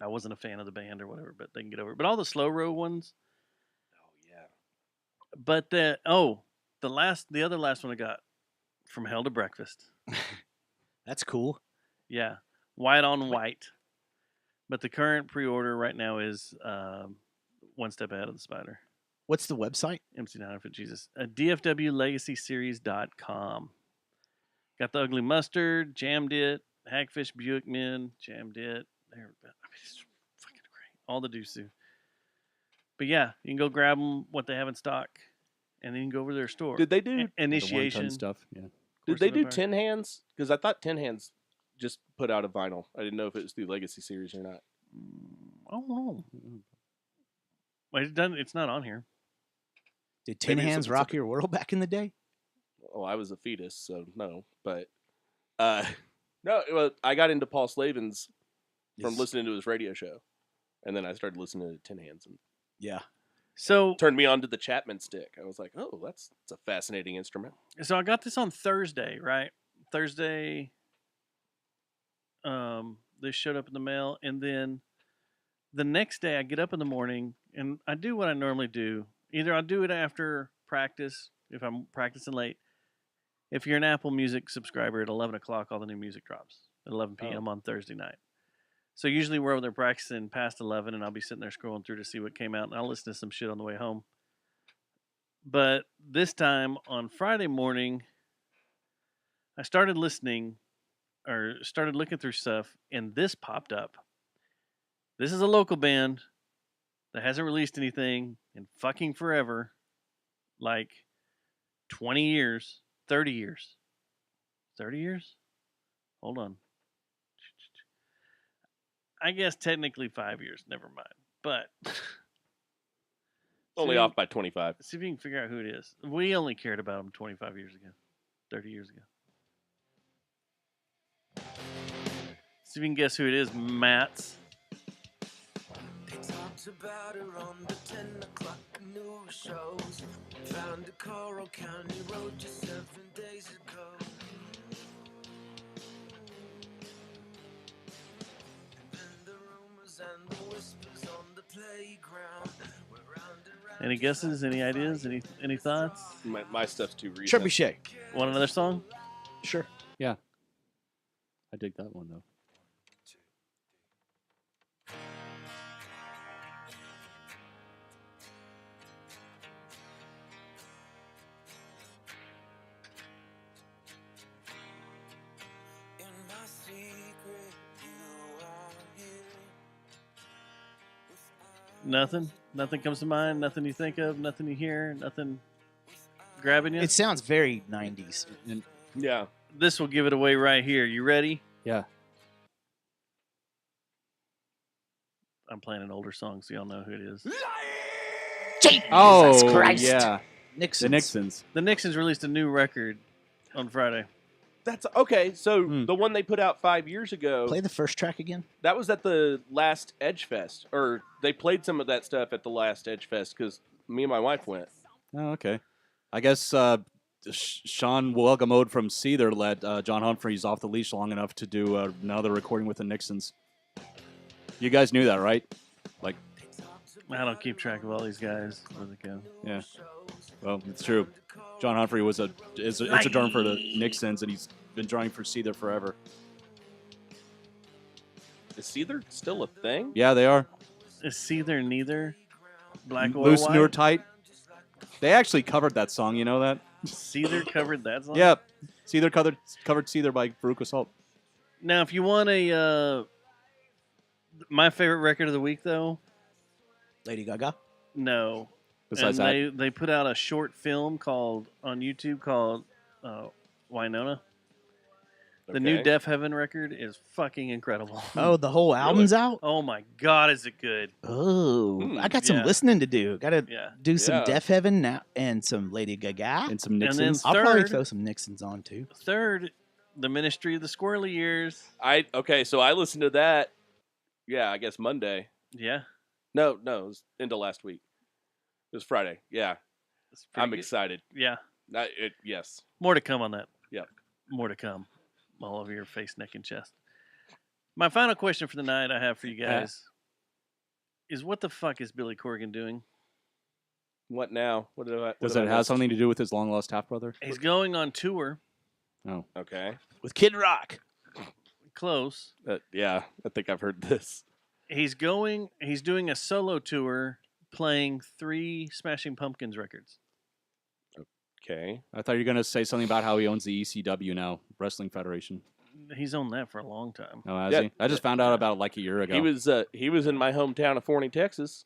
I wasn't a fan of the band or whatever, but they can get over it. But all the slow row ones. Oh yeah. But the other last one I got, From Hell to Breakfast. That's cool. Yeah, white on white. But the current pre-order right now is One Step Ahead of the Spider. What's the website? MC9 for Jesus. DFWLegacySeries.com. Got the Ugly Mustard, jammed it. Hagfish Buick Men, jammed it. It's fucking great. All the Doosu. But yeah, you can go grab them what they have in stock, and then you can go over to their store. Did they do Initiation The stuff? Yeah. Did they do Tin Hands? Because I thought Tin Hands just put out a vinyl. I didn't know if it was through Legacy Series or not. I don't know. Wait, it's not on here. Did Tin Maybe Hands it's rock your world back in the day? Oh, I was a fetus, so no. But no, I got into Paul Slavin's from listening to his radio show, and then I started listening to Tin Hands, and yeah, so turned me on to the Chapman stick. I was like, oh, that's a fascinating instrument. So I got this on Thursday, right? Thursday, this showed up in the mail, and then the next day I get up in the morning and I do what I normally do. Either I'll do it after practice if I'm practicing late. If you're an Apple Music subscriber, at 11 o'clock, all the new music drops at 11 p.m. on Thursday night. So usually we're over there practicing past 11, and I'll be sitting there scrolling through to see what came out, and I'll listen to some shit on the way home. But this time on Friday morning, I started listening or started looking through stuff, and this popped up. This is a local band that hasn't released anything in fucking forever, like 20 years, 30 years. 30 years? Hold on. I guess technically 5 years. Never mind. But Only off by 25. See if you can figure out who it is. We only cared about them 25 years ago, 30 years ago. See if you can guess who it is, Matt. About her on the 10 o'clock news shows. Found a Coral County road just 7 days ago. And the rumors and the whispers on the playground. Any guesses? Any ideas? Any thoughts? My stuff's too recent. Trebuchet. Want another song? Sure. Yeah. I dig that one though. Nothing? Nothing comes to mind? Nothing you think of? Nothing you hear? Nothing grabbing you? It sounds very 90s. Yeah. This will give it away right here. You ready? Yeah. I'm playing an older song so y'all know who it is. Oh, Christ. yeah. Nixons. The Nixons. The Nixons released a new record on Friday. That's okay. So the one they put out 5 years ago. Play the first track again. That was at the last Edge Fest, or they played some of that stuff at the last Edge Fest because me and my wife went. Oh, okay. I guess Sean Welgamode from Seether let John Humphreys off the leash long enough to do another recording with the Nixons. You guys knew that, right? Like, I don't keep track of all these guys. Where they go? yeah. Well, it's true. John Humphrey is a drummer for the Nixons, and he's been drumming for Seether forever. Is Seether still a thing? Yeah, they are. Is Seether neither? Black Oil Loose White? Newer Tight. They actually covered that song. You know that? Seether covered that song? Yep. Seether covered Seether by Veruca Salt. Now, if you want a my favorite record of the week, though, Lady Gaga. No. Besides and they put out a short film on YouTube called Winona. The new Okay. Deaf Heaven record is fucking incredible. Oh, the whole album's out? Oh my God, is it good? Oh, I got some Yeah. listening to do. Got to Yeah. do some Yeah. Deaf Heaven now and some Lady Gaga. And some then Nixons. I'll probably third- throw some Nixons on too. Third, The Ministry of the Squirrely Years. Okay, so I listened to that. Yeah, I guess Monday. Yeah. No, it was into last week. It was Friday. Yeah, I'm good. excited. Yeah. Yes. More to come on that. Yep. More to come. All over your face, neck, and chest. My final question for the night I have for you guys is what the fuck is Billy Corgan doing? What now? Does it have something to do with his long lost half brother? He's going on tour. Oh. Okay. With Kid Rock. Close. Yeah, I think I've heard this. He's doing a solo tour playing 3 Smashing Pumpkins records. Okay. I thought you were going to say something about how he owns the ECW now, Wrestling Federation. He's owned that for a long time. Oh, has he? I just found out about it like a year ago. He was in my hometown of Forney, Texas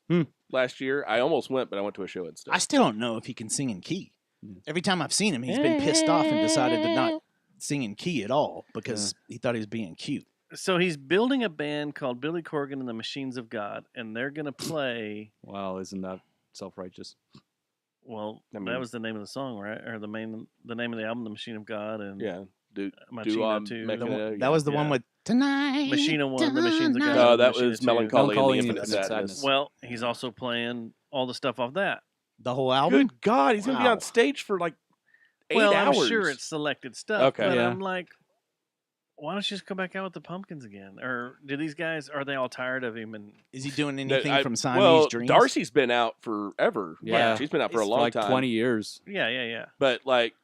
last year. I almost went, but I went to a show instead. I still don't know if he can sing in key. Every time I've seen him, he's been pissed off and decided to not sing in key at all because he thought he was being cute. So he's building a band called Billy Corgan and the Machines of God, and they're going to play... Wow, isn't that self-righteous? Well, that was the name of the song, right? Or the name of the album, The Machine of God, and Machina 2. That was the one with Tonight. Machina 1, The Machines of God. No, that Machina was 2. Melancholy and the Infinite Sadness. Well, he's also playing all the stuff off that. The whole album? Good God, he's going to be on stage for like 8 hours. I'm sure it's selected stuff. Okay. But Yeah. I'm like, why don't you just come back out with the Pumpkins again? Or do these guys, are they all tired of him? And is he doing anything from Siamese Dreams? Darcy's been out forever. Yeah. Like, she's been out for a long like time. 20 years. Yeah. But like,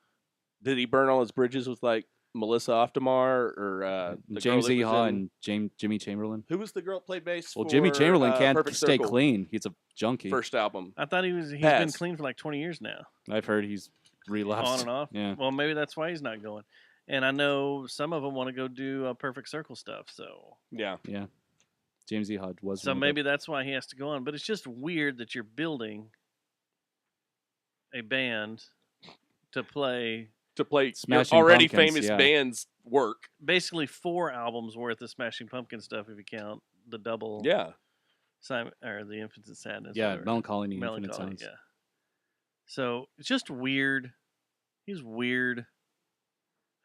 did he burn all his bridges with like Melissa Oftamar or the James girl that E. was Ha in- and Jimmy Chamberlain? Who was the girl that played bass? Well, for, Jimmy Chamberlain can't Perfect stay Circle? clean. He's a junkie. First album. I thought he's been Pass. clean for like 20 years now. I've heard he's relapsed. On and off. Yeah. Well, maybe that's why he's not going. And I know some of them want to go do Perfect Circle stuff. So Yeah. James E. Hud was. So one of maybe that's why he has to go on. But it's just weird that you're building a band to play your Smashing already Pumpkins, famous yeah. band's work. basically 4 albums worth of Smashing Pumpkin stuff if you count the double. Yeah. Simon or the Infinite Sadness. Yeah, whatever. Melancholy and the Infinite Melancholy, Sadness. yeah. So it's just weird. He's weird.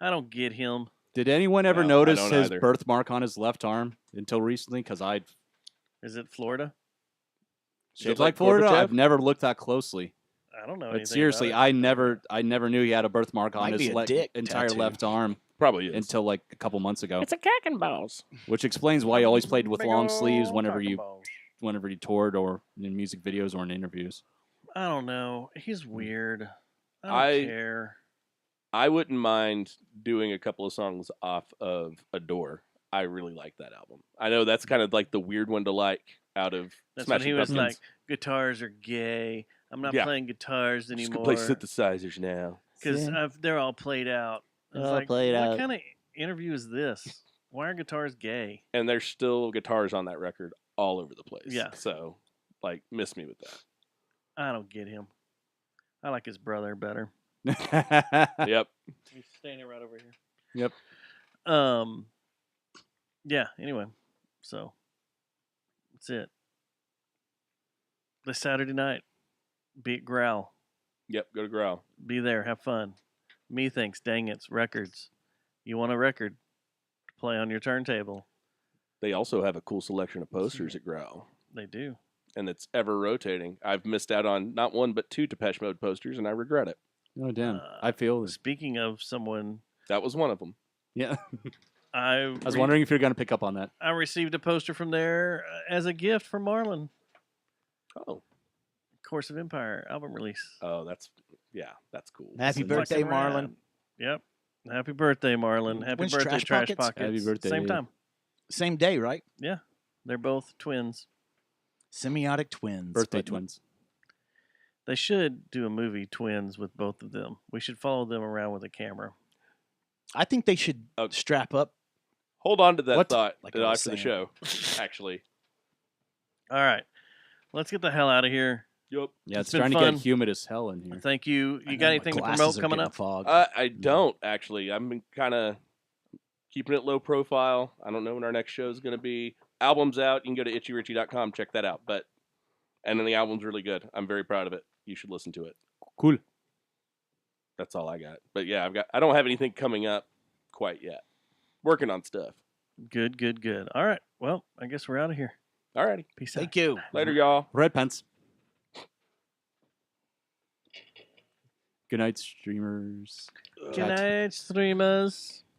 I don't get him. Did anyone ever No, I notice don't his either. birthmark on his left arm until recently? Because I'd Is it Florida? shaped like like Florida. Gorbachev? I've never looked that closely. I don't know. But anything seriously, about it. I never knew he had a birthmark on Might be his a dick entire tattoo. left arm Probably is. until like a couple months ago. a cack and balls. Which explains why he always played with Big long ol' sleeves whenever cock and you balls. whenever he toured or in music videos or in interviews. I don't know. He's weird. I I- don't care. I wouldn't mind doing a couple of songs off of Adore. I really like that album. I know that's kind of like the weird one to like out of That's when Smashing he was Pumpkins. like, guitars are gay. I'm not Yeah. playing guitars Just anymore. gonna play synthesizers now. Because they're all played out. It's All like, played what out. kind of interview is this? Why are guitars gay? And there's still guitars on that record all over the place. Yeah. So, like, miss me with that. I don't get him. I like his brother better. Yep. He's standing right over here. Yep. Yeah, anyway. So that's it. This Saturday night, be at Growl. Yep. Go to Growl. Be there, have fun. Methinks, dang it's records. You want a record to play on your turntable. They also have a cool selection of posters at Growl. They do. And it's ever rotating. I've missed out on not one but 2 Depeche Mode posters, and I regret it. Oh damn! I feel this. Speaking of someone, That was one of them. Yeah. I I was wondering if you're going to pick up on that. I received a poster from there as a gift from Marlon. Oh. Course of Empire album release. Oh, that's cool. Happy birthday, Fucking rad. Marlon. Yep. Happy birthday, Marlon. Happy When's birthday, Trash Trash Pockets? Pockets. Happy birthday. Same time. Same day, right? Yeah. They're both twins. Semiotic twins. Birthday but twins. They should do a movie, Twins, with both of them. We should follow them around with a camera. I think they should strap up. Hold on to that What? thought Like I was after the saying. show, actually. All right. Let's get the hell out of here. Yep. Yeah, it's been starting fun. to get humid as hell in here. Thank you. I You know, got my anything to glasses promote are coming getting up? fogged. I don't, actually. I've been kind of keeping it low profile. I don't know when our next show is going to be. Album's out. You can go to itchyrichie.com, check that out. And then the album's really good. I'm very proud of it. You should listen to it. Cool. That's all I got. But yeah, I don't have anything coming up quite yet. Working on stuff. Good. All right. Well, I guess we're out of here. All righty. Peace out. Thank you. Later, y'all. Red pants. Good night, streamers. Good night, streamers.